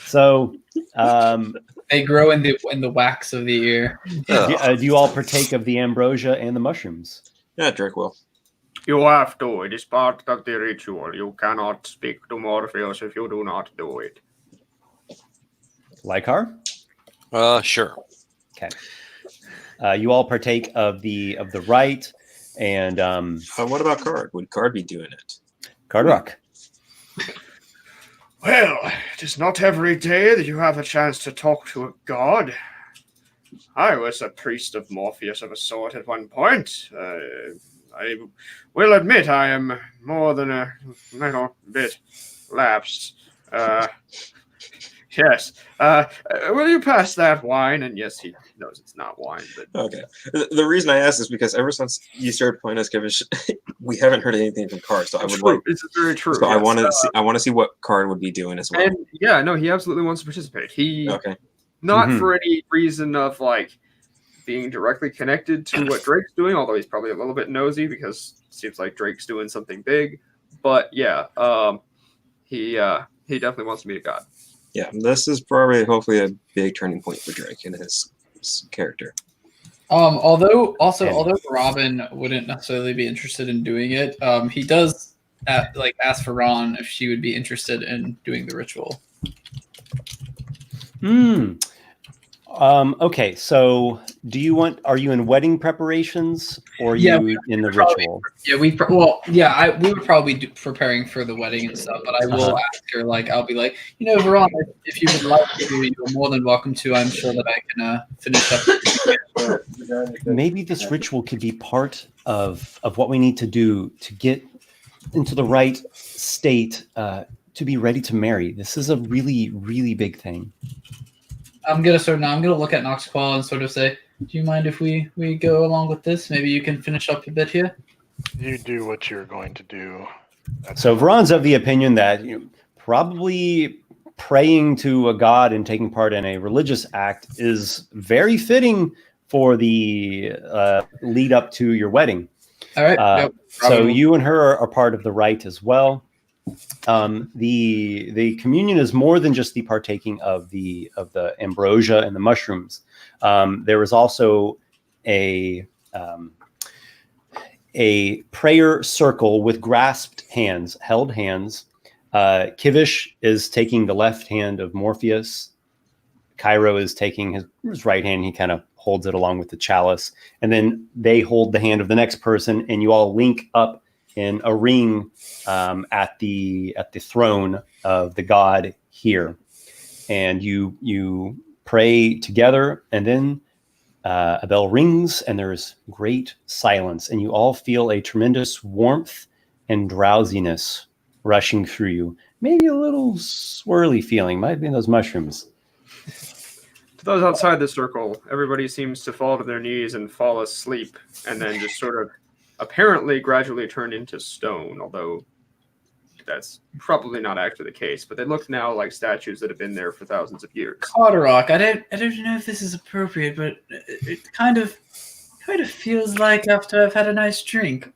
So, They grow in the wax of the ear. do you all partake of the ambrosia and the mushrooms? Yeah, Drake will. you have to. It is part of the ritual. You cannot speak to Morpheus if you do not do it. Lykar? Sure. Okay. You all partake of the rite, and What about Card? Would Card be doing it? Carderock. Well, it is not every day that you have a chance to talk to a god. I was a priest of Morpheus of a sort at one point. I will admit I am more than a little bit lapsed. Yes. Will you pass that wine? And yes, he knows it's not wine. But Okay. The reason I asked is because ever since you started playing as Kivish, we haven't heard anything from Card. So I would like. It's very true. So yes. I want to see what Card would be doing as well. And yeah, no, he absolutely wants to participate. He Okay. not Mhm. for any reason of like being directly connected to what Drake's doing, although he's probably a little bit nosy because it seems like Drake's doing something big. But yeah, he definitely wants to meet a god. Yeah, this is probably hopefully a big turning point for Drake in his character. Although Robin wouldn't necessarily be interested in doing it, he does ask for Ron if she would be interested in doing the ritual. Okay, so are you in wedding preparations or are Yeah, you in the probably- ritual? Yeah, we would probably be preparing for the wedding and stuff, but I will ask her, I'll be like, Veron, if you would like to, you're more than welcome to. I'm sure that I can finish up. Maybe this ritual could be part of what we need to do to get into the right state to be ready to marry. This is a really, really big thing. I'm gonna look at Noxiqual and sort of say, do you mind if we go along with this? Maybe you can finish up a bit here. You do what you're going to do. So Veron's of the opinion that probably praying to a god and taking part in a religious act is very fitting for the lead up to your wedding. All right. So you and her are part of the rite as well. The communion is more than just the partaking of the ambrosia and the mushrooms. There is also a prayer circle with grasped hands, held hands. Kivish is taking the left hand of Morpheus. Cairo is taking his right hand. He kind of holds it along with the chalice, and then they hold the hand of the next person, and you all link up in a ring at the throne of the god here, and you pray together, and then a bell rings, and there's great silence, and you all feel a tremendous warmth and drowsiness rushing through you. Maybe a little swirly feeling, might be in those mushrooms. To those outside the circle, everybody seems to fall to their knees and fall asleep, and then just sort of apparently gradually turn into stone, although that's probably not actually the case. But they look now like statues that have been there for thousands of years. Carderock, I don't know if this is appropriate, but it kind of what it feels like after I've had a nice drink.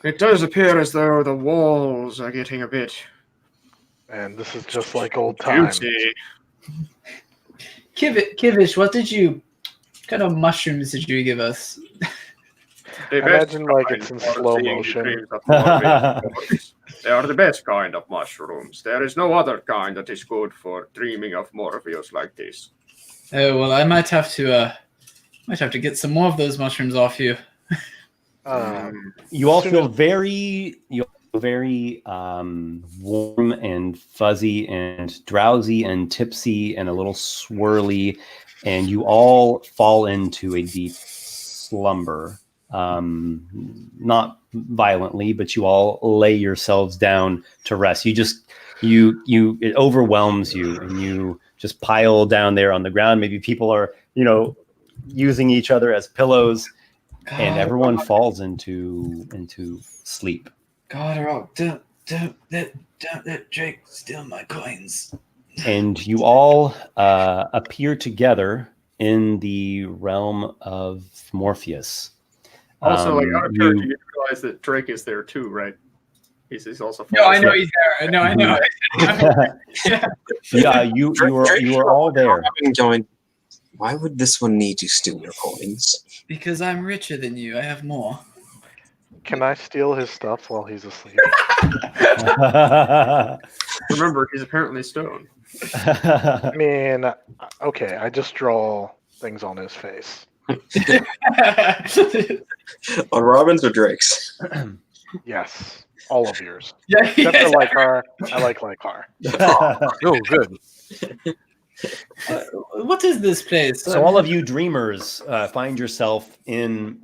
It does appear as though the walls are getting a bit And this is just like old times. juicy. Kivish, what kind of mushrooms did you give us? The Imagine best like kind it's in for slow seeing motion. dreams of Morpheus. They are the best kind of mushrooms. There is no other kind that is good for dreaming of Morpheus like this. Oh well, I might have to get some more of those mushrooms off you. You all Soon feel as- very warm and fuzzy and drowsy and tipsy and a little swirly, and you all fall into a deep slumber. Not violently, but you all lay yourselves down to rest. It overwhelms you, and you just pile down there on the ground. Maybe people are, using each other as pillows, and everyone falls into sleep. Carderock, don't let Drake steal my coins. And you all appear together in the realm of Morpheus. Also, out of character, you- you realize that Drake is there too, right? He's also. No, I know he's there. No, I know. yeah, you are all there. I'm going, why would this one need to steal your coins? Because I'm richer than you. I have more. Can I steal his stuff while he's asleep? Remember, he's apparently stoned. I mean, okay, I just draw things on his face. On Robin's or Drake's? Yes, all of yours. Yeah, Except for Lykar. I like Lykar. Oh, good. what is this place? So all of you dreamers find yourself in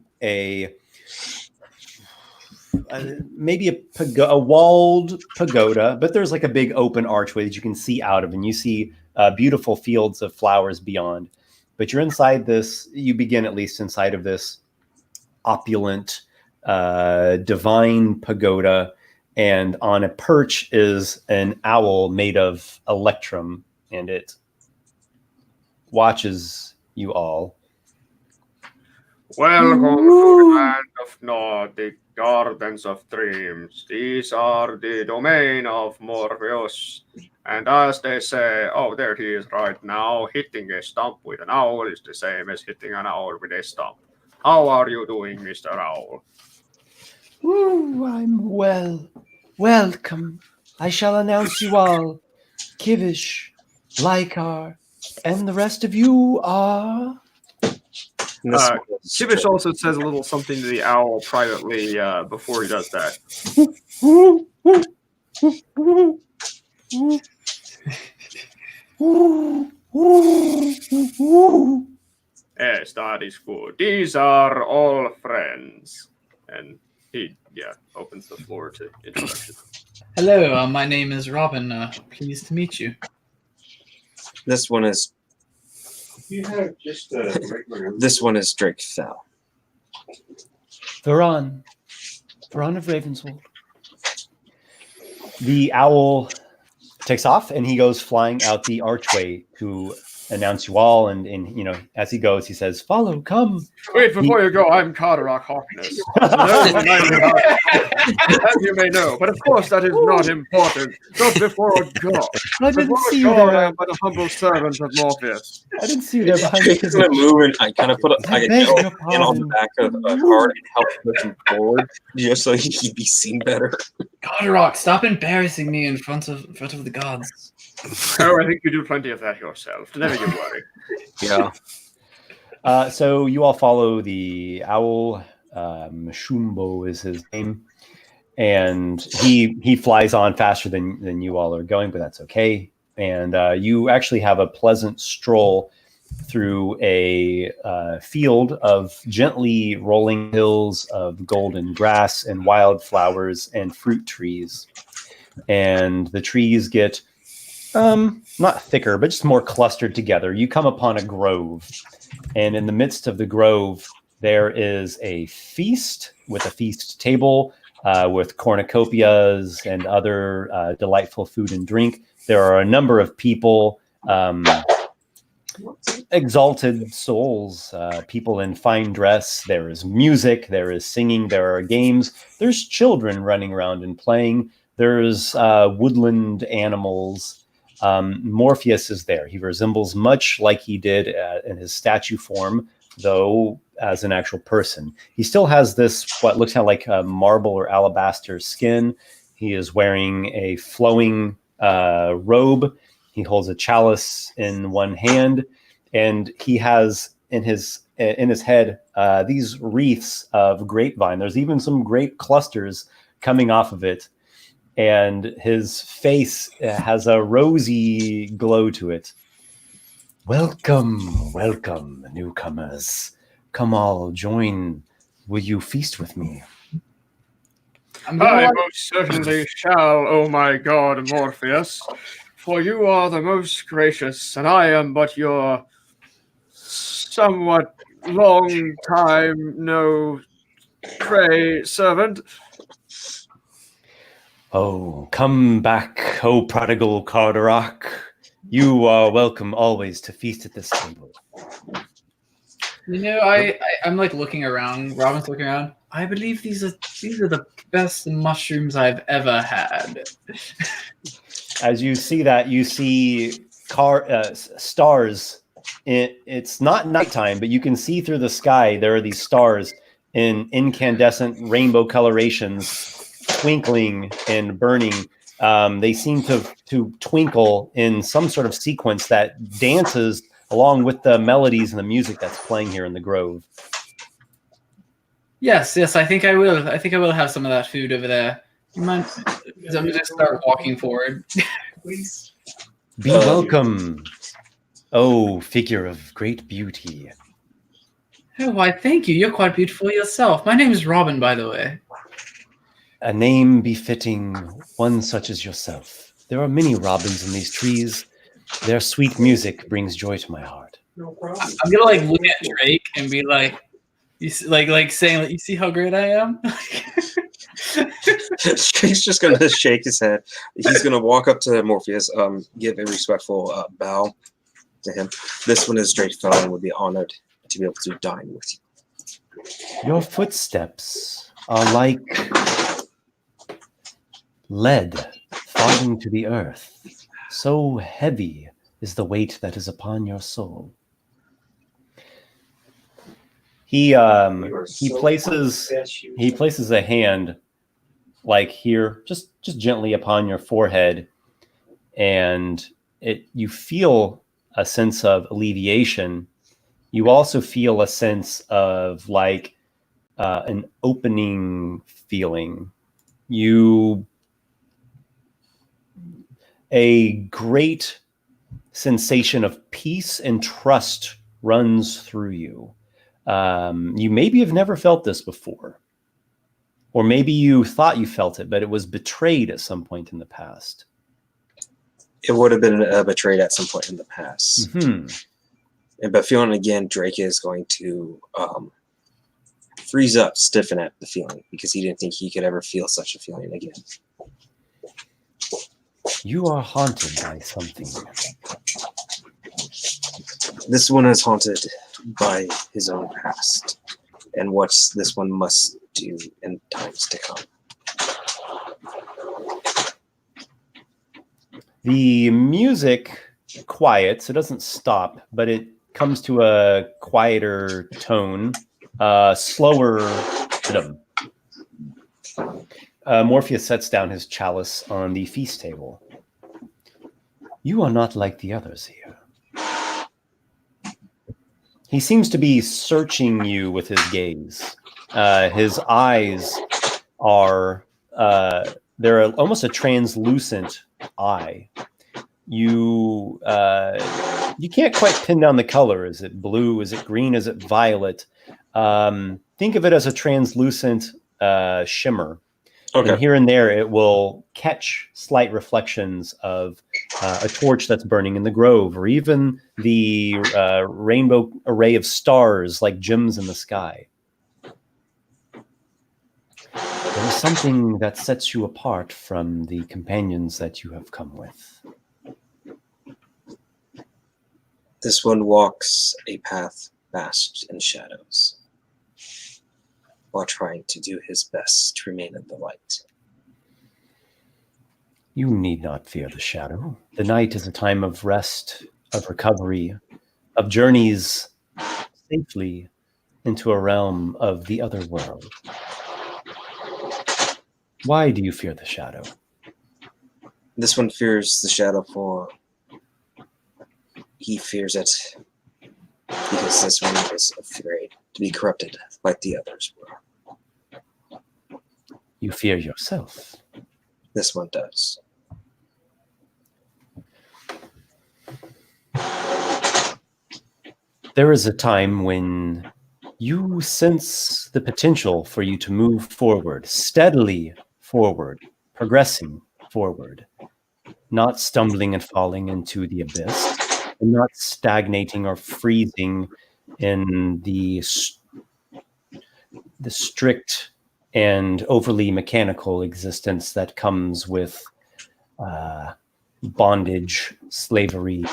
maybe a walled pagoda, but there's like a big open archway that you can see out of, and you see beautiful fields of flowers beyond. But you're inside this, you begin at least inside of this opulent, divine pagoda, and on a perch is an owl made of electrum, and it watches you all. Welcome to the land of Nordic Gardens of Dreams. These are the domain of Morpheus. And as they say, oh, there he is right now, hitting a stump with an owl is the same as hitting an owl with a stump. How are you doing, Mr. Owl? Ooh, I'm well. Welcome. I shall announce you all. Kivish, Lykar, and the rest of you are... And this Kibish also says a little something to the owl privately before he does that. Yes, that is good. These are all friends. And he, opens the floor to introduction. Hello, my name is Robin. Pleased to meet you. This one is You have just a regular. this one is Drake Fell. Thuron of Ravenswold. The owl takes off and he goes flying out the archway to announce you all. And as he goes, he says, "Follow, come." Wait, before you go, I'm Carderock Harkness. As you may know, but of course that is not important. Not before God. I didn't Before see you God, I there. am but a humble servant of Morpheus. I didn't see you there behind Drake's the gonna move and I kind of put I a beg nail your in on the pardon. back of a card and help push him forward just so he'd be seen better. Carderock, stop embarrassing me in front of the gods. Oh, I think you do plenty of that yourself. Never you worry. Yeah. So you all follow the owl. Shumbo is his name, and he flies on faster than you all are going, but that's okay. And you actually have a pleasant stroll through a field of gently rolling hills of golden grass and wildflowers and fruit trees. And the trees get not thicker, but just more clustered together. You come upon a grove, and in the midst of the grove, there is a feast with a feast table with cornucopias and other delightful food and drink. There are a number of people exalted souls, people in fine dress. There is music, there is singing, there are games. There's children running around and playing. There's woodland animals. Morpheus is there. He resembles much like he did in his statue form, though as an actual person. He still has this, what looks kind of like a marble or alabaster skin. He is wearing a flowing robe. He holds a chalice in one hand, and he has in his head these wreaths of grapevine. There's even some grape clusters coming off of it, and his face has a rosy glow to it. Welcome, welcome, newcomers. Come all, join. Will you feast with me? I most certainly shall, oh my god, Morpheus. For you are the most gracious, and I am but your somewhat long time no pray servant. Oh, come back, oh prodigal Carderock. You are welcome always to feast at this table. You know, I'm like looking around. Robin's looking around. I believe these are the best mushrooms I've ever had. As you see that, you see stars. It's not nighttime, but you can see through the sky. There are these stars in incandescent rainbow colorations, twinkling and burning. They seem to twinkle in some sort of sequence that dances along with the melodies and the music that's playing here in the grove. Yes, I think I will. I think I will have some of that food over there. You mind? I'm going to start walking forward. Please. Be welcome, oh figure of great beauty. Oh, why, thank you. You're quite beautiful yourself. My name is Robin, by the way. A name befitting one such as yourself. There are many robins in these trees. Their sweet music brings joy to my heart. No problem. I'm gonna like look at Drake and be like, you see, like saying, like, you see how great I am? Drake's just gonna shake his head. He's gonna walk up to Morpheus, give a respectful bow to him. This one is Drake Fell and would be honored to be able to dine with you. Your footsteps are like lead falling to the earth. So heavy is the weight that is upon your soul. He places a hand like here, just gently upon your forehead, and you feel a sense of alleviation. You also feel a sense of like an opening feeling. A great sensation of peace and trust runs through you. You maybe have never felt this before, or maybe you thought you felt it, but it was betrayed at some point in the past. It would have been betrayed at some point in the past. Mm-hmm. But feeling again, Drake is going to freeze up, stiffen at the feeling, because he didn't think he could ever feel such a feeling again. You are haunted by something. This one is haunted by his own past and what this one must do in times to come. The music quiets. It doesn't stop, but it comes to a quieter tone, slower rhythm. Morpheus sets down his chalice on the feast table. You are not like the others here. He seems to be searching you with his gaze. His eyes are, they're almost a translucent eye. You can't quite pin down the color. Is it blue? Is it green? Is it violet? Think of it as a translucent shimmer. Okay. And here and there, it will catch slight reflections of a torch that's burning in the grove, or even the rainbow array of stars like gems in the sky. There is something that sets you apart from the companions that you have come with. This one walks a path vast in shadows, while trying to do his best to remain in the light. You need not fear the shadow. The night is a time of rest, of recovery, of journeys safely into a realm of the other world. Why do you fear the shadow? This one fears the shadow for he fears it because this one is afraid to be corrupted like the others were. You fear yourself. This one does. There is a time when you sense the potential for you to move forward, steadily forward, progressing forward, not stumbling and falling into the abyss, and not stagnating or freezing in the strict and overly mechanical existence that comes with bondage, slavery,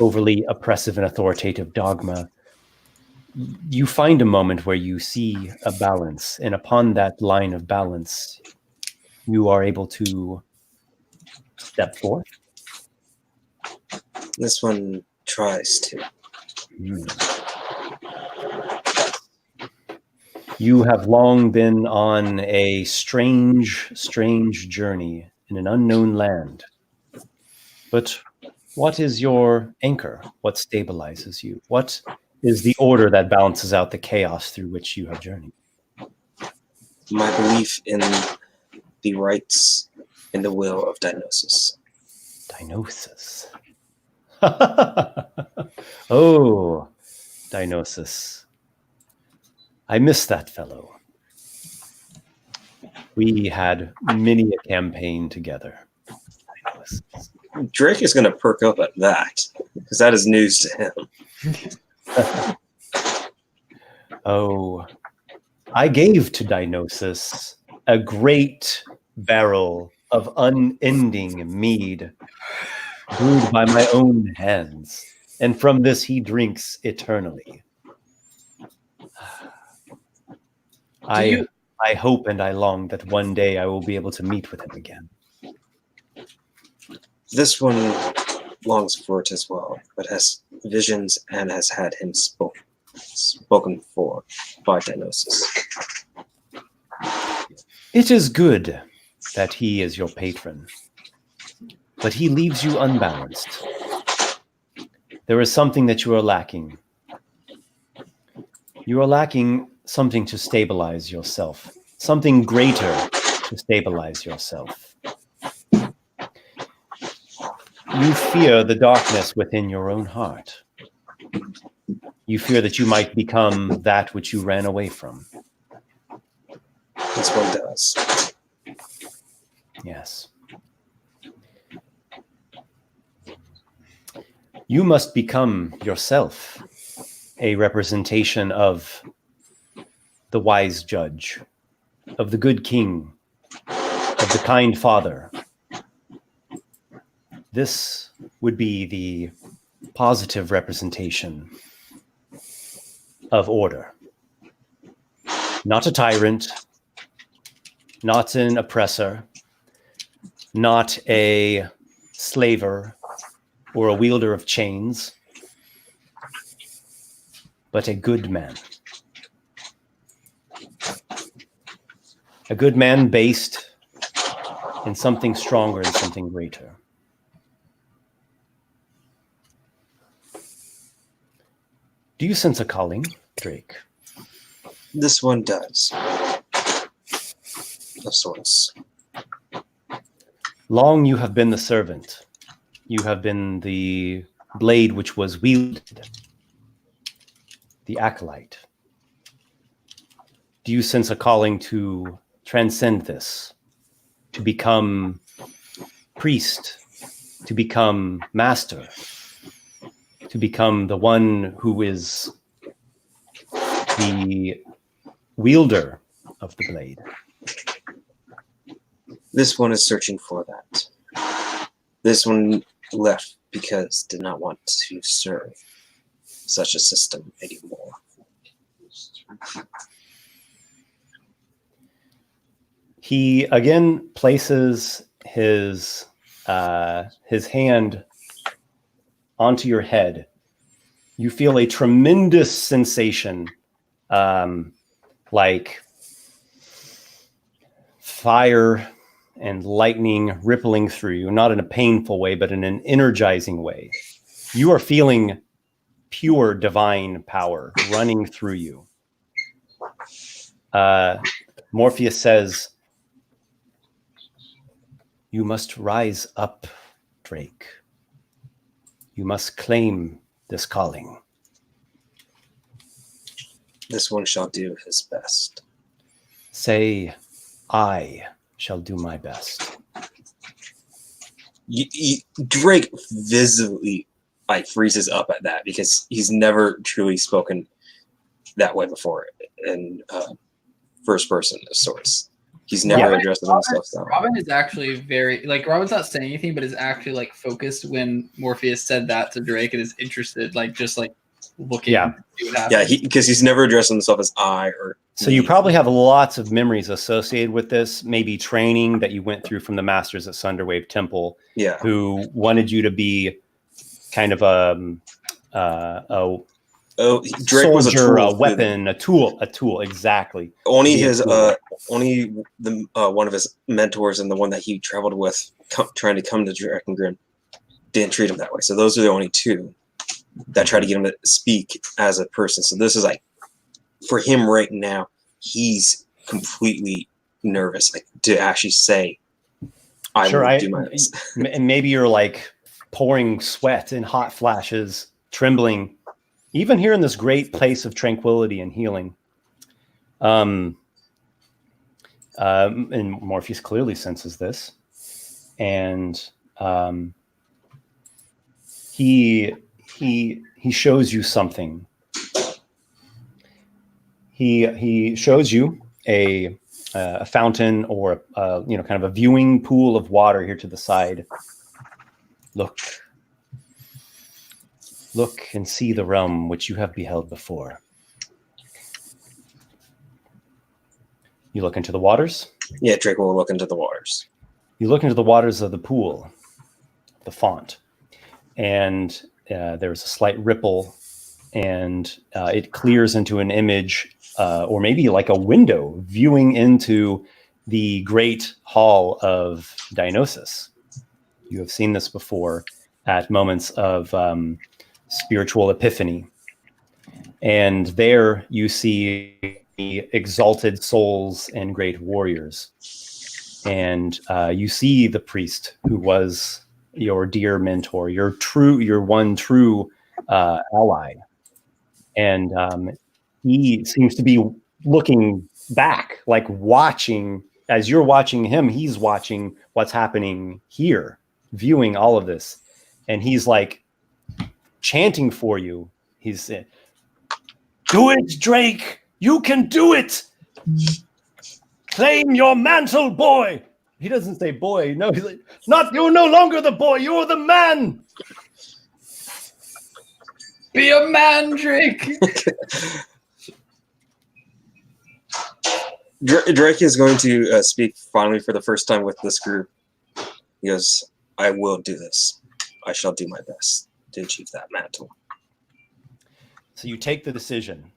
overly oppressive and authoritative dogma. You find a moment where you see a balance, and upon that line of balance, you are able to step forth. This one tries to. You have long been on a strange, strange journey in an unknown land. But what is your anchor? What stabilizes you? What is the order that balances out the chaos through which you have journeyed? My belief in the rights and the will of Dionysus. Dionysus. Oh, Dionysus. I miss that fellow. We had many a campaign together. Dionysus. Drake is going to perk up at that, because that is news to him. Oh, I gave to Dionysus a great barrel of unending mead, brewed by my own hands, and from this he drinks eternally. I hope and I long that one day I will be able to meet with him again. This one longs for it as well, but has visions and has had him spoken for by Dionysus. It is good that he is your patron, but he leaves you unbalanced. There is something that you are lacking. You are lacking something to stabilize yourself, something greater to stabilize yourself. You fear the darkness within your own heart. You fear that you might become that which you ran away from. This one does. Yes. You must become yourself a representation of the wise judge, of the good king, of the kind father. This would be the positive representation of order. Not a tyrant, not an oppressor, not a slaver or a wielder of chains, but a good man. A good man based in something stronger and something greater. Do you sense a calling, Drake? This one does. Of sorts. Long you have been the servant. You have been the blade which was wielded. The acolyte. Do you sense a calling to transcend this? To become priest? To become master? To become the one who is the wielder of the blade? This one is searching for that. This one left because did not want to serve such a system anymore. He again places his hand onto your head. You feel a tremendous sensation, like fire and lightning rippling through you, not in a painful way, but in an energizing way. You are feeling pure divine power running through you. Morpheus says, "You must rise up, Drake. You must claim this calling. This one shall do his best." Say, I shall do my best." Drake visibly freezes up at that because he's never truly spoken that way before in first person of sorts. He's never addressed himself that way. Robin is actually Robin's not saying anything, but is actually focused when Morpheus said that to Drake and is interested, just looking. Yeah. To see what happens. Yeah, because he's never addressed himself as I or. So you probably have lots of memories associated with this, maybe training that you went through from the masters at Sunderwave Temple, who wanted you to be kind of Drake soldier, was a tool, a weapon, a tool, exactly. Only one of his mentors and the one that he traveled with trying to come to Drakengrim didn't treat him that way. So those are the only two that try to get him to speak as a person. So this is for him right now, he's completely nervous to actually say, I will do my best. And maybe you're pouring sweat in hot flashes, trembling, even here in this great place of tranquility and healing. And Morpheus clearly senses this. And he shows you something. He shows you a fountain or kind of a viewing pool of water here to the side. Look and see the realm which you have beheld before. You look into the waters? Yeah, Drake will look into the waters. You look into the waters of the pool, the font, and there's a slight ripple, and it clears into an image, or maybe like a window viewing into the great hall of Dionysus. You have seen this before at moments of spiritual epiphany. And there you see exalted souls and great warriors. And you see the priest who was your dear mentor, your one true ally. And he seems to be looking back, watching, as you're watching him, he's watching what's happening here, viewing all of this. And he's chanting for you. He's saying, "Do it, Drake! You can do it! Claim your mantle, boy!" He doesn't say boy. No, he's like, "You're no longer the boy. You're the man." Be a man, Drake. Drake is going to speak finally for the first time with this group. He goes, "I will do this. I shall do my best to achieve that mantle." So you take the decision.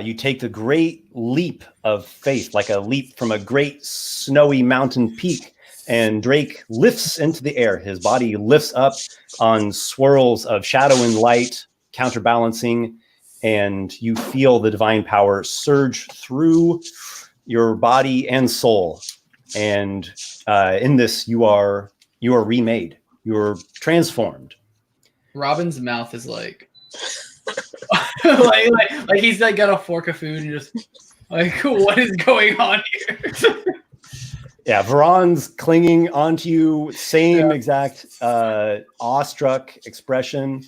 You take the great leap of faith, like a leap from a great snowy mountain peak. And Drake lifts into the air. His body lifts up on swirls of shadow and light, counterbalancing. And you feel the divine power surge through your body and soul. And in this, you are remade. You're transformed. Robin's mouth is like he's got a fork of food and just what is going on here? Yeah, Varon's clinging onto you, same exact awestruck expression.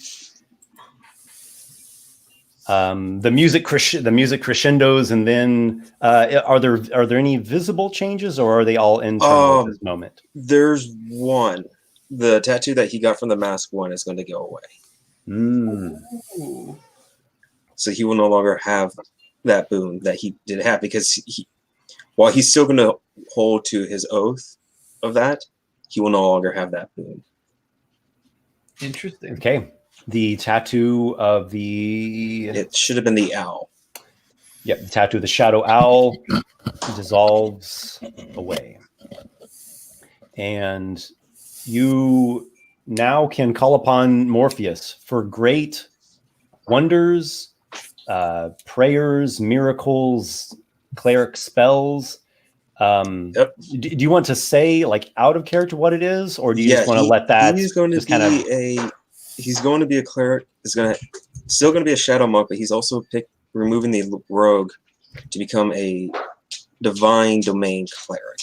The music crescendos, and then are there any visible changes, or are they all internal at this moment? There's one. the tattoo that he got from the mask one is going to go away. Ooh. So he will no longer have that boon that he did have, because while he's still going to hold to his oath of that, he will no longer have that boon. Interesting. Okay. The tattoo of the... It should have been the owl. Yep, the tattoo of the shadow owl dissolves away. And you now can call upon Morpheus for great wonders, prayers, miracles, cleric spells. Yep. Do you want to say, like, out of character what it is, or do you just want to let that he's going to just be kind of... he's going to be a cleric. He's still going to be a shadow monk, but he's also removing the rogue to become a divine domain cleric.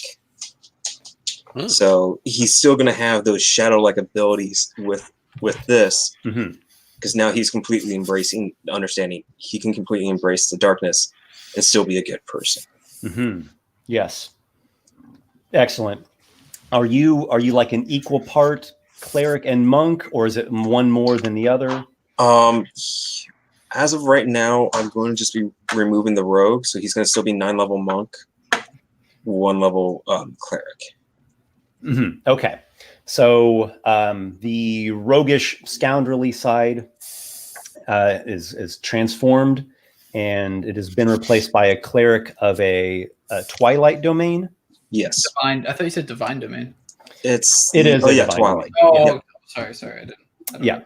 So he's still going to have those shadow-like abilities with this, because now he's completely understanding. He can completely embrace the darkness and still be a good person. Yes. Excellent. Are you like an equal part cleric and monk, or is it one more than the other? As of right now, I'm going to just be removing the rogue, so he's going to still be 9-level monk, 1-level cleric. Okay. So the roguish, scoundrelly side is transformed, and it has been replaced by a cleric of a twilight domain. Yes. Divine. I thought you said divine domain. It is. Oh yeah, divine twilight. domain. Oh, sorry. I didn't Yeah. know.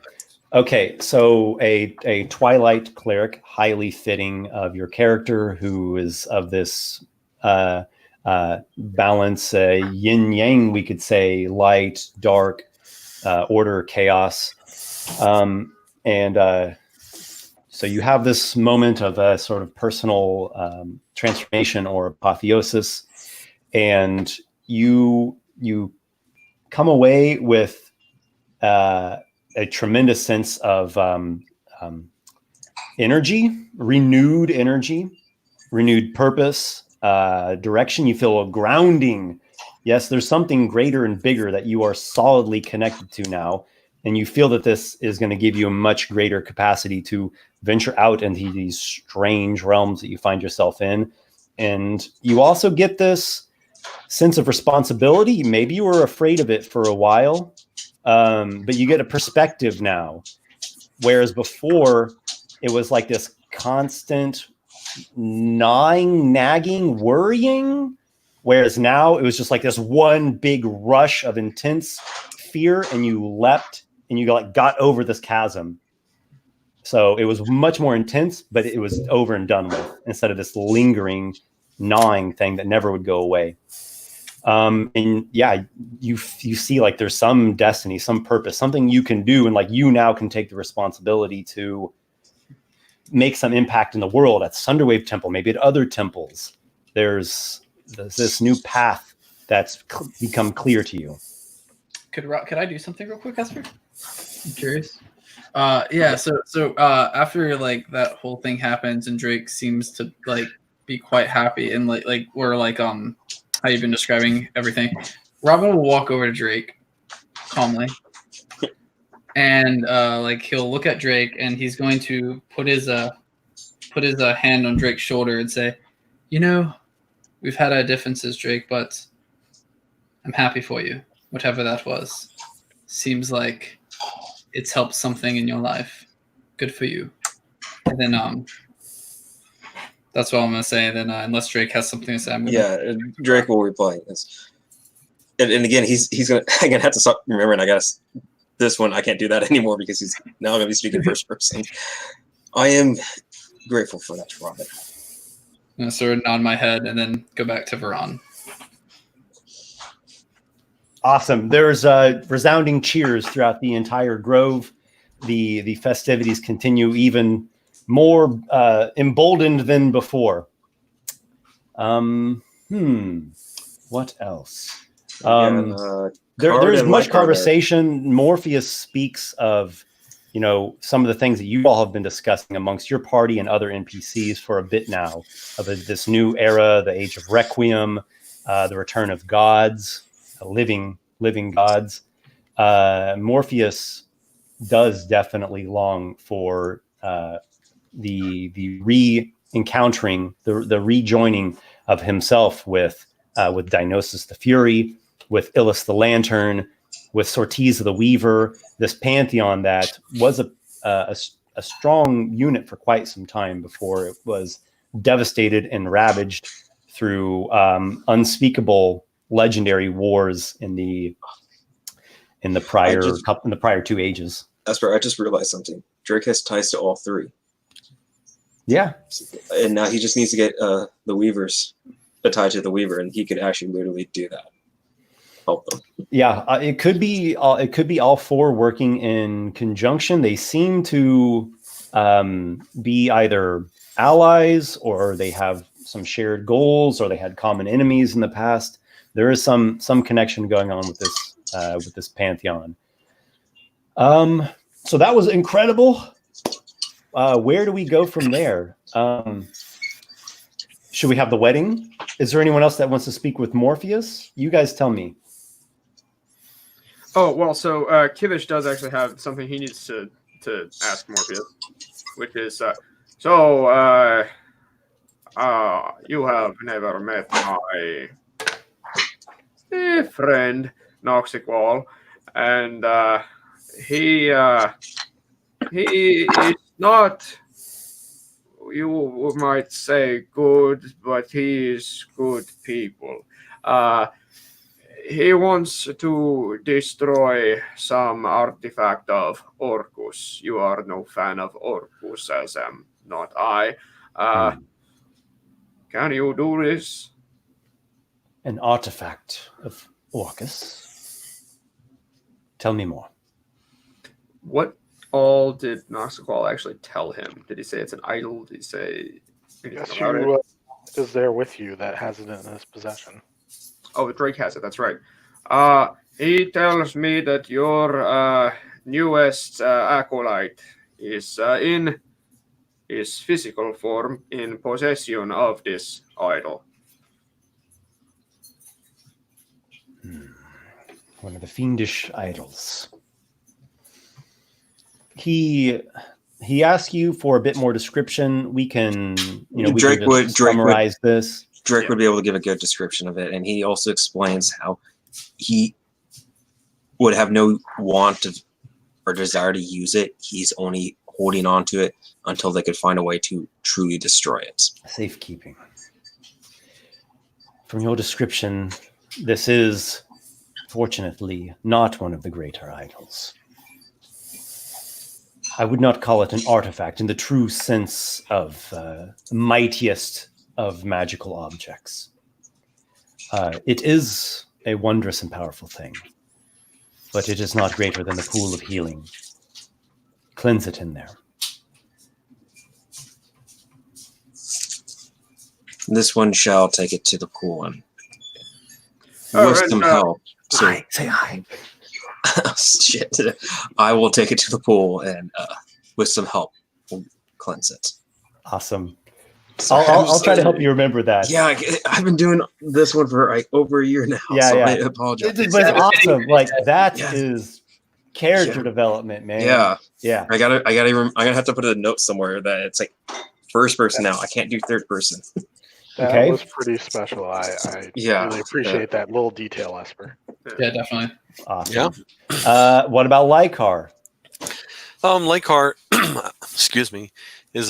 Okay, so a twilight cleric, highly fitting of your character, who is of this balance, yin yang, we could say, light, dark, order, chaos, and so you have this moment of a sort of personal transformation or apotheosis, and you come away with a tremendous sense of energy, renewed purpose, direction. You feel a grounding. Yes, there's something greater and bigger that you are solidly connected to now. And you feel that this is going to give you a much greater capacity to venture out into these strange realms that you find yourself in. And you also get this sense of responsibility. Maybe you were afraid of it for a while, but you get a perspective now. Whereas before, it was like this constant gnawing, nagging, worrying. Whereas now it was just like this one big rush of intense fear, and you leapt and you got over this chasm. So it was much more intense, but it was over and done with, instead of this lingering, gnawing thing that never would go away. And yeah, you see like there's some destiny, some purpose, something you can do, and like you now can take the responsibility to make some impact in the world at Sunderwave Temple, maybe at other temples. There's this new path that's become clear to you. Could I do something real quick, Esper? I'm curious. Yeah. So after like that whole thing happens, and Drake seems to like be quite happy, and like we're like how you've been describing everything, Robin will walk over to Drake calmly, and like he'll look at Drake, and he's going to put his hand on Drake's shoulder and say, "You know, we've had our differences, Drake, but I'm happy for you. Whatever that was, seems like it's helped something in your life. Good for you." And then that's what I'm gonna say. Then unless Drake has something to say, Drake will reply this. And again, he's gonna have to stop remembering. I guess this one I can't do that anymore because he's now gonna be speaking first person. I am grateful for that, Robin. I'm gonna sort of nod my head and then go back to Veron. Awesome. There's resounding cheers throughout the entire grove. The festivities continue, even more emboldened than before. What else? There's much conversation. Morpheus speaks of, some of the things that you all have been discussing amongst your party and other NPCs for a bit now, of this new era, the Age of Requiem, the return of gods, living gods. Morpheus does definitely long for the re-encountering, the rejoining of himself with Dionysus the Fury, with Illus the Lantern, with Sortiz the Weaver, this pantheon that was a strong unit for quite some time before it was devastated and ravaged through unspeakable legendary wars in the prior 2 ages. Esper, I just realized something. Drake has ties to all 3. Yeah. And now he just needs to get the Weavers tied to the Weaver, and he could actually literally do that. Help them. Yeah, it could be all 4 working in conjunction. They seem to be either allies, or they have some shared goals, or they had common enemies in the past. There is some connection going on with this pantheon. So that was incredible. Where do we go from there? Should we have the wedding? Is there anyone else that wants to speak with Morpheus? You guys tell me. Oh, well, so Kivish does actually have something he needs to ask Morpheus, which is, you have never met my friend Noxiqual, and he is not, you might say, good, but he is good people. He wants to destroy some artifact of Orcus. You are no fan of Orcus, as am not I. Can you do this? An artifact of Orcus? Tell me more. What all did Noxiqual actually tell him? Did he say it's an idol? Did he say anything Yes, about it? is there with you that has it in his possession. Oh, Drake has it. That's right. He tells me that your newest acolyte is in his physical form in possession of this idol. One of the fiendish idols. He asked you for a bit more description. We can, Drake would summarize this. Drake would be able to give a good description of it, and he also explains how he would have no want of or desire to use it. He's only holding on to it until they could find a way to truly destroy it. Safekeeping. From your description, this is, fortunately, not one of the greater idols. I would not call it an artifact in the true sense of mightiest of magical objects. It is a wondrous and powerful thing, but it is not greater than the pool of healing. Cleanse it in there. This one shall take it to the pool and Oh, with and, some help. So, Aye, say aye. shit. I will take it to the pool and with some help, we'll cleanse it. Awesome. So I'll try to help you remember that. Yeah, I've been doing this one for like over a year now. Yeah, so yeah. I apologize. But it's awesome. Like that Yeah. is character Yeah. development, man. Yeah, Yeah. I gotta have to put a note somewhere that it's like first person now. I can't do third person. That Okay. was pretty special. I Yeah. really appreciate that little detail, Esper. Yeah, definitely. Awesome. What about Lykar? Lykar, excuse me, is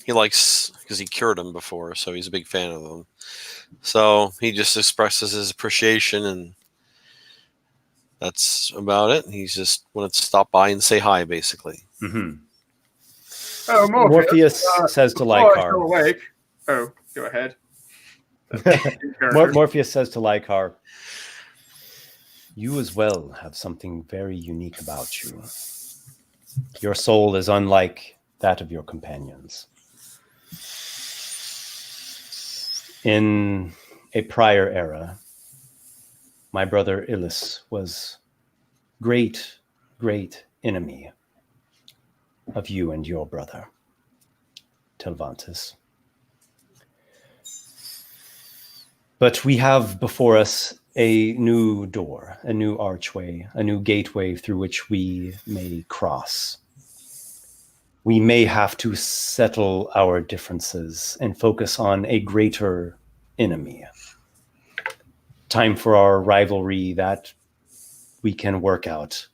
he likes, because he cured him before, so he's a big fan of them. So he just expresses his appreciation, and that's about it. He's just wanted to stop by and say hi, basically. Mm-hmm. Oh, Morpheus says to before I go Lykar. awake. Oh, go ahead. Morpheus says to Lykar, you as well have something very unique about you. Your soul is unlike that of your companions. In a prior era, my brother Illus was great enemy of you and your brother, Telvantis. But we have before us a new door, a new archway, a new gateway through which we may cross. We may have to settle our differences and focus on a greater enemy. Time for our rivalry that we can work out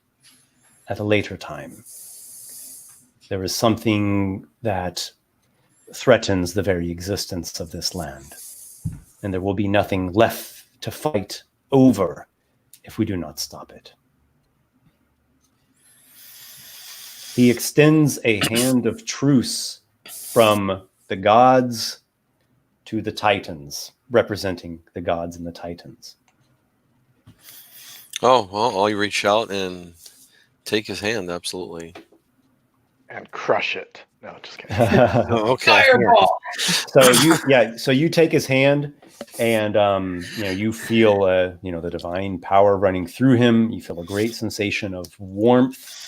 at a later time. There is something that threatens the very existence of this land, and there will be nothing left to fight over if we do not stop it. He extends a hand of truce from the gods to the Titans, representing the gods and the Titans. Oh, well, I'll reach out and take his hand, absolutely. And crush it. No, just kidding. Oh, okay. Fireball! So you take his hand, and you feel the divine power running through him. You feel a great sensation of warmth.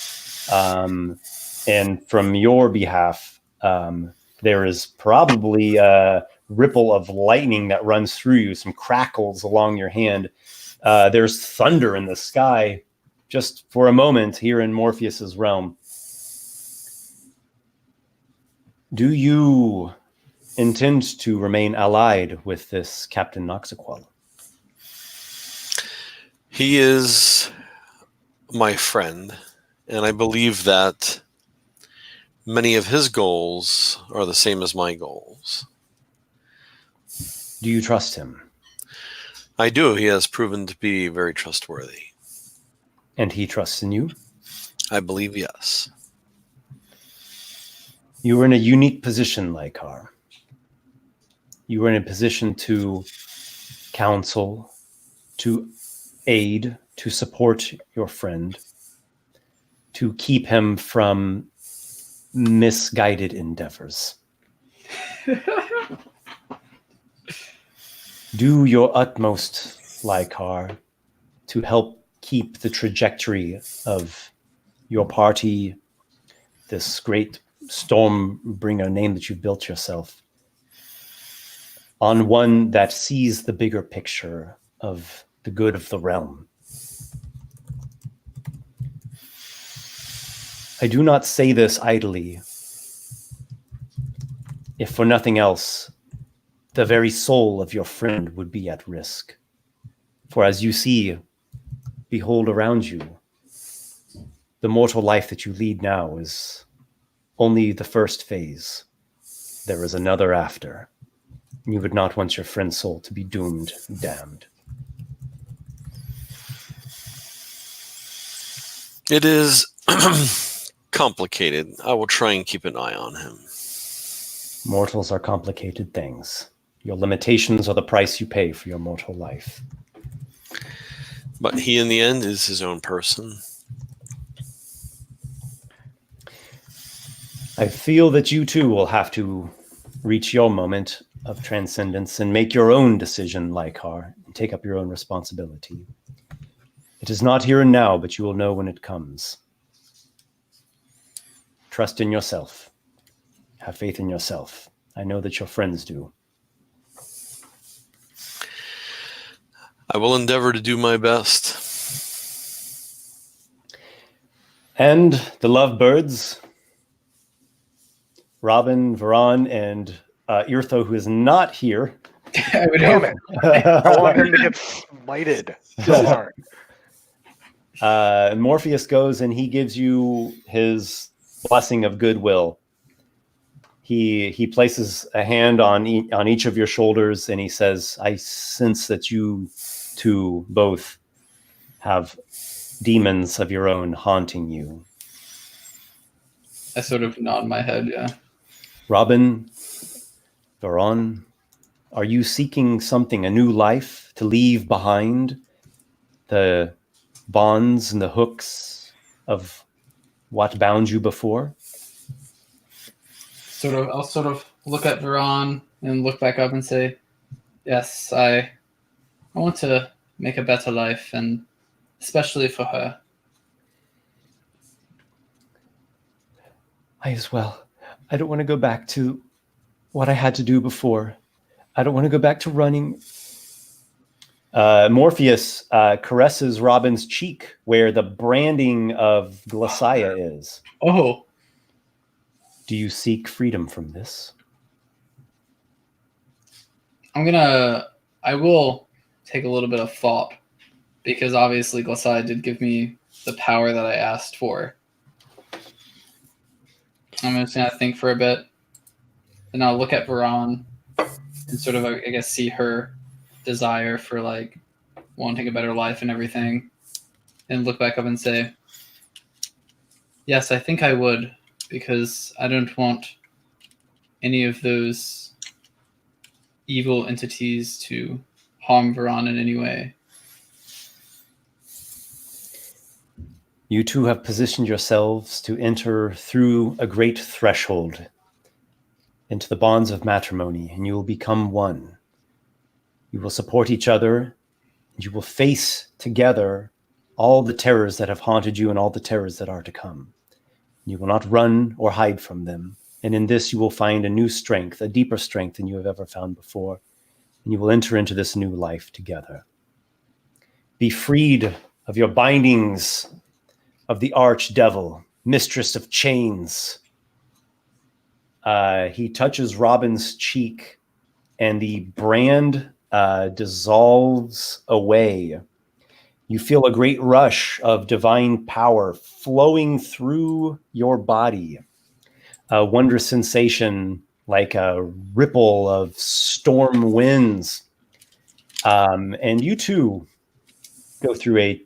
And from your behalf, there is probably a ripple of lightning that runs through you, some crackles along your hand. There's thunder in the sky just for a moment here in Morpheus's realm. Do you intend to remain allied with this Captain Noxiqual? He is my friend, and I believe that many of his goals are the same as my goals. Do you trust him? I do. He has proven to be very trustworthy. And he trusts in you? I believe yes. You are in a unique position, Lykar. You are in a position to counsel, to aid, to support your friend, to keep him from misguided endeavors. Do your utmost, Lykar, to help keep the trajectory of your party, this great Stormbringer name that you've built yourself, on one that sees the bigger picture of the good of the realm. I do not say this idly, if for nothing else, the very soul of your friend would be at risk. For as you see, behold around you, the mortal life that you lead now is only the first phase. There is another after. You would not want your friend's soul to be doomed, damned. It is complicated. I will try and keep an eye on him. Mortals are complicated things. Your limitations are the price you pay for your mortal life. But he, in the end, is his own person. I feel that you too will have to reach your moment of transcendence and make your own decision, Lykar, and take up your own responsibility. It is not here and now, but you will know when it comes. Trust in yourself. Have faith in yourself. I know that your friends do. I will endeavor to do my best. And the lovebirds, Robin, Varan, and Irtho, who is not here. I would Damn hope. it. I want him to get smited so hard. Morpheus goes and he gives you his blessing of goodwill. He places a hand on each of your shoulders and he says, I sense that you two both have demons of your own haunting you. I sort of nod my head, yeah. Robin, Varan, are you seeking something, a new life, to leave behind the bonds and the hooks of what bound you before? I'll sort of look at Varan and look back up and say, yes, I want to make a better life, and especially for her. I as well. I don't want to go back to what I had to do before. I don't want to go back to running. Morpheus caresses Robin's cheek where the branding of Glacia is. Oh, Do you seek freedom from this? I will take a little bit of thought, because obviously Glacia did give me the power that I asked for. I'm just gonna think for a bit, and I'll look at Varan and sort of, I guess, see her desire for like wanting a better life and everything, and look back up and say, yes, I think I would, because I don't want any of those evil entities to harm Varan in any way. You two have positioned yourselves to enter through a great threshold into the bonds of matrimony, and you will become one. You will support each other, and you will face together all the terrors that have haunted you and all the terrors that are to come. You will not run or hide from them. And in this, you will find a new strength, a deeper strength than you have ever found before. And you will enter into this new life together. Be freed of your bindings of the archdevil, mistress of chains. He touches Robin's cheek, and the brand dissolves away. You feel a great rush of divine power flowing through your body. A wondrous sensation like a ripple of storm winds. And you too go through a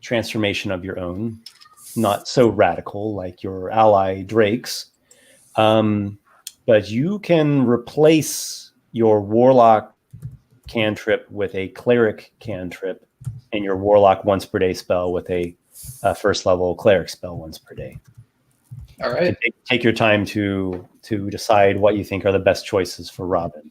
transformation of your own, not so radical like your ally Drake's. But you can replace your Warlock cantrip with a Cleric cantrip, and your Warlock once per day spell with a first level Cleric spell once per day. All right. Take your time to decide what you think are the best choices for Robin.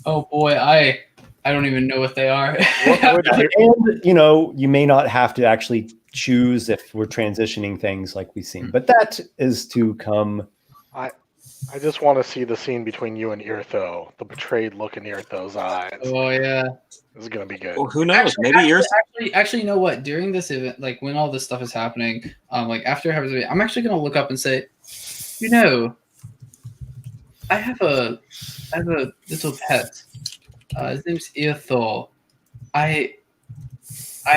Oh boy, I don't even know what they are. And you may not have to actually choose if we're transitioning things like we've seen, but that is to come. I just want to see the scene between you and Irtho, the betrayed look in Irtho's eyes. Oh yeah. This is gonna be good. Well, who knows? Maybe yours. Actually, you know what? During this event, like when all this stuff is happening, like after having the event, I'm actually gonna look up and say, I have a little pet. His name's Irthor. I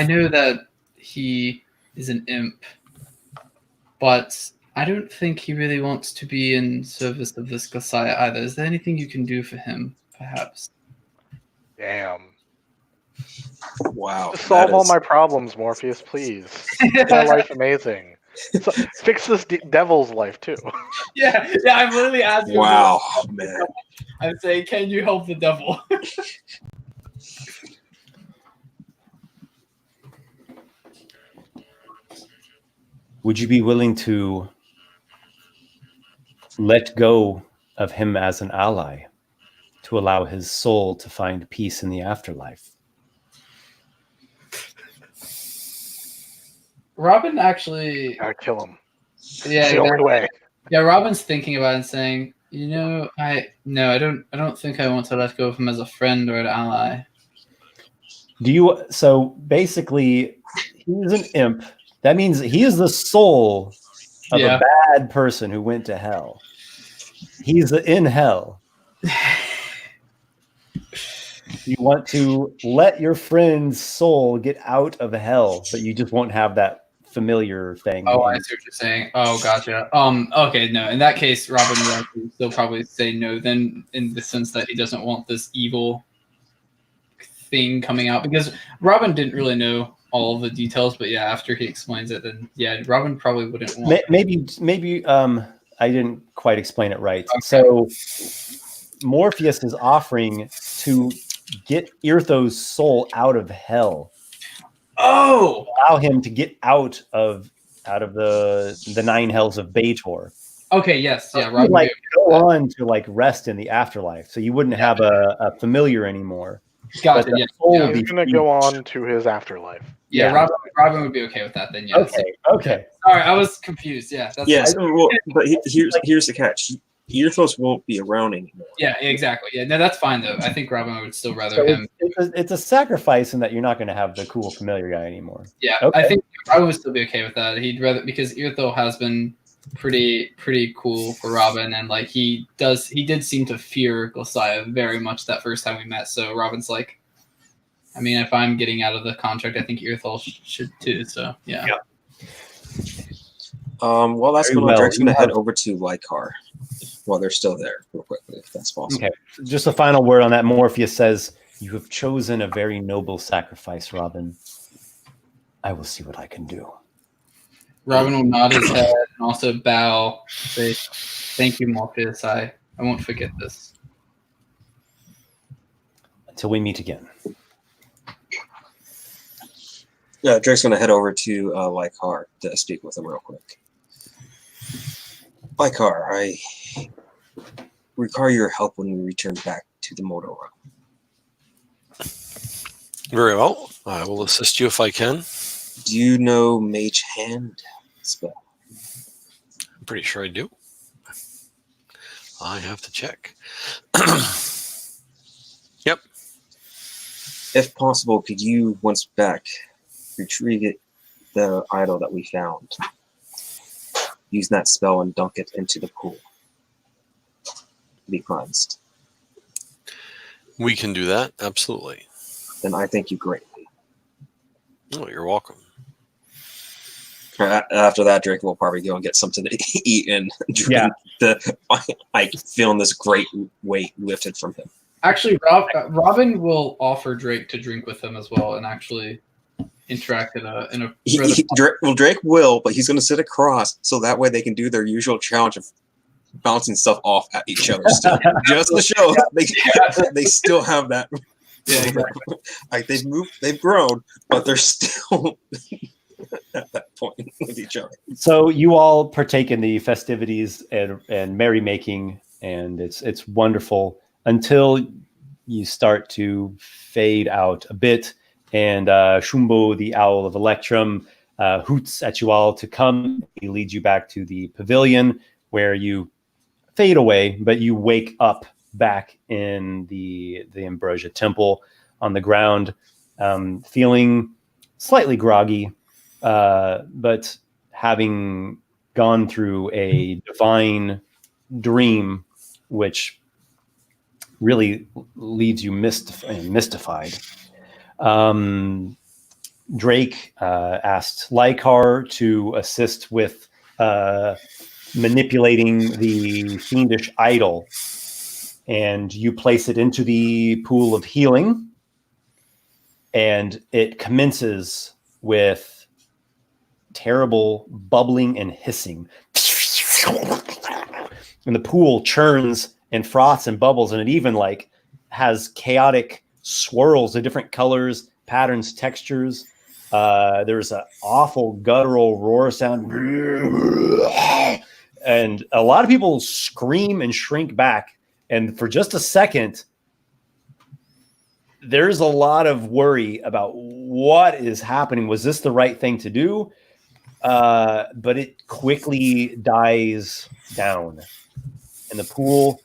know that he is an imp, but I don't think he really wants to be in service of this Glacia either. Is there anything you can do for him, perhaps? Damn. Wow. Just solve all my problems, Morpheus, please. Make my life amazing. So, fix this devil's life too. Yeah, I'm literally asking. Wow, man. I'm saying, can you help the devil? Would you be willing to let go of him as an ally to allow his soul to find peace in the afterlife? Robin actually. Gotta kill him. Yeah, It's the only way. Yeah, Robin's thinking about it and saying, I don't think I want to let go of him as a friend or an ally. So basically, he's an imp. That means he is the soul of a bad person who went to hell. He's in hell. You want to let your friend's soul get out of hell, but you just won't have that familiar thing. Oh, I see what you're saying. Oh, gotcha. Okay, no. In that case, Robin would actually still probably say no then, in the sense that he doesn't want this evil thing coming out, because Robin didn't really know all the details, but yeah, after he explains it, then yeah, Robin probably wouldn't want. Maybe I didn't quite explain it right. Okay. So Morpheus is offering to get Irtho's soul out of hell. Oh, allow him to get out of the 9 hells of Baator. Okay, yes, yeah. Robin like go on to like rest in the afterlife, so you wouldn't have a familiar anymore. Gotcha. Yeah, he's gonna go on to his afterlife. Yeah, Robin would be okay with that then. Yeah. Okay. Sorry, I was confused. Yeah. Yes. Well, but here's the catch. Earthos won't be around anymore. Yeah, exactly. Yeah, no, that's fine though. I think Robin would still rather So him. it's a sacrifice in that you're not going to have the cool familiar guy anymore. Yeah, Okay. I think Robin would still be okay with that. He'd rather, because Earthol has been pretty cool for Robin, and like he did seem to fear Glasiah very much that first time we met. So Robin's like, I mean, if I'm getting out of the contract, I think Earthol should too. So yeah. Well, that's Very going well. Drake's going to You head have- over to Lykar while they're still there, real quickly, if that's possible. Okay. Just a final word on that. Morpheus says, "You have chosen a very noble sacrifice, Robin. I will see what I can do." Robin will nod his head and also bow, say, "Thank you, Morpheus. I won't forget this." Until we meet again. Yeah, Drake's going to head over to Lykar to speak with him real quick. Lykar, I require your help when we return back to the Mortal Realm. Very well. I will assist you if I can. Do you know Mage Hand spell? I'm pretty sure I do. I have to check. Yep. If possible, could you, once back, retrieve the idol that we found? Use that spell and dunk it into the pool. Be cleansed. We can do that. Absolutely. Then I thank you greatly. Oh, you're welcome. After that, Drake will probably go and get something to eat and drink. Feeling this great weight lifted from him. Actually, Robin will offer Drake to drink with him as well, and actually interact in a Drake will, but he's going to sit across so that way they can do their usual challenge of bouncing stuff off at each other still, just to show they still have that. Yeah, exactly. Like they've grown, but they're still at that point with each other. So you all partake in the festivities and merrymaking, and it's wonderful until you start to fade out a bit. And Shumbo, the Owl of Electrum, hoots at you all to come. He leads you back to the pavilion where you fade away, but you wake up back in the Ambrosia temple on the ground, feeling slightly groggy, but having gone through a divine dream, which really leaves you mystified. Drake asked Lykar to assist with manipulating the fiendish idol, and you place it into the pool of healing, and it commences with terrible bubbling and hissing. And the pool churns and froths and bubbles, and it even like has chaotic swirls of different colors, patterns, textures. There's an awful guttural roar sound, and a lot of people scream and shrink back. And for just a second, there's a lot of worry about what is happening. Was this the right thing to do? But it quickly dies down, and the pool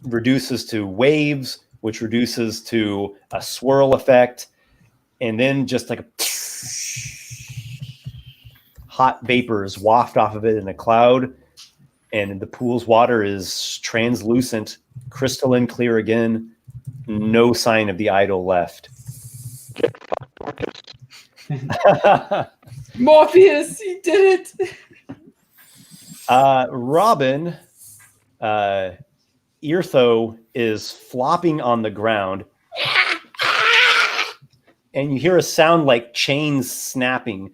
reduces to waves, which reduces to a swirl effect, and then just like a hot vapors waft off of it in a cloud, and the pool's water is translucent, crystalline clear again. No sign of the idol left. Get fucked, Marcus. Morpheus, he did it. Robin, Eartho is flopping on the ground, and you hear a sound like chains snapping.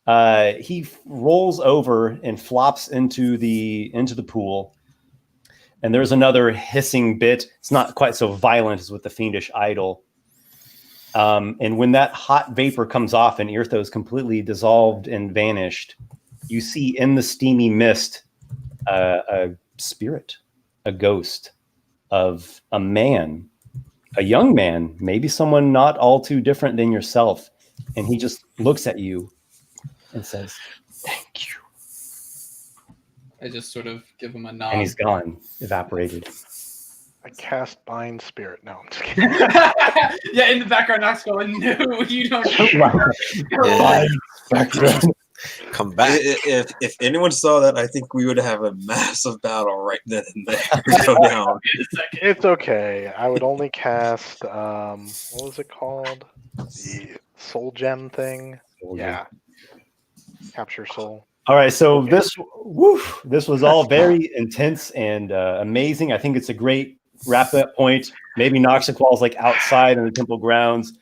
He rolls over and flops into the pool, and there's another hissing bit. It's not quite so violent as with the fiendish idol. And when that hot vapor comes off and Eartho is completely dissolved and vanished, you see in the steamy mist a spirit, a ghost of a man, a young man, maybe someone not all too different than yourself. And he just looks at you and says, "Thank you." I just sort of give him a nod. And he's gone, evaporated. I cast Bind Spirit. No, I'm just kidding. Yeah, in the background, Knox going, no, you don't. Come back. If anyone saw that, I think we would have a massive battle right then and there. Go down. It's okay. I would only cast what was it called? The Soul Gem thing. Yeah. Capture Soul. All right, so this was all very intense and amazing. I think it's a great wrap-up point. Maybe Noxiqual is like outside in the temple grounds,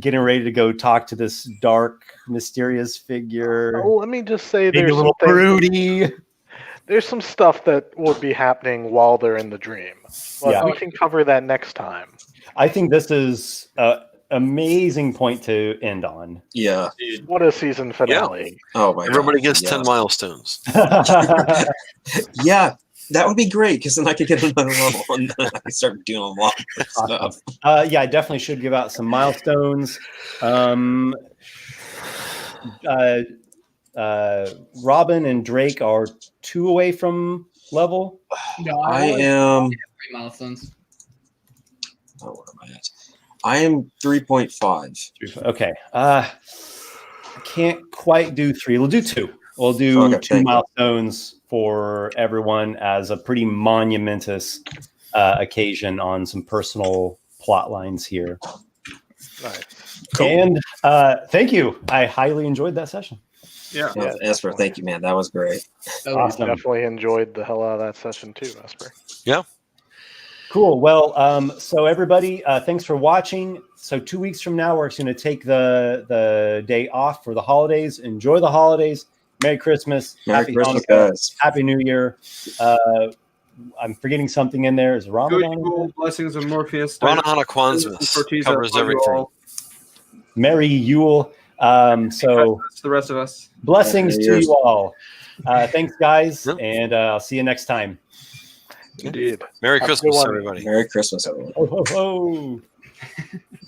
getting ready to go talk to this dark, mysterious figure. Oh, let me just say Maybe there's a little some things- broody. There's some stuff that would be happening while they're in the dream. But Yeah. we can cover that next time. I think this is an amazing point to end on. Yeah. What a season finale. Oh my Everybody God. gets 10 milestones. Yeah, that would be great because then I could get another level and then I could start doing a lot of stuff. Yeah, I definitely should give out some milestones. Robin and Drake are 2 away from level. No, I am. 3 milestones. Oh, where am I at? I am 3.5. Okay. I can't quite do 3. We'll do 2. We'll do Okay, 2 thank you. milestones for everyone as a pretty monumentous occasion on some personal plot lines here. Nice. And thank you. I highly enjoyed that session. Yeah. Yeah, Esper, thank you, man. That was great. Awesome. Definitely enjoyed the hell out of that session too, Esper. Cool. Well, so everybody, thanks for watching. So 2 weeks from now, we're going to take the day off for the holidays. Enjoy the holidays. Merry Christmas. Merry Happy Christmas, Hanukkah, guys. Happy New Year. I'm forgetting something in there. Is Good Ramadan? evil, blessings of Morpheus. Ranahana Kwanzaa covers everything. Merry Yule. So That's the rest of us. blessings Merry to Year's. you all. Thanks, guys. Yep. And I'll see you next time. Indeed. Merry Have a good Christmas, one. everybody. Merry Christmas, everyone. Ho, ho, ho.